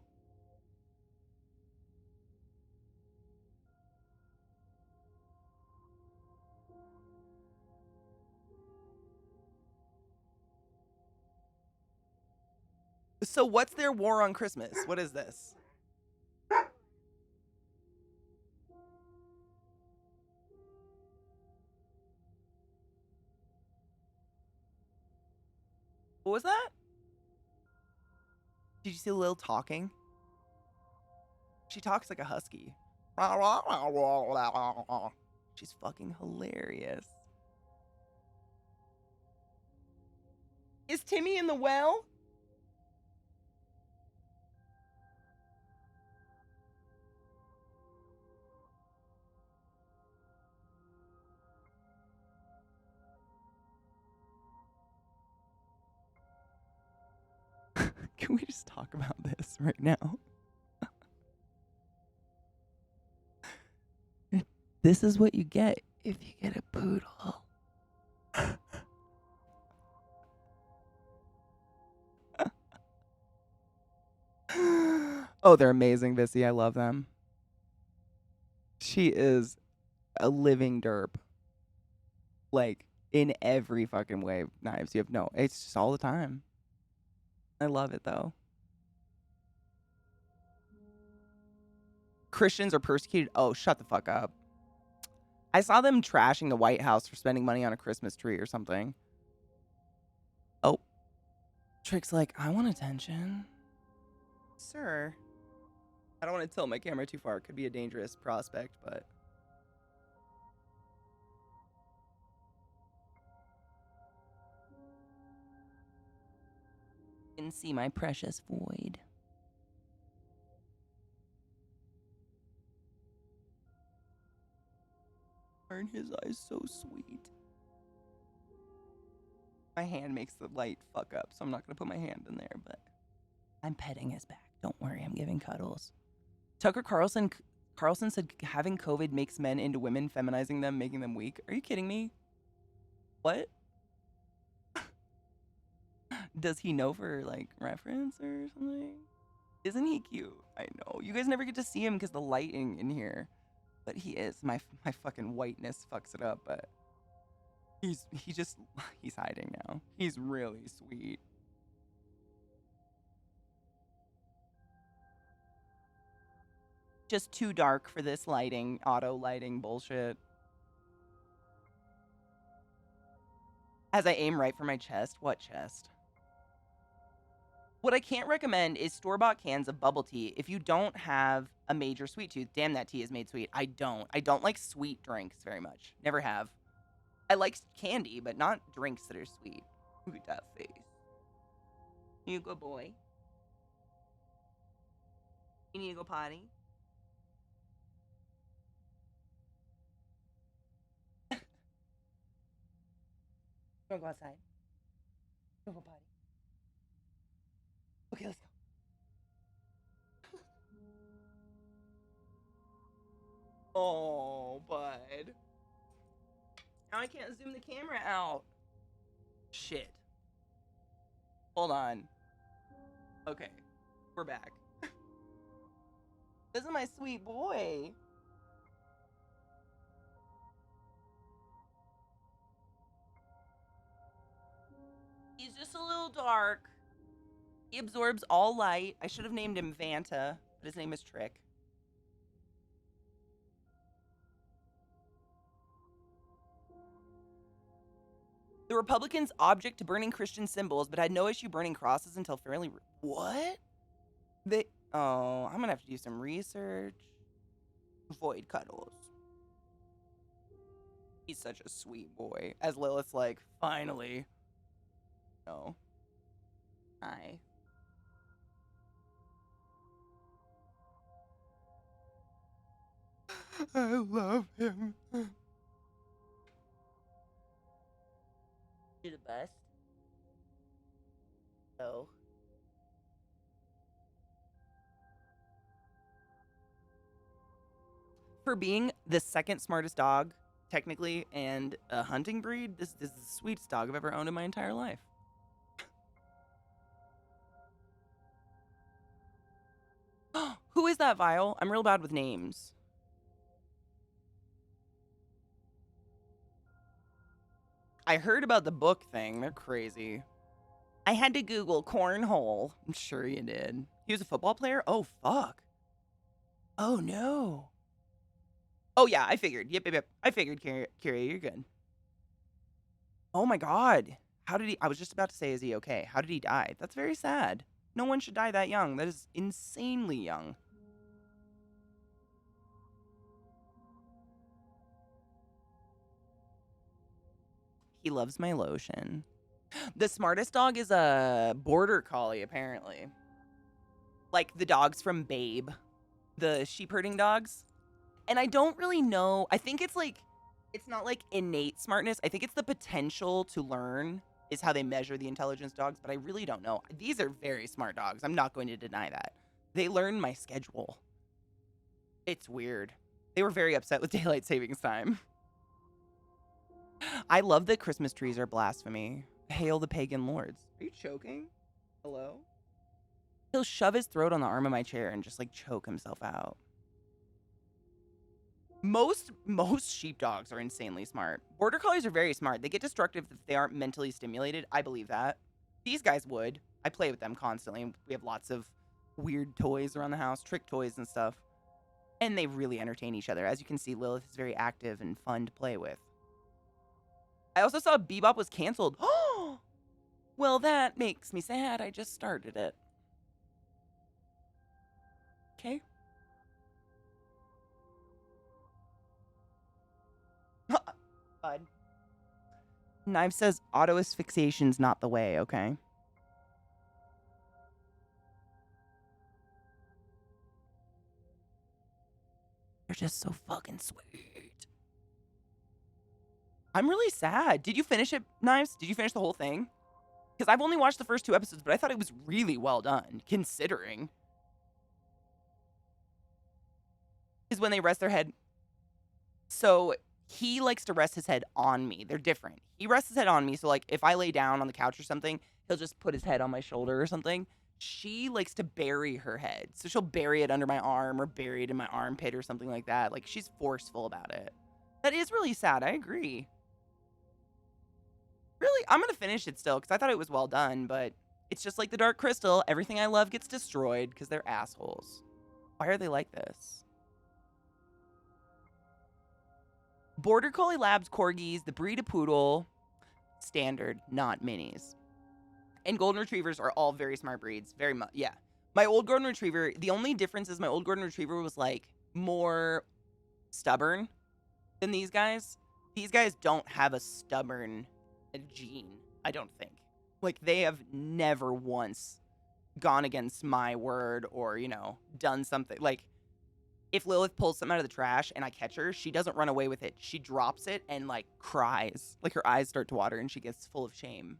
So what's their war on Christmas? What is this? What was that? Did you see Lil talking? She talks like a husky. She's fucking hilarious. Is Timmy in the well? Can we just talk about this right now? This is what you get if you get a poodle. Oh, they're amazing, Vissy. I love them. She is a living derp. Like, in every fucking way, Knives. You have no... It's just all the time. I love it, though. Christians are persecuted. Oh, shut the fuck up. I saw them trashing the White House for spending money on a Christmas tree or something. Oh. Trick's like, I want attention. Sir. I don't want to tilt my camera too far. It could be a dangerous prospect, but... Can see my precious void. Aren't his eyes so sweet? My hand makes the light fuck up, so I'm not gonna put my hand in there, but I'm petting his back. Don't worry, I'm giving cuddles. Tucker Carlson said having COVID makes men into women, feminizing them, making them weak. Are you kidding me? What? Does he know for, like, reference or something? Isn't he cute? I know. You guys never get to see him because the lighting in here. but he is. My fucking whiteness fucks it up, but he's hiding now. He's really sweet. Just too dark for this lighting, auto lighting bullshit. As I aim right for my chest. What chest? What I can't recommend is store-bought cans of bubble tea if you don't have a major sweet tooth. Damn, that tea is made sweet. I don't like sweet drinks very much. Never have. I like candy, but not drinks that are sweet. Look at that face. You good boy. You need to go potty? Wanna go outside? Go potty. Okay, let's go. Oh, bud. Now I can't zoom the camera out. Shit. Hold on. Okay, we're back. This is my sweet boy. He's just a little dark. He absorbs all light. I should have named him Vanta, but his name is Trick. The Republicans object to burning Christian symbols, but had no issue burning crosses until fairly... What? Oh, I'm gonna have to do some research. Void cuddles. He's such a sweet boy. As Lilith's like, finally. No. Hi. I love him. You're the best. Oh. For being the second smartest dog, technically, and a hunting breed, this is the sweetest dog I've ever owned in my entire life. Who is that, Vile? I'm real bad with names. I heard about the book thing. They're crazy. I had to Google cornhole. I'm sure you did. He was a football player? Oh, fuck. Oh, no. Oh, yeah, I figured. Yep. I figured, Kyria, you're good. Oh, my God. How did he... I was just about to say, is he okay? How did he die? That's very sad. No one should die that young. That is insanely young. He loves my lotion. The smartest dog is a border collie, apparently. Like the dogs from Babe. The sheep herding dogs. And I don't really know. I think it's like, it's not like innate smartness. I think it's the potential to learn is how they measure the intelligence dogs, but I really don't know. These are very smart dogs. I'm not going to deny that. They learn my schedule. It's weird. They were very upset with daylight savings time. I love that Christmas trees are blasphemy. Hail the pagan lords. Are you choking? Hello? He'll shove his throat on the arm of my chair and just like choke himself out. Most sheepdogs are insanely smart. Border collies are very smart. They get destructive if they aren't mentally stimulated. I believe that. These guys would. I play with them constantly. We have lots of weird toys around the house, trick toys and stuff. And they really entertain each other. As you can see, Lilith is very active and fun to play with. I also saw Bebop was canceled. Oh, well, that makes me sad. I just started it. Okay. Bud. Knife says auto asphyxiation's not the way, okay? They're just so fucking sweet. I'm really sad. Did you finish it, Knives? Did you finish the whole thing? Because I've only watched the first 2 episodes, but I thought it was really well done, considering. Is when they rest their head. So he likes to rest his head on me. They're different. He rests his head on me. So like if I lay down on the couch or something, he'll just put his head on my shoulder or something. she likes to bury her head. So she'll bury it under my arm or bury it in my armpit or something like that. Like, she's forceful about it. That is really sad. I agree. Really, I'm going to finish it still because I thought it was well done, but it's just like the Dark Crystal. Everything I love gets destroyed because they're assholes. Why are they like this? Border Collie Labs Corgis, the breed of poodle, standard, not minis. And Golden Retrievers are all very smart breeds. Very much, yeah. My old Golden Retriever, the only difference is my old Golden Retriever was like more stubborn than these guys. These guys don't have a stubborn gene, I don't think. Like, they have never once gone against my word or, you know, done something. Like, if Lilith pulls something out of the trash and I catch her, she doesn't run away with it. She drops it and, like, cries. Like, her eyes start to water and she gets full of shame.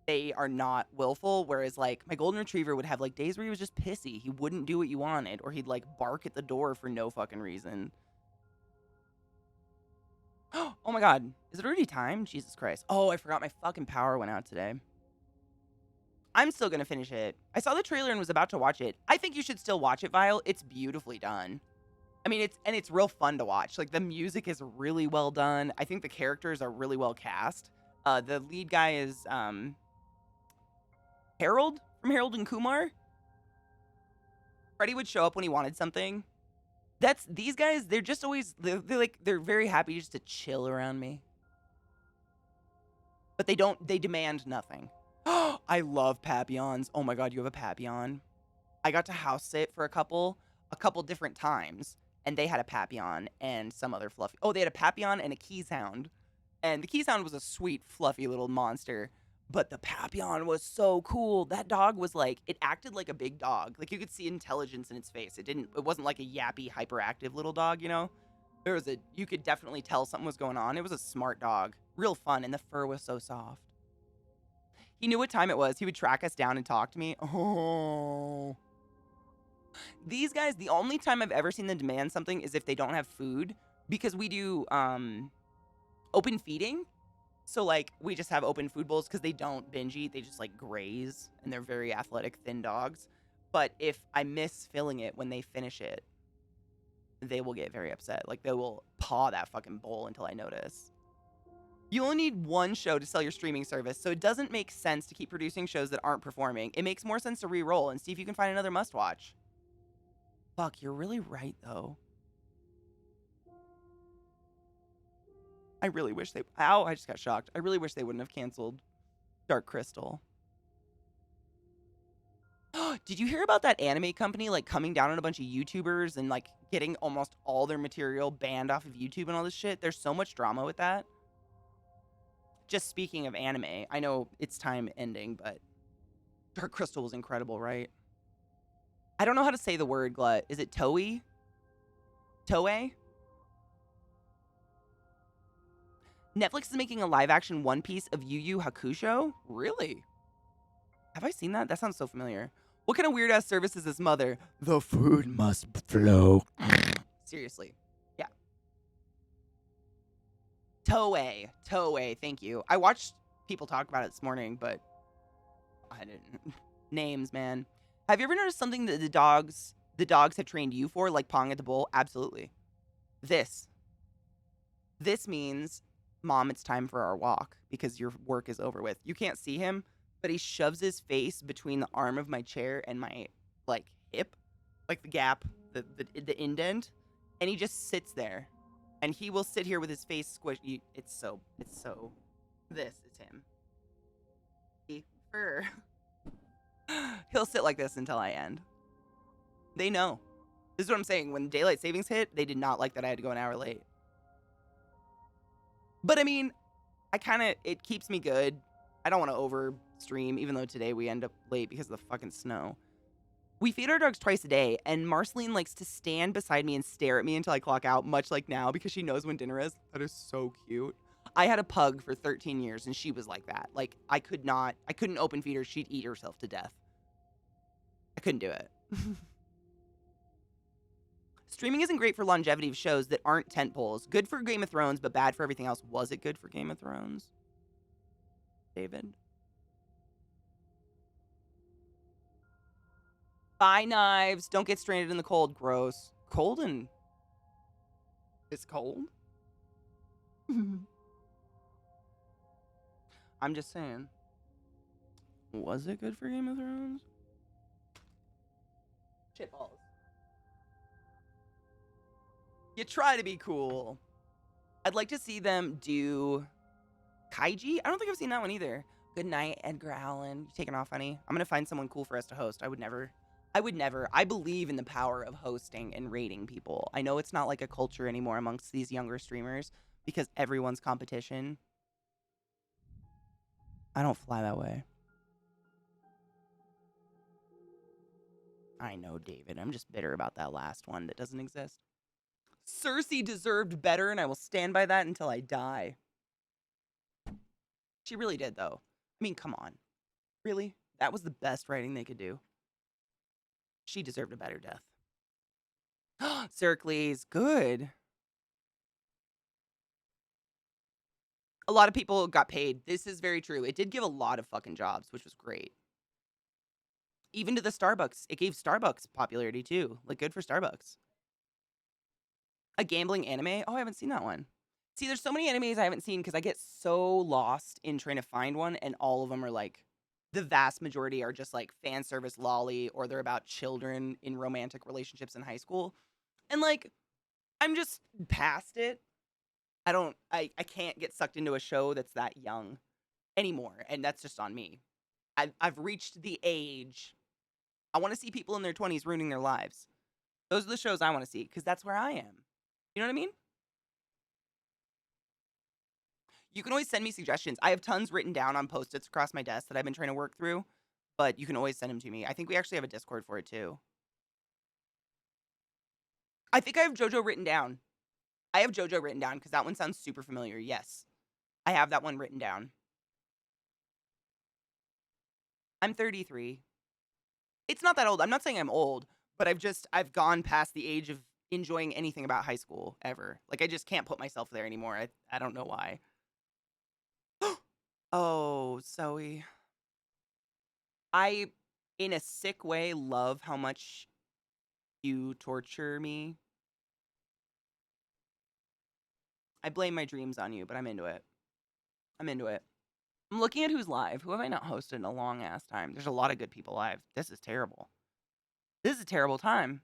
They are not willful, whereas, like, my Golden Retriever would have, like, days where he was just pissy. He wouldn't do what you wanted, or he'd, like, bark at the door for no fucking reason. Oh my god. Is it already time? Jesus Christ. Oh, I forgot my fucking power went out today. I'm still gonna finish it. I saw the trailer and was about to watch it. I think you should still watch it, Vile. It's beautifully done. I mean, it's real fun to watch. Like, the music is really well done. I think the characters are really well cast. The lead guy is Harold from Harold and Kumar. Freddy would show up when he wanted something. These guys, they're just always, they're very happy just to chill around me. But they demand nothing. I love Papillons. Oh my god, you have a Papillon? I got to house sit for a couple different times, and they had a Papillon and some other fluffy. Oh, they had a Papillon and a Keyshound. And the Keyshound was a sweet, fluffy little monster. But the Papillon was so cool. That dog was like, it acted like a big dog. Like, you could see intelligence in its face. It wasn't like a yappy, hyperactive little dog, you know? You could definitely tell something was going on. It was a smart dog. Real fun, and the fur was so soft. He knew what time it was. He would track us down and talk to me. Oh. These guys, the only time I've ever seen them demand something is if they don't have food, because we do open feeding. So, like, we just have open food bowls because they don't binge eat. They just, like, graze, and they're very athletic, thin dogs. But if I miss filling it when they finish it, they will get very upset. Like, they will paw that fucking bowl until I notice. You only need one show to sell your streaming service, so it doesn't make sense to keep producing shows that aren't performing. It makes more sense to re-roll and see if you can find another must-watch. Fuck, you're really right, though. I really wish they... Ow, I just got shocked. I really wish they wouldn't have canceled Dark Crystal. Did you hear about that anime company, like, coming down on a bunch of YouTubers and, like, getting almost all their material banned off of YouTube and all this shit? There's so much drama with that. Just speaking of anime, I know it's time ending, but Dark Crystal was incredible, right? I don't know how to say the word, Glut. Is it Toei? Toei? Netflix is making a live-action One Piece of Yu Yu Hakusho? Really? Have I seen that? That sounds so familiar. What kind of weird-ass service is this, mother? The food must flow. Seriously. Yeah. Toei. Toei, thank you. I watched people talk about it this morning, but I didn't. Names, man. Have you ever noticed something that the dogs have trained you for, like pawing at the bowl? Absolutely. This means, Mom, it's time for our walk because your work is over with. You can't see him, but he shoves his face between the arm of my chair and my, like, hip, like the gap, the indent, and he just sits there. And he will sit here with his face squished. It's so, this is him. He'll sit like this until I end. They know. This is what I'm saying. When daylight savings hit, they did not like that I had to go an hour late. But I mean, it keeps me good. I don't want to over stream, even though today we end up late because of the fucking snow. We feed our dogs twice a day, and Marceline likes to stand beside me and stare at me until I clock out, much like now, because she knows when dinner is. That is so cute. I had a pug for 13 years, and she was like that. Like, I couldn't open feed her. She'd eat herself to death. I couldn't do it. Streaming isn't great for longevity of shows that aren't tentpoles. Good for Game of Thrones, but bad for everything else. Was it good for Game of Thrones, David? Buy knives. Don't get stranded in the cold. Gross. Cold and... It's cold? I'm just saying. Was it good for Game of Thrones? Shitballs. You try to be cool. I'd like to see them do Kaiji. I don't think I've seen that one either. Good night, Edgar Allan. You taking off, honey? I'm gonna find someone cool for us to host. I would never. I believe in the power of hosting and rating people. I know it's not like a culture anymore amongst these younger streamers because everyone's competition. I don't fly that way. I know, David. I'm just bitter about that last one that doesn't exist. Cersei deserved better, and I will stand by that until I die. She really did, though. I mean, come on. Really? That was the best writing they could do. She deserved a better death. Circles, good. A lot of people got paid. This is very true. It did give a lot of fucking jobs, which was great. Even to the Starbucks. It gave Starbucks popularity, too. Like, good for Starbucks. A gambling anime? Oh, I haven't seen that one. See, there's so many animes I haven't seen because I get so lost in trying to find one, and all of them are like, the vast majority are just like fan service lolly, or they're about children in romantic relationships in high school. And like, I'm just past it. I can't get sucked into a show that's that young anymore, and that's just on me. I've reached the age. I want to see people in their 20s ruining their lives. Those are the shows I want to see, because that's where I am. You know what I mean? You can always send me suggestions. I have tons written down on Post-its across my desk that I've been trying to work through, but you can always send them to me. I think we actually have a Discord for it, too. I think I have JoJo written down. I have JoJo written down, because that one sounds super familiar. Yes. I have that one written down. I'm 33. It's not that old. I'm not saying I'm old, but I've gone past the age of enjoying anything about high school, ever. Like, I just can't put myself there anymore. I don't know why. Oh, Zoe. I, in a sick way, love how much you torture me. I blame my dreams on you, but I'm into it. I'm into it. I'm looking at who's live. Who have I not hosted in a long ass time? There's a lot of good people live. This is terrible. This is a terrible time.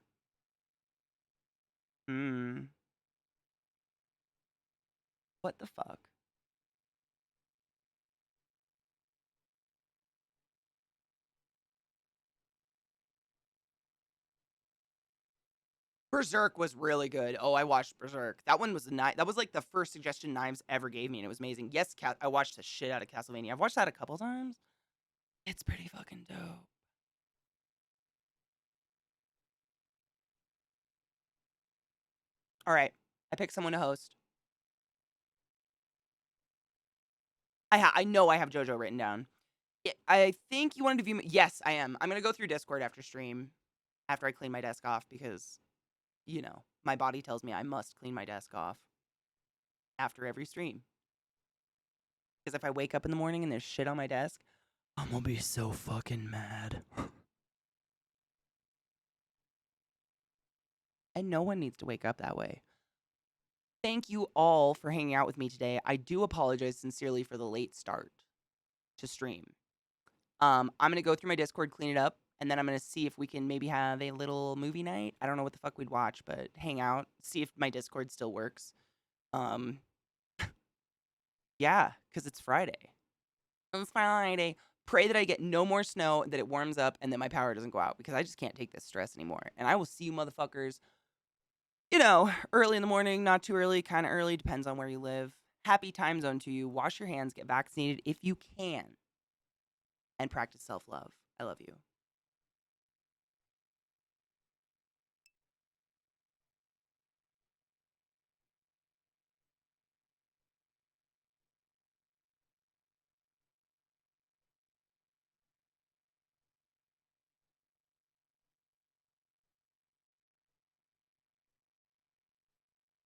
What the fuck? Berserk was really good. Oh, I watched Berserk. That one was that was like the first suggestion Knives ever gave me, and it was amazing. Yes, I watched the shit out of Castlevania. I've watched that a couple times. It's pretty fucking dope. All right, I picked someone to host. I know I have JoJo written down. I think you wanted to view me. Yes, I am. I'm gonna go through Discord after stream, after I clean my desk off, because, you know, my body tells me I must clean my desk off after every stream. Because if I wake up in the morning and there's shit on my desk, I'm gonna be so fucking mad. And no one needs to wake up that way. Thank you all for hanging out with me today. I do apologize sincerely for the late start to stream. I'm going to go through my Discord, clean it up, and then I'm going to see if we can maybe have a little movie night. I don't know what the fuck we'd watch, but hang out, see if my Discord still works. Yeah, because it's Friday. It's Friday. Pray that I get no more snow, that it warms up, and that my power doesn't go out, because I just can't take this stress anymore. And I will see you motherfuckers, you know, early in the morning, not too early, kind of early, depends on where you live. Happy time zone to you. Wash your hands, get vaccinated if you can, and practice self-love. I love you.